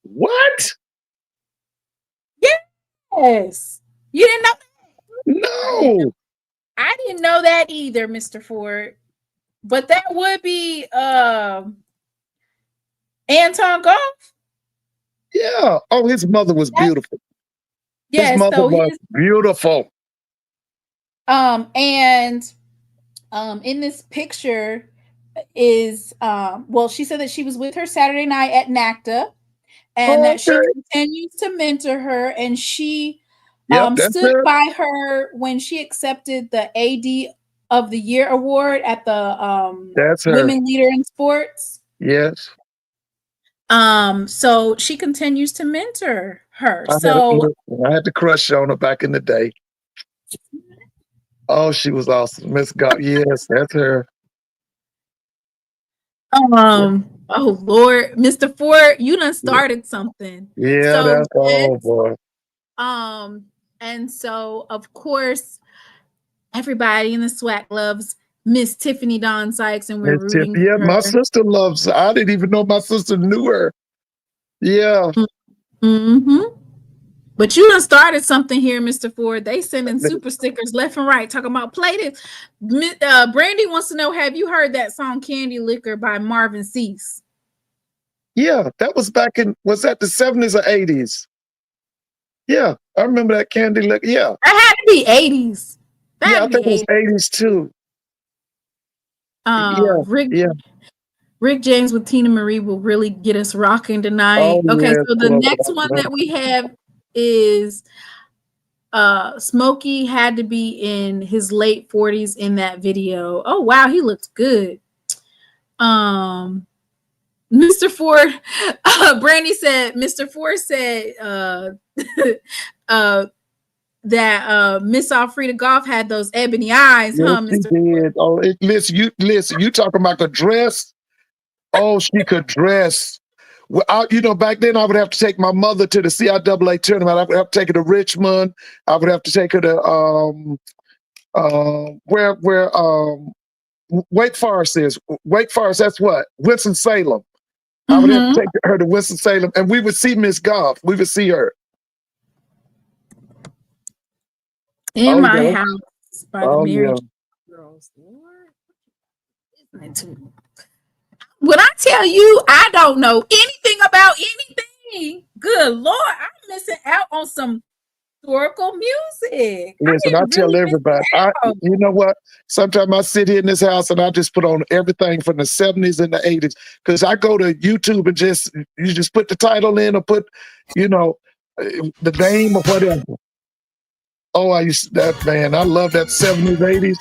[SPEAKER 12] What?
[SPEAKER 3] Yes. You didn't know that?
[SPEAKER 12] No.
[SPEAKER 3] I didn't know that either, Mr. Ford. But that would be Anton Goff.
[SPEAKER 12] Yeah. Oh, his mother was beautiful.
[SPEAKER 3] Yes,
[SPEAKER 12] his mother was beautiful.
[SPEAKER 3] And in this picture is well, she said that she was with her Saturday night at NACTA and that she continues to mentor her, and she stood by her when she accepted the AD of the Year award at the Women Leader in Sports.
[SPEAKER 12] Yes.
[SPEAKER 3] So she continues to mentor her.
[SPEAKER 12] I had to crush on her back in the day. Oh, she was awesome. Miss Goff. Yes, that's her.
[SPEAKER 3] Oh Lord, Mr. Ford, you done started something.
[SPEAKER 12] Yeah, that's oh boy.
[SPEAKER 3] And so of course everybody in the SWAC loves Miss Tiffany Dawn Sykes, and we're rooting for her.
[SPEAKER 12] My sister loves her. I didn't even know my sister knew her. Yeah.
[SPEAKER 3] Mm-hmm. But you done started something here, Mr. Ford. They sending super stickers left and right talking about play this. Brandy wants to know, have you heard that song Candy Liquor by Marvin Cease?
[SPEAKER 12] Yeah, that was back in, was that the 70s or 80s? Yeah, I remember that Candy Liquor. Yeah.
[SPEAKER 3] That had to be 80s.
[SPEAKER 12] Yeah, I think it was 80s too.
[SPEAKER 3] Rick James with Tina Marie will really get us rocking tonight.
[SPEAKER 12] Oh,
[SPEAKER 3] okay,
[SPEAKER 12] yes,
[SPEAKER 3] so the next one that we have is Smokey had to be in his late 40s in that video. Oh wow, he looked good. Mr. Ford, Brandy said, Mr. Ford said that Miss Alfreda Goff had those ebony eyes,
[SPEAKER 12] yes,
[SPEAKER 3] huh, Mr.
[SPEAKER 12] Ford? Oh, listen, you talking about the dress? Oh, she could dress. Well, back then I would have to take my mother to the CIAA tournament. I would have to take her to Richmond. I would have to take her to where Wake Forest is. Wake Forest, that's what? Winston-Salem. I would have to take her to Winston-Salem, and we would see Miss Goff. We would see her.
[SPEAKER 3] In my house by the Marriage Girls. When I tell you I don't know anything about anything, good Lord, I'm missing out on some historical music.
[SPEAKER 12] Listen, I tell everybody, you know what? Sometimes I sit here in this house and I just put on everything from the 70s and the 80s, because I go to YouTube and you just put the title in or put, the name or whatever. Oh, I love that 70s, 80s.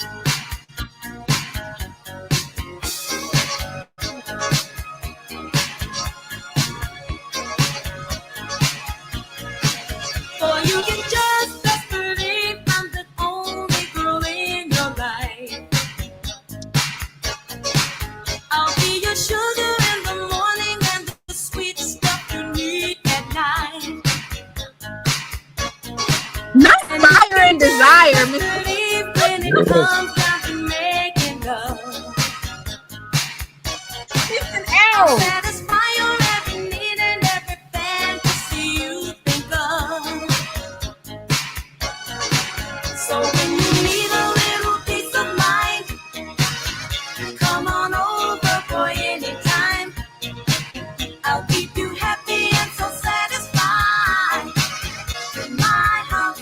[SPEAKER 3] Not fire and desire, Mr.
[SPEAKER 12] Yes.
[SPEAKER 3] go.
[SPEAKER 2] Satisfy your every need and every fantasy you think of. So when you need a little peace of mind, come on over, boy, anytime. I'll keep you happy and so satisfied. In my house,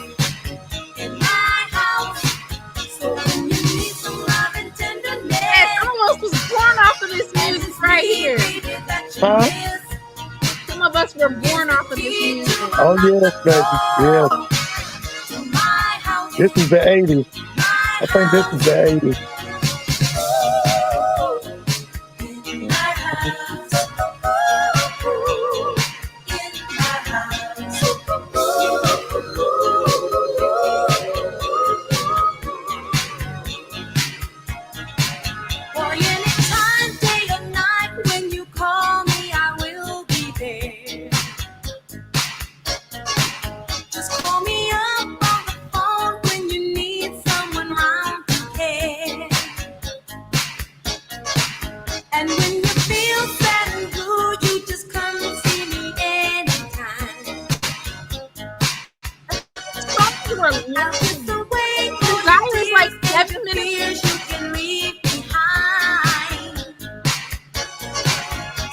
[SPEAKER 2] in my house. So when you need some love and tenderness,
[SPEAKER 3] Yes, I almost was born off of this music right here.
[SPEAKER 12] Huh?
[SPEAKER 3] Some of us were born off of this music.
[SPEAKER 12] Oh yes, baby. Yes. This is the 80s. I think this is the 80s.
[SPEAKER 2] Boy, anytime, day or night, when you call me, I will be there. Just call me up on the phone when you need someone round to care. And when you feel sad and blue, you just come and see me anytime. I'll kiss away
[SPEAKER 3] Desire like 7 minutes.
[SPEAKER 2] you can leave behind.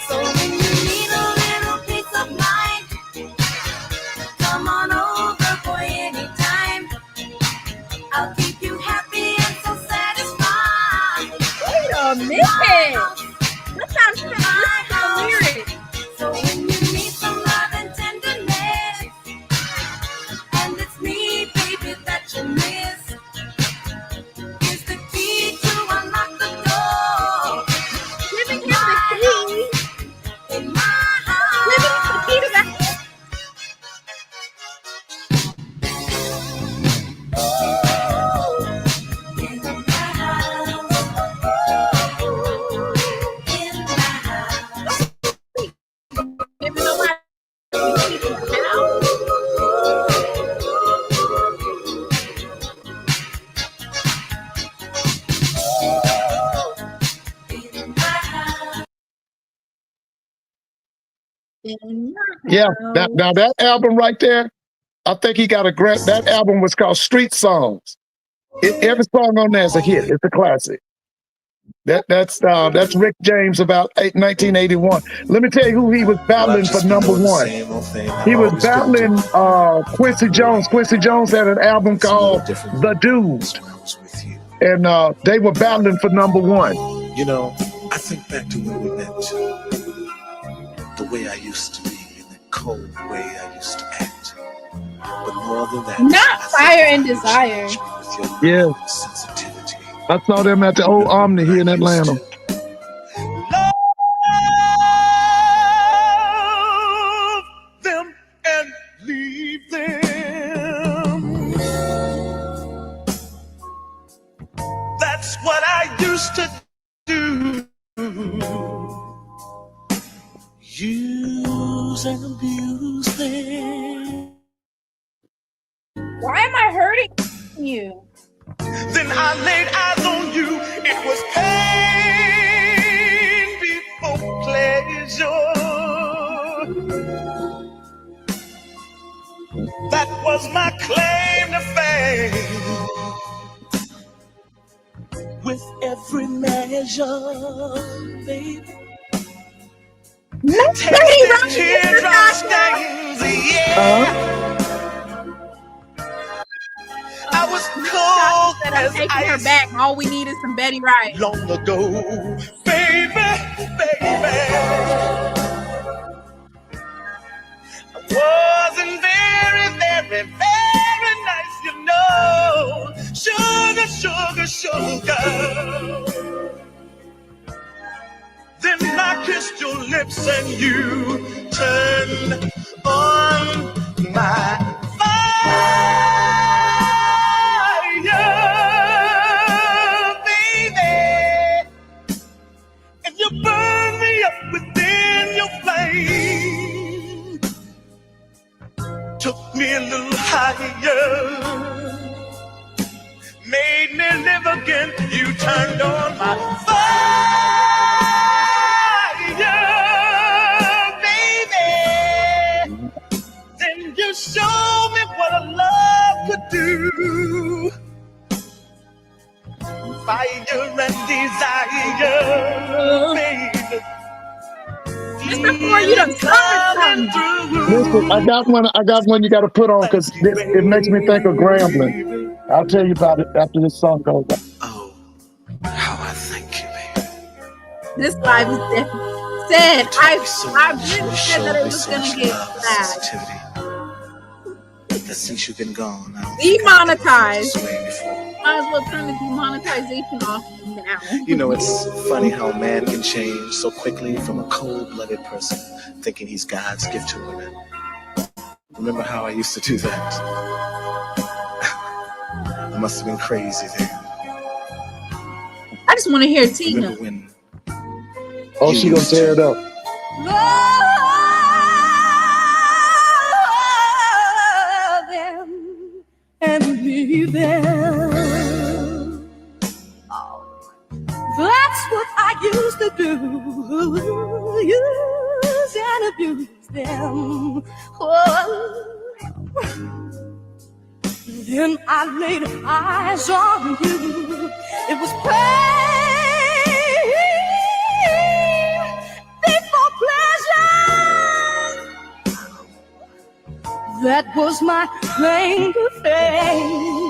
[SPEAKER 2] So when you need a little peace of mind, come on over, boy, anytime. I'll keep you happy and so satisfied.
[SPEAKER 3] Wait a minute. Sometimes you have to listen to the lyrics.
[SPEAKER 2] So when you need some love and tenderness, and it's me, baby, that you miss, is the key to unlock the door.
[SPEAKER 3] Giving him the key.
[SPEAKER 2] In my house.
[SPEAKER 3] Giving him the key to that. Giving nobody the key to the house.
[SPEAKER 12] Yeah. Now that album right there, I think he got a grant. That album was called Street Songs. Every song on there is a hit. It's a classic. That's Rick James about 1981. Let me tell you who he was battling for number one. He was battling Quincy Jones. Quincy Jones had an album called The Dude, and they were battling for number one.
[SPEAKER 20] You know, I think back to when we met, the way I used to be and the cold way I used to act. But more than that,
[SPEAKER 3] Not Fire and Desire.
[SPEAKER 12] Yeah. I saw them at the old Omni here in Atlanta.
[SPEAKER 2] Love them and leave them. That's what I used to do. Use and abuse them.
[SPEAKER 3] Why am I hurting you?
[SPEAKER 2] Then I laid eyes on you. It was pain before pleasure. That was my claim to fame. With every measure, baby. Tasted teardrop stains, yeah. I was cold as
[SPEAKER 3] taking
[SPEAKER 2] ice.
[SPEAKER 3] her back. All we need is some Betty Wright.
[SPEAKER 2] Long ago, baby, baby. I wasn't very, very, very nice, you know. Sugar, sugar, sugar. Then I kissed your lips and you turned on my you burn me up within your flame. Took me a little higher. Made me live again. You turned on my fire.
[SPEAKER 3] Mr. Ford, you done summer something.
[SPEAKER 12] Listen, I got one you got to put on because it makes me think of Grambling. I'll tell you about it after this song goes on.
[SPEAKER 20] Oh, how I thank you, baby.
[SPEAKER 3] This live is definitely said. I really said that it was
[SPEAKER 20] so
[SPEAKER 3] gonna
[SPEAKER 20] much
[SPEAKER 3] get
[SPEAKER 20] love and
[SPEAKER 3] bad.
[SPEAKER 20] sensitivity. That since you've been gone, I don't
[SPEAKER 3] Demonetized.
[SPEAKER 20] think I've been this way before.
[SPEAKER 3] Might as well turn the demonetization off now.
[SPEAKER 20] You know, it's funny how a man can change so quickly from a cold-blooded person thinking he's God's gift to women. Remember how I used to do that? I must have been crazy then.
[SPEAKER 3] I just want to hear Tina.
[SPEAKER 20] Remember when
[SPEAKER 12] Oh, she gonna tear it up.
[SPEAKER 2] Love them and leave them. Oh, that's what I used to do. Use and abuse them. Oh. Then I laid eyes on you. It was pain before pleasure. That was my claim to fame.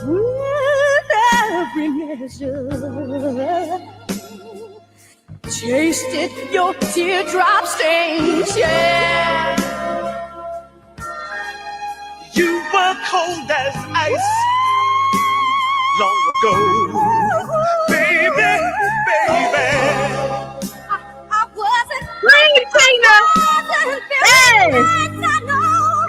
[SPEAKER 2] With every measure, tasted your teardrop stains. Yeah.
[SPEAKER 14] You were cold as ice long ago, baby, baby.
[SPEAKER 2] I wasn't
[SPEAKER 3] Bring it, Tina. Yes.
[SPEAKER 2] I know.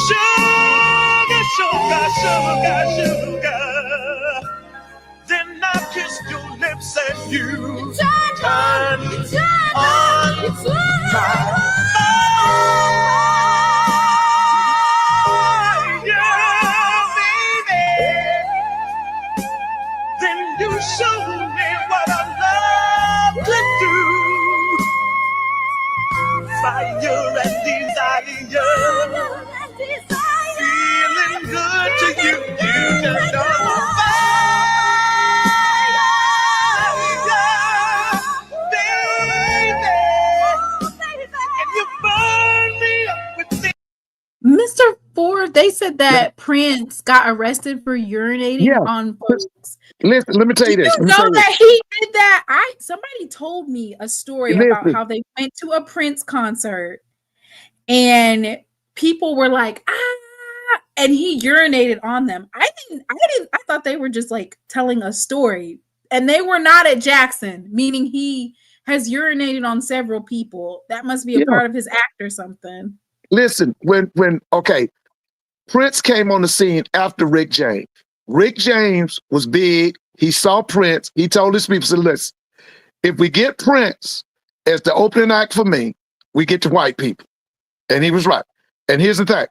[SPEAKER 14] Sugar, sugar, sugar, sugar. Then I kissed your lips and you turned on my show me what I love to do. Fire and desire. Feeling good to you. You turned on fire, baby. And you burn me up with the
[SPEAKER 3] Mr. Ford, they said that Prince got arrested for urinating on folks.
[SPEAKER 12] Listen, let me tell you this.
[SPEAKER 3] You know that he did that? Somebody told me a story about how they went to a Prince concert and people were like, and he urinated on them. I thought they were just like telling a story. And they were not at Jackson, meaning he has urinated on several people. That must be a part of his act or something.
[SPEAKER 12] Listen, when Prince came on the scene after Rick James. Rick James was big. He saw Prince. He told his people, said, listen, if we get Prince as the opening act for me, we get to white people. And he was right. And here's the thing.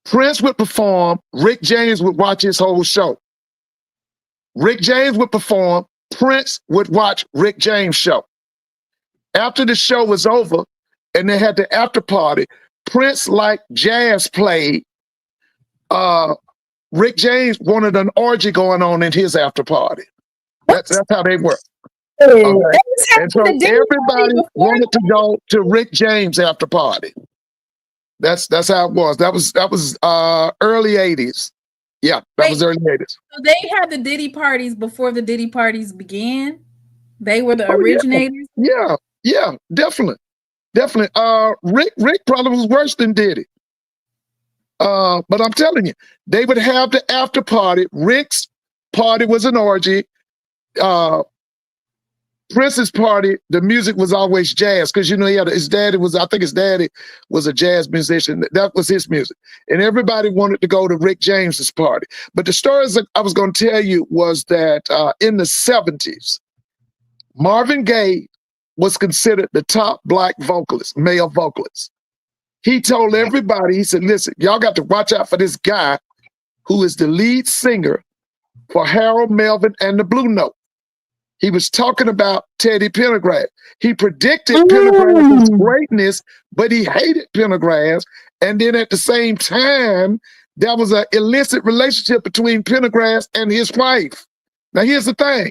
[SPEAKER 12] Prince would perform. Rick James would watch his whole show. Rick James would perform. Prince would watch Rick James' show. After the show was over and they had the after party, Prince, like jazz played, Rick James wanted an orgy going on in his after party. That's how they work. Okay. And so everybody wanted to go to Rick James after party. That's how it was. That was early 80s. Yeah, that was early 80s.
[SPEAKER 3] So they had the Diddy parties before the Diddy parties began. They were the originators.
[SPEAKER 12] Yeah, definitely. Rick probably was worse than Diddy. But I'm telling you, they would have the after party. Rick's party was an orgy. Prince's party, the music was always jazz because he had his daddy was a jazz musician. That was his music, and everybody wanted to go to Rick James's party. But the stories that I was going to tell you was that in the 70s, Marvin Gaye was considered the top black vocalist, male vocalist. He told everybody, he said, listen, y'all got to watch out for this guy who is the lead singer for Harold Melvin and the Blue Note. He was talking about Teddy Pendergrass. He predicted Pendergrass's greatness, but he hated Pendergrass. And then at the same time, there was an illicit relationship between Pendergrass and his wife. Now, here's the thing.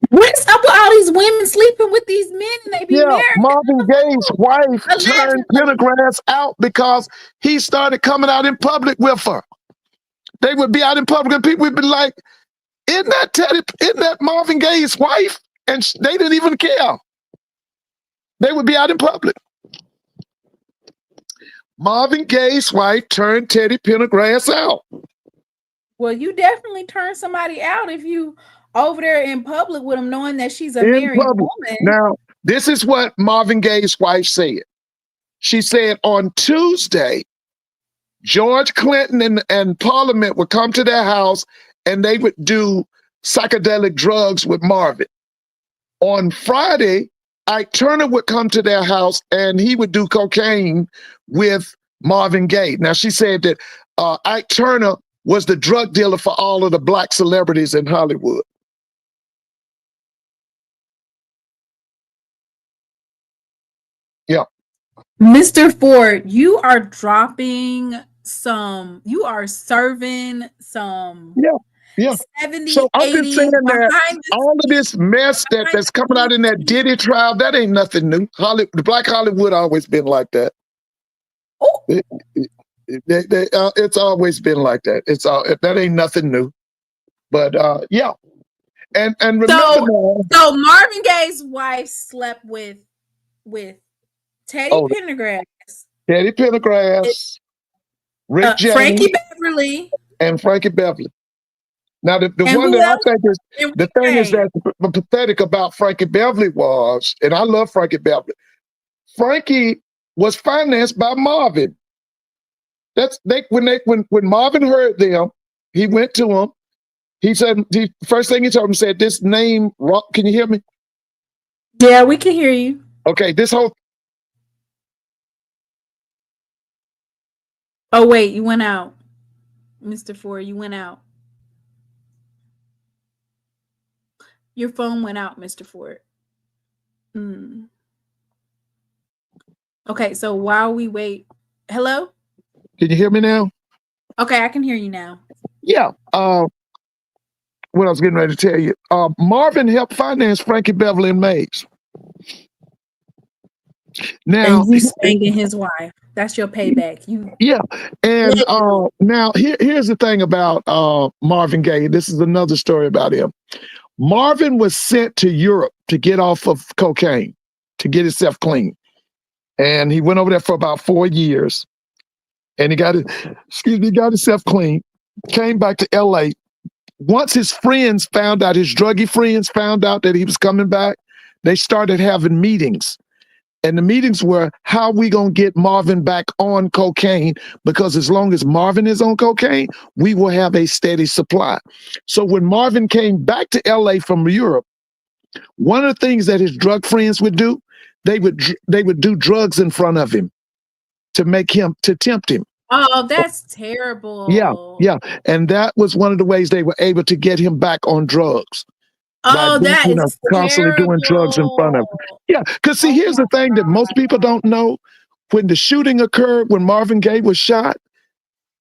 [SPEAKER 3] What's up with all these women sleeping with these men and they be
[SPEAKER 12] Yeah,
[SPEAKER 3] married?
[SPEAKER 12] Marvin Gaye's wife turned
[SPEAKER 3] Allegedly.
[SPEAKER 12] Pendergrass out because he started coming out in public with her. They would be out in public and people would be like, isn't that Marvin Gaye's wife? And they didn't even care. They would be out in public. Marvin Gaye's wife turned Teddy Pendergrass out.
[SPEAKER 3] Well, you definitely turn somebody out if you over there in public with them knowing that she's a married woman.
[SPEAKER 12] Now, this is what Marvin Gaye's wife said. She said on Tuesday, George Clinton and Parliament would come to their house and they would do psychedelic drugs with Marvin. On Friday, Ike Turner would come to their house and he would do cocaine with Marvin Gaye. Now, she said that Ike Turner was the drug dealer for all of the black celebrities in Hollywood. Yeah.
[SPEAKER 3] Mr. Ford, you are dropping some, you are serving some.
[SPEAKER 12] Yeah.
[SPEAKER 3] 70,
[SPEAKER 12] so I've been
[SPEAKER 3] 80
[SPEAKER 12] saying that
[SPEAKER 3] behind
[SPEAKER 12] all of this mess that's coming out in that Diddy trial, that ain't nothing new. The Black Hollywood always been like that. It's always been like that. That ain't nothing new. But yeah. And remember
[SPEAKER 3] so Marvin Gaye's wife slept with Teddy Pendergrass.
[SPEAKER 12] Teddy Pendergrass, Rick James,
[SPEAKER 3] Frankie Beverly.
[SPEAKER 12] And Frankie Beverly. Now, the one that I think is the thing is that pathetic about Frankie Beverly was, and I love Frankie Beverly. Frankie was financed by Marvin. When Marvin heard them, he went to him. He said, first thing he told him, said, "This name, can you hear me?"
[SPEAKER 3] Yeah, we can hear you.
[SPEAKER 12] Okay, this whole.
[SPEAKER 3] Oh wait, you went out, Mr. Ford. You went out. Your phone went out, Mr. Ford. Okay, so while we wait, hello?
[SPEAKER 12] Can you hear me now?
[SPEAKER 3] Okay, I can hear you now.
[SPEAKER 12] Yeah. What I was getting ready to tell you. Marvin helped finance Frankie Beverly and Mays. Now
[SPEAKER 3] and he's spanking his wife. That's your payback.
[SPEAKER 12] And now here's the thing about Marvin Gaye. This is another story about him. Marvin was sent to Europe to get off of cocaine, to get himself clean. And he went over there for about 4 years. And he got himself clean, came back to LA. Once his friends found out, his druggie friends found out that he was coming back, they started having meetings. And the meetings were, how we going to get Marvin back on cocaine? Because as long as Marvin is on cocaine, we will have a steady supply. So when Marvin came back to LA from Europe, one of the things that his drug friends would do, they would do drugs in front of him to tempt him.
[SPEAKER 3] Oh, that's terrible.
[SPEAKER 12] Yeah. And that was one of the ways they were able to get him back on drugs.
[SPEAKER 3] Oh, that is
[SPEAKER 12] constantly doing drugs in front of him. Yeah, because see, here's the thing that most people don't know. When the shooting occurred, when Marvin Gaye was shot,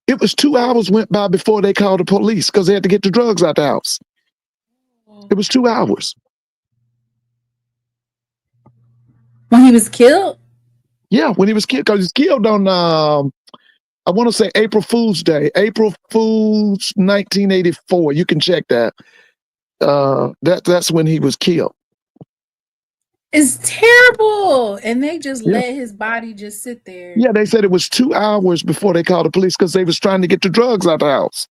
[SPEAKER 12] it was 2 hours went by before they called the police because they had to get the drugs out the house. It was 2 hours.
[SPEAKER 3] When he was killed?
[SPEAKER 12] Yeah, when he was killed, because he was killed on, I want to say April Fool's Day, April Fool's 1984. You can check that. That's when he was killed.
[SPEAKER 3] It's terrible. And they just let his body just sit there.
[SPEAKER 12] Yeah, they said it was 2 hours before they called the police because they was trying to get the drugs out the house.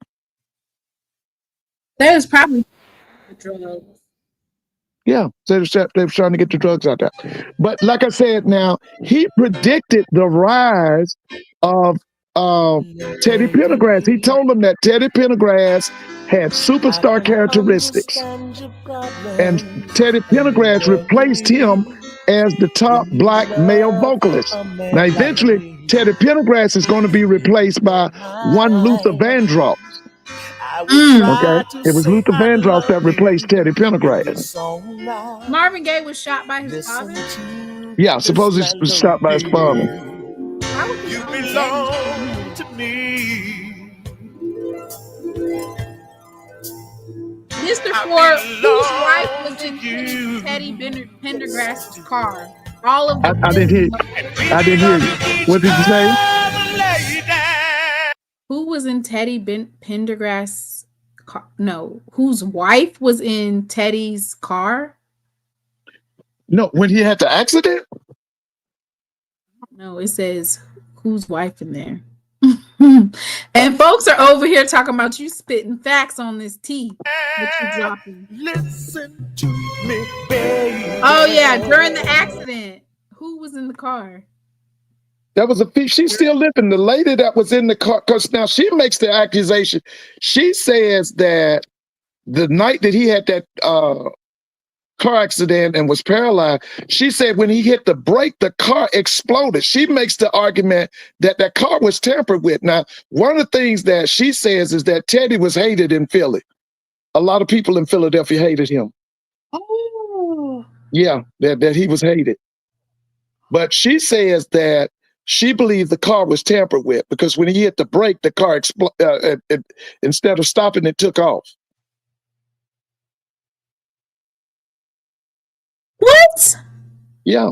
[SPEAKER 3] That was probably the drugs.
[SPEAKER 12] Yeah, they were trying to get the drugs out there. But like I said, now, he predicted the rise of Teddy Pendergrass. He told them that Teddy Pendergrass had superstar characteristics. And Teddy Pendergrass replaced him as the top black male vocalist. Now, eventually, Teddy Pendergrass is going to be replaced by one Luther Vandross. Okay, it was Luther Vandross that replaced Teddy Pendergrass.
[SPEAKER 3] Marvin Gaye was shot by his father?
[SPEAKER 12] Yeah, supposedly he was shot by his father.
[SPEAKER 14] You belong to me.
[SPEAKER 3] Mr. Ford, whose wife was in Teddy Pendergrass's car? All of the
[SPEAKER 12] I didn't hear. I didn't hear you. What did you say?
[SPEAKER 3] Who was in Teddy Pendergrass's car? No, whose wife was in Teddy's car?
[SPEAKER 12] No, when he had the accident.
[SPEAKER 3] No, it says whose wife in there. And folks are over here talking about you spitting facts on this tea that you dropping.
[SPEAKER 14] Listen to me, baby.
[SPEAKER 3] Oh yeah, during the accident, who was in the car?
[SPEAKER 12] That was she's still living. The lady that was in the car, because now she makes the accusation. She says that the night that he had that car accident and was paralyzed, she said when he hit the brake, the car exploded. She makes the argument that that car was tampered with. Now, one of the things that she says is that Teddy was hated in Philly. A lot of people in Philadelphia hated him.
[SPEAKER 3] Oh.
[SPEAKER 12] Yeah, that he was hated. But she says that she believed the car was tampered with because when he hit the brake, the car instead of stopping, it took off.
[SPEAKER 3] What?
[SPEAKER 12] Yeah.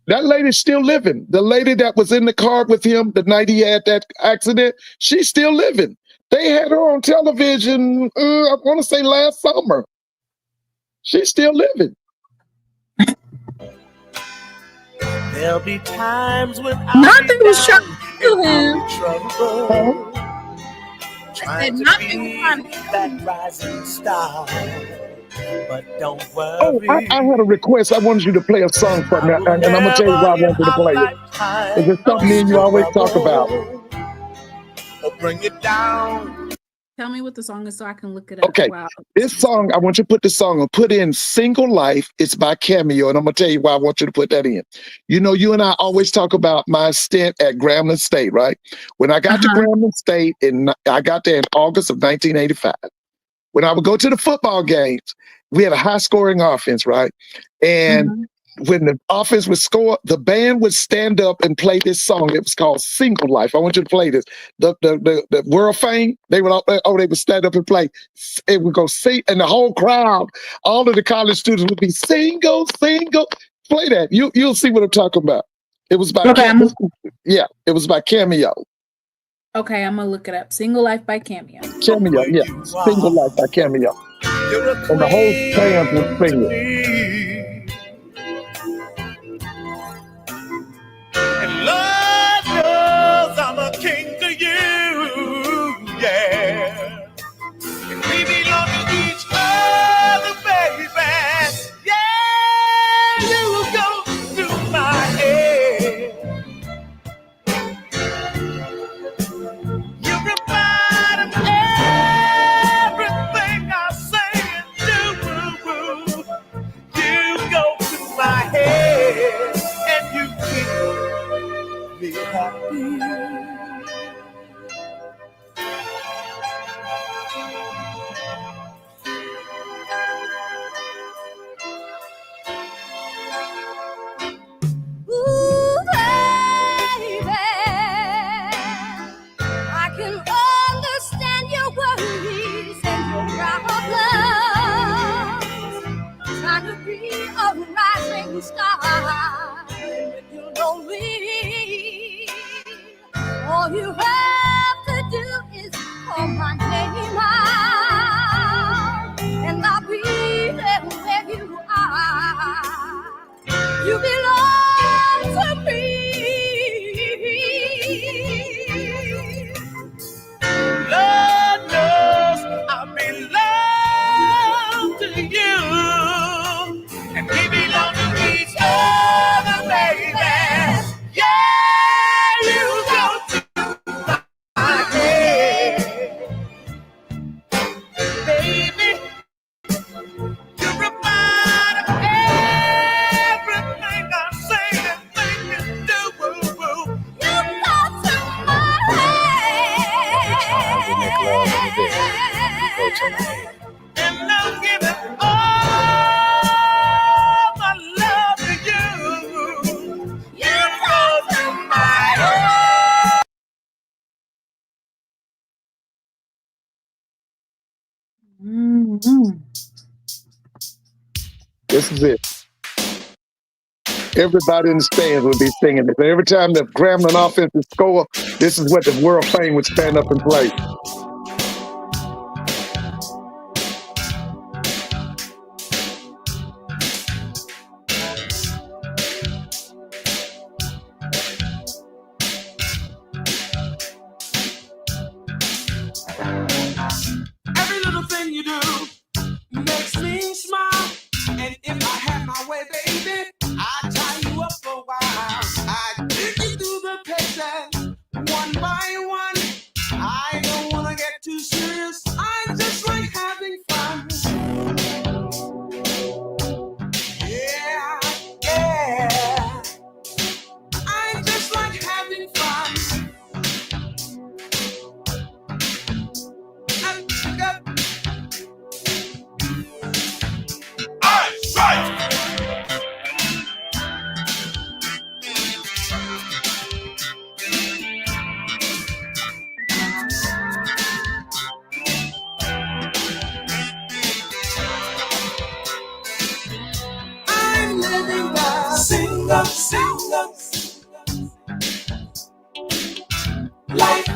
[SPEAKER 12] That lady's still living. The lady that was in the car with him the night he had that accident, she's still living. They had her on television, I want to say last summer. She's still living.
[SPEAKER 14] There'll be times when
[SPEAKER 3] Nothing was trying to kill him.
[SPEAKER 14] trouble.
[SPEAKER 3] Trying to be
[SPEAKER 14] that rising star. But don't worry.
[SPEAKER 12] Oh, I had a request. I wanted you to play a song for me, and I'm going to tell you why I wanted to play it. It's something me and you always talk about.
[SPEAKER 14] Or bring it down.
[SPEAKER 3] Tell me what the song is so I can look it up.
[SPEAKER 12] Okay,
[SPEAKER 3] Wow.
[SPEAKER 12] this song, I want you to put this song on. Put in Single Life. It's by Cameo, and I'm going to tell you why I want you to put that in. You know, you and I always talk about my stint at Grambling State, right? When I got to Grambling State, I got there in August of 1985. When I would go to the football games, we had a high-scoring offense, right? And when the offense would score, the band would stand up and play this song. It was called Single Life. I want you to play this. The World Fame, they would stand up and play. It would go sing, and the whole crowd, all of the college students would be single. Play that. You'll see what I'm talking about. It was by it was by Cameo.
[SPEAKER 3] Okay, I'm gonna look it up. Single Life by Cameo.
[SPEAKER 12] Cameo, yeah. Single Life by Cameo. And the whole band would sing it.
[SPEAKER 14] And Lord knows I'm a king to you, yeah. And we belong to each other, baby. Yeah, you go through my head. You remind of everything I say and do. You go through my head and you keep me happy.
[SPEAKER 2] Ooh, baby, I can understand your worries and your problems. Trying to be a rising star when you're lonely. All you have to do is call my name out, and I'll be there where you are. You belong to me.
[SPEAKER 14] Lord knows I belong to you, and we belong to each other, baby. Yeah, you go to my
[SPEAKER 12] This is it. Everybody in the stands would be singing this. Every time the Grambling offense would score, this is what the World Fame would stand up and play.
[SPEAKER 14] Every little thing you do makes me smile. And if I had my way, baby, I'd tie you up for a while. I'd take you through the paces one by one. I don't wanna get too serious. I just like having fun. Yeah, yeah. I just like having fun. I'm living the single life.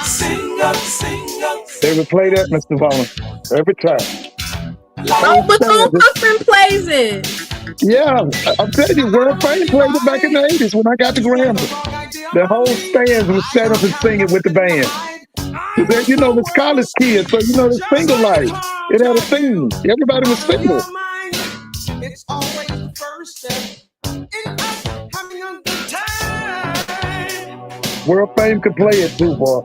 [SPEAKER 14] Single.
[SPEAKER 12] They would play that, Mr. Vaughn, every time.
[SPEAKER 3] Oh, Bethune-Cookman plays it.
[SPEAKER 12] Yeah, I'm telling you, World Fame played it back in the 80s when I got to Grambling. The whole stands would stand up and sing it with the band. Then, you know, it's college kids, so you know the single life. It had a theme. Everybody was single.
[SPEAKER 14] It's always the first step in us having a good time.
[SPEAKER 12] World Fame could play it too, boy.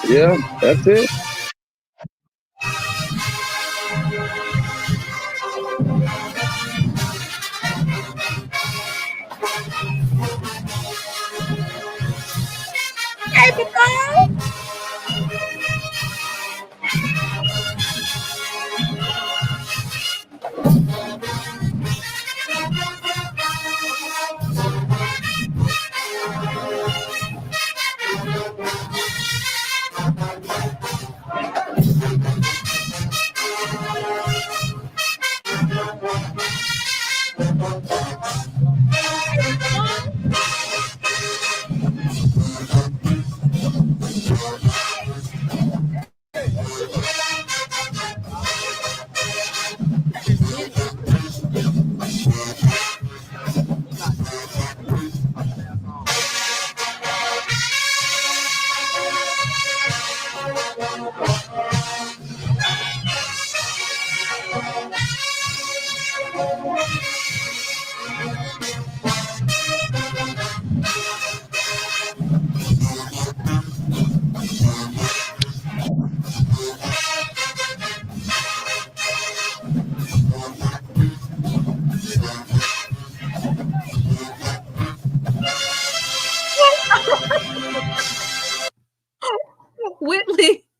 [SPEAKER 12] Yeah, that's it.
[SPEAKER 3] Hey, Bethune.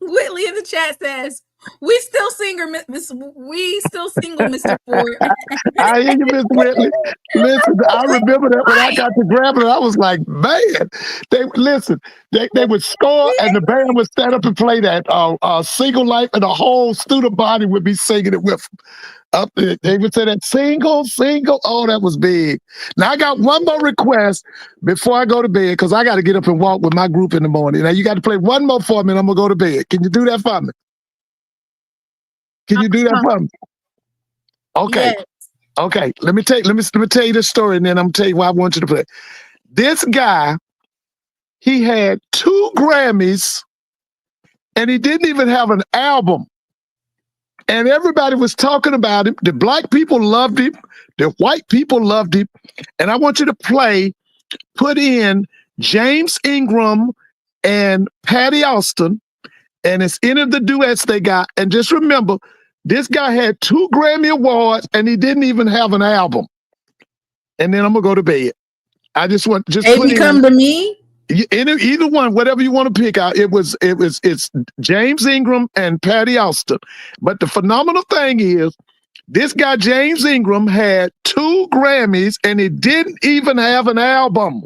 [SPEAKER 3] Whitley in the chat says, we still single, Mr. Ford.
[SPEAKER 12] I hear you, Miss Whitley. Listen, I remember that when I got to Grambling, I was like, man, they would score and the band would stand up and play that Single Life, and the whole student body would be singing it with them. Up there, they would say that single. Oh, that was big. Now I got one more request before I go to bed, because I got to get up and walk with my group in the morning. Now you got to play one more for me, and I'm gonna go to bed. Can you do that for me? Can you do that for me? Okay.
[SPEAKER 3] Yes.
[SPEAKER 12] Okay. Let me tell you this story, and then I'm gonna tell you why I want you to play. This guy, he had 2 Grammys, and he didn't even have an album. And everybody was talking about him. The black people loved him. The white people loved him. And I want you to put in James Ingram and Patty Austin, and it's any of the duets they got. And just remember, this guy had 2 Grammy Awards, and he didn't even have an album. And then I'm gonna go to bed. I just want put
[SPEAKER 3] Come to Me.
[SPEAKER 12] Either one, whatever you want to pick out. It's James Ingram and Patty Austin. But the phenomenal thing is, this guy James Ingram had 2 Grammys, and he didn't even have an album.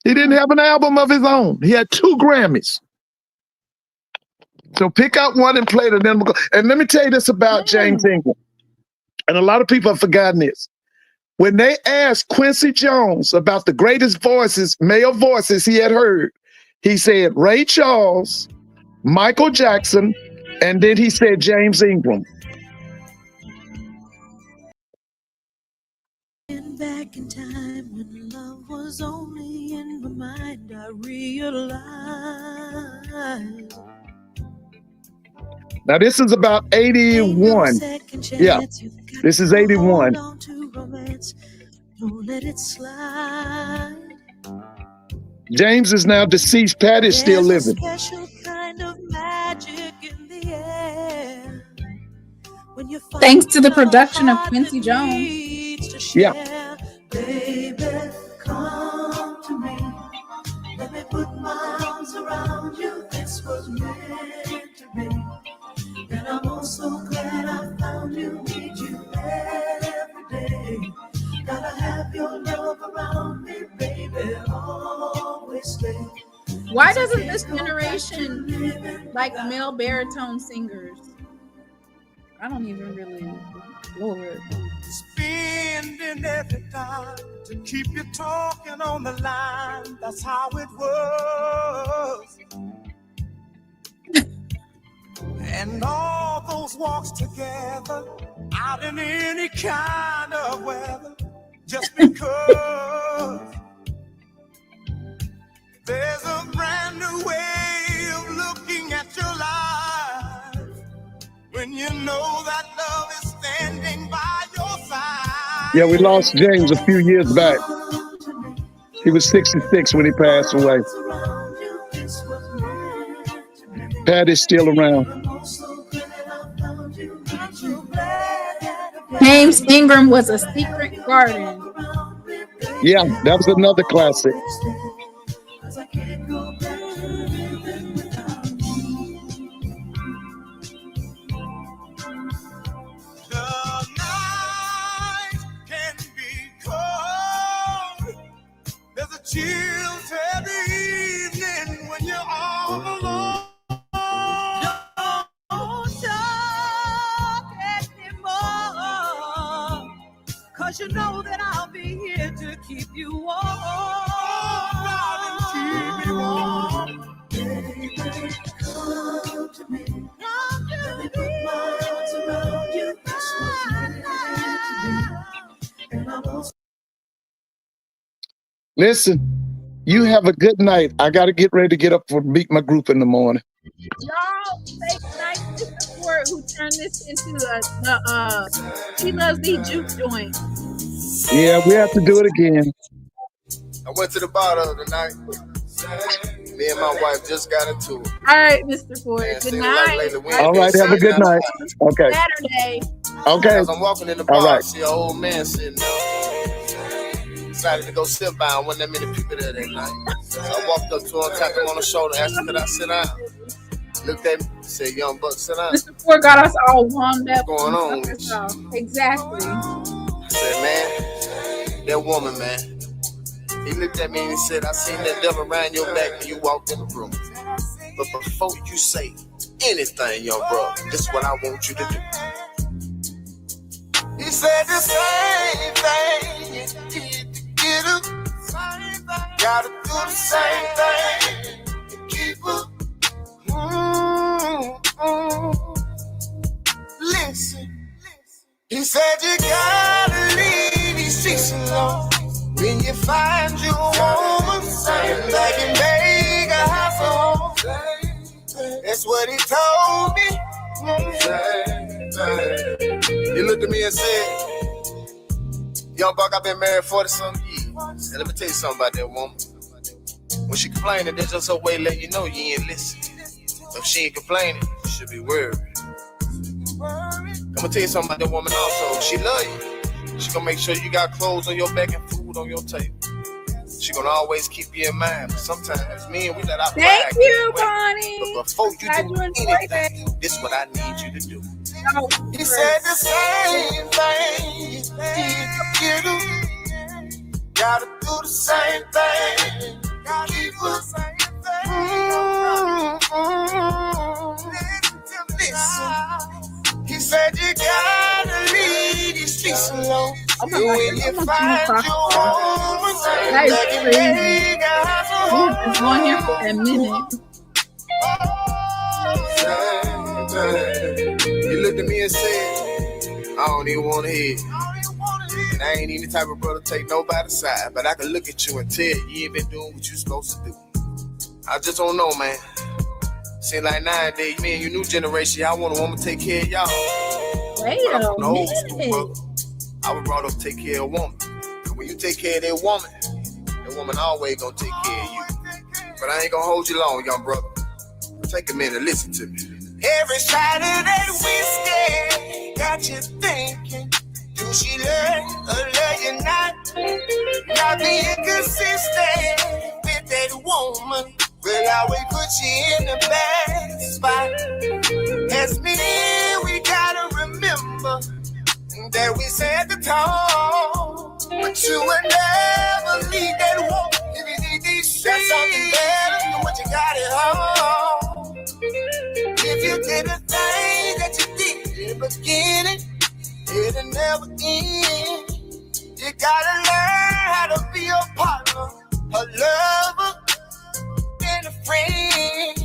[SPEAKER 12] He didn't have an album of his own. He had 2 Grammys. So pick out one and play it, and then we'll go. And let me tell you this about James Ingram. And a lot of people have forgotten this. When they asked Quincy Jones about the greatest male voices he had heard, he said Ray Charles, Michael Jackson, and then he said James Ingram.
[SPEAKER 2] Back in time when love was only in my mind, I realized.
[SPEAKER 12] Now this is about 81. Yeah, this is 81.
[SPEAKER 2] Don't let it slide.
[SPEAKER 12] James is now deceased. Patty's still living.
[SPEAKER 2] There's a special kind of magic in the air. When you
[SPEAKER 3] Thanks to the production of Quincy Jones.
[SPEAKER 12] Yeah.
[SPEAKER 2] Baby, come to me. Let me put my arms around you. This was meant to be. And I'm also glad I found you. Need you every day. Gotta have your love around me, baby. Always stay.
[SPEAKER 3] Why doesn't this generation like male baritone singers? I don't even really Lord.
[SPEAKER 14] Spending every time to keep you talking on the line. That's how it was. And all those walks together out in any kind of weather, just because there's a brand new way of looking at your life when you know that love is standing by your side.
[SPEAKER 12] Yeah, we lost James a few years back. He was 66 when he passed away. Patty's still around.
[SPEAKER 3] James Ingram was A Secret Garden.
[SPEAKER 12] Yeah, that was another classic.
[SPEAKER 14] There's a chill every evening when you're all alone.
[SPEAKER 2] Don't talk anymore, 'cause you know that I'll be here to keep you warm.
[SPEAKER 14] Keep me warm.
[SPEAKER 2] Baby, come to me. Come to me. Put my arms around you. This was meant to be. And I'm also
[SPEAKER 12] Listen, you have a good night. I got to get ready to get up for meet my group in the morning.
[SPEAKER 3] Y'all say nice to support who turned this into the SheLovesThee juke joint.
[SPEAKER 12] Yeah, we have to do it again.
[SPEAKER 21] I went to the bar the other night. Me and my wife just got into it.
[SPEAKER 3] All right, Mr. Ford. Good night.
[SPEAKER 12] All right, have a good night. Okay.
[SPEAKER 3] Saturday.
[SPEAKER 12] Okay.
[SPEAKER 21] As I'm walking in the bar,
[SPEAKER 12] All right.
[SPEAKER 21] I see an old man sitting there. Decided to go sit by, and wasn't that many people there that night. So I walked up to him, tapped him on the shoulder, asked him, could I sit down? Looked at me, said, young buck, sit down.
[SPEAKER 3] Mr. Ford got us all warmed up.
[SPEAKER 21] What's going on?
[SPEAKER 3] Exactly.
[SPEAKER 21] I said, man, that woman, man. He looked at me and he said, I seen that devil around your back when you walked in the room. But before you say anything, young bro, this is what I want you to do. He said the same thing you did to get her. Gotta do the same thing to keep her. Listen. He said you gotta leave these streets alone. When you find your woman, back and make a house of home. That's what he told me. He looked at me and said, young buck, I've been married 40-some years. And let me tell you something about that woman. When she complaining, that's just her way to let you know you ain't listening. If she ain't complaining, you should be worried. I'm gonna tell you something about that woman also. She love you. She gonna make sure you got clothes on your back and food on your table. She gonna always keep you in mind. But sometimes me and we let our pride
[SPEAKER 3] Thank
[SPEAKER 21] get
[SPEAKER 3] you,
[SPEAKER 21] away.
[SPEAKER 3] Bonnie.
[SPEAKER 21] But before you
[SPEAKER 3] Glad
[SPEAKER 21] do
[SPEAKER 3] you enjoyed
[SPEAKER 21] anything, this is what I need you to do.
[SPEAKER 3] Oh,
[SPEAKER 21] He said the same thing you do. Gotta do the same thing. Keep us. Listen. He said you gotta leave these streets alone. When you find your woman,
[SPEAKER 3] that is crazy. We've been going here for a minute.
[SPEAKER 21] He looked at me and said, I don't even want to hear it. And I ain't any type of brother to take nobody's side, but I can look at you and tell you ain't been doing what you supposed to do. I just don't know, man. Seems like nowadays, me and you new generation, y'all want a woman to take care of y'all.
[SPEAKER 3] Wait
[SPEAKER 21] But I'm
[SPEAKER 3] a
[SPEAKER 21] from the old school,
[SPEAKER 3] minute.
[SPEAKER 21] brother. I was brought up to take care of a woman. And when you take care of that woman always gonna take care of you. But I ain't gonna hold you long, young brother. Take a minute, listen to me. Every shot of that whiskey got you thinking, do she love you or love you not? Not being consistent with that woman will always put you in the bad spot. As men, we gotta remember that we set the tone, but you would never leave that woman if you need these streets. That's something better than what you got at home. If you did the thing that you did in the beginning, it'll never end. You gotta learn how to be a partner, a lover, and a friend.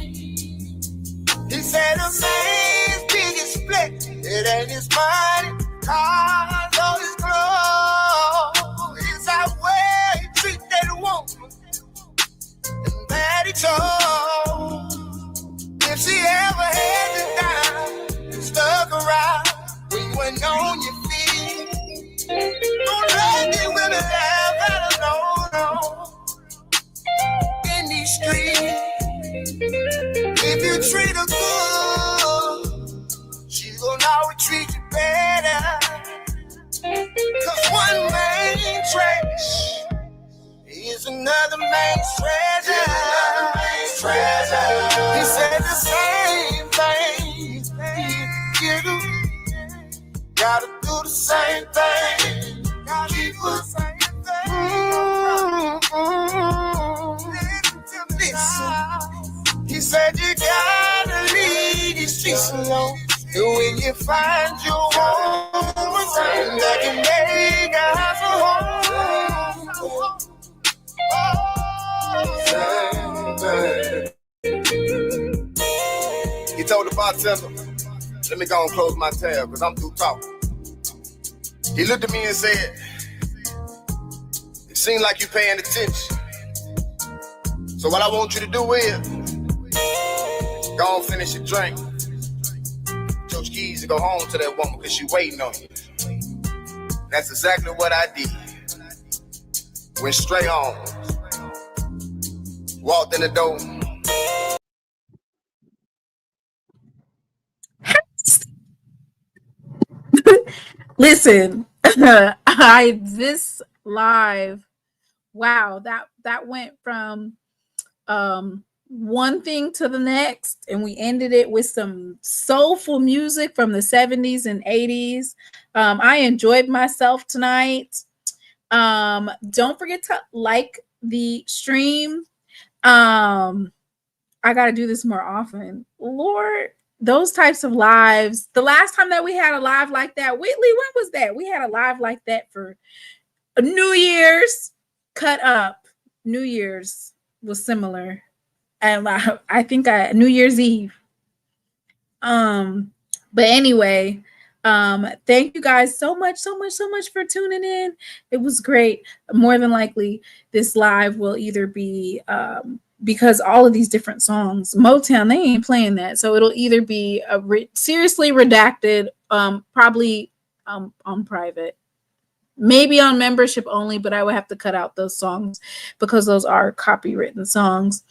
[SPEAKER 21] He said a man's biggest flex, it ain't his money, cars, or his clothes. It's how well he treat that woman, and that he told. If she ever had you down and stuck around when you went on your feet, don't let me women have that alone in these streets. If you treat her good, she gonna always treat you better. Cause one man's trash is another man's treasure. He said the same thing you do. Gotta do the same thing. Keep us. Listen. He said you gotta leave these streets alone. And when you find your woman that can make a house a home. He told the bartender, let me go and close my tab because I'm through talking. He looked at me and said, it seems like you're paying attention. So what I want you to do is, go and finish your drink. Took keys to go home to that woman because she waiting on you. That's exactly what I did. Went straight home. Walked in the door.
[SPEAKER 3] Listen, this live, wow, that went from one thing to the next, and we ended it with some soulful music from the 70s and 80s. I enjoyed myself tonight. Don't forget to like the stream. I got to do this more often. Lord, those types of lives. The last time that we had a live like that, Whitley, when was that? We had a live like that for New Year's. Cut up. New Year's was similar. And I think New Year's Eve. But anyway, thank you guys so much for tuning in. It was great. More than likely, this live will either be because all of these different songs, Motown, they ain't playing that. So it'll either be a seriously redacted, probably on private, maybe on membership only, but I would have to cut out those songs because those are copywritten songs.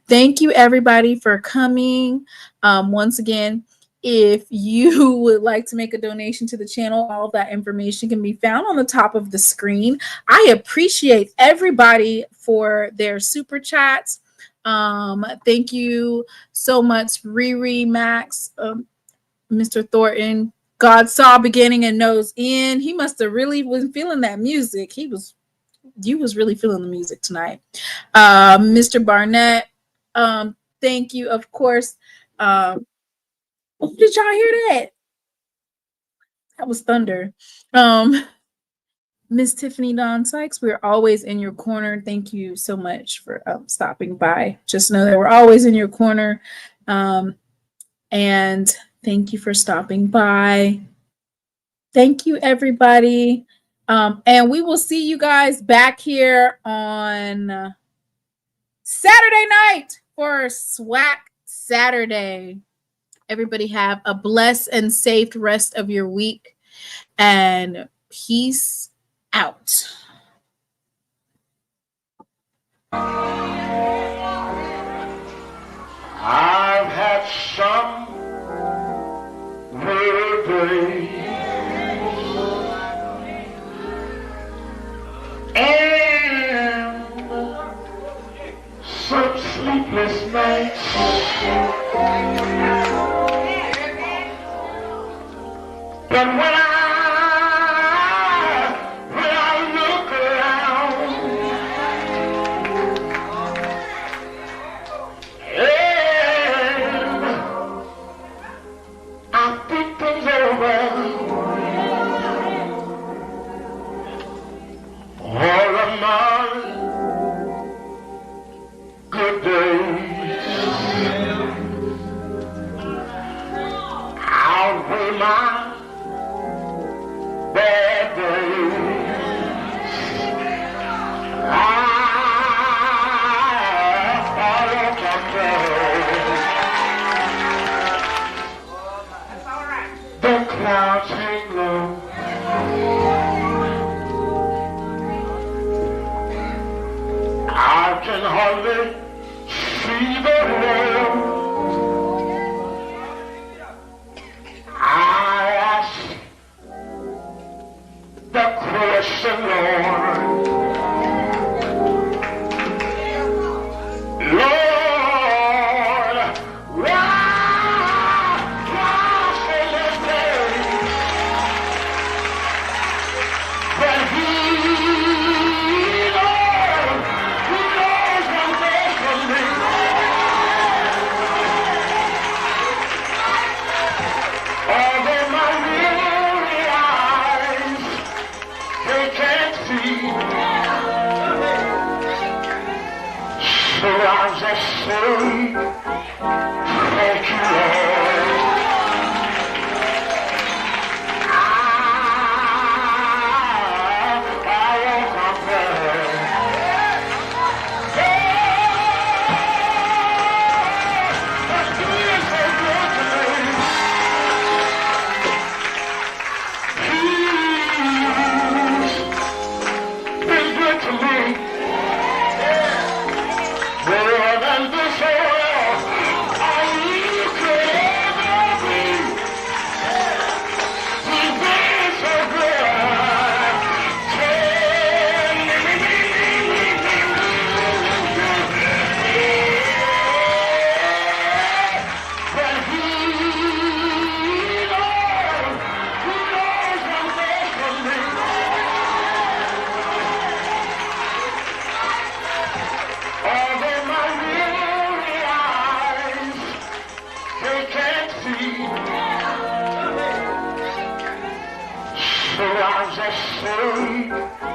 [SPEAKER 3] Thank you everybody for coming. Once again, if you would like to make a donation to the channel, all of that information can be found on the top of the screen. I appreciate everybody for their super chats. Thank you so much, Riri, Max, Mr. Thornton. God saw beginning and knows end. He must have really been feeling that music. You was really feeling the music tonight. Mr. Barnett, thank you, of course. Did y'all hear that? That was thunder. Miss Tiffany Dawn Sykes, we're always in your corner. Thank you so much for stopping by. Just know that we're always in your corner. And thank you for stopping by. Thank you, everybody. And we will see you guys back here on Saturday night for SWAC Saturday. Everybody have a blessed and safe rest of your week. And peace out.
[SPEAKER 14] I've had some weary days and some sleepless nights. But when I look around, and I think things over, all of my good days outweigh my bad days. The clouds hang low. I can hardly see the road. I ask the question, Lord. Lord, why so much pain? But He knows what's best for me. Although my weary eyes, they can't see, so I'll just say, thank you, Lord. I won't complain. But He is so good to me. He's been good to me. More than this world I could ever be. He's been so good. But He knows what's best for me. Although my weary eyes, they can't see, so I'll just say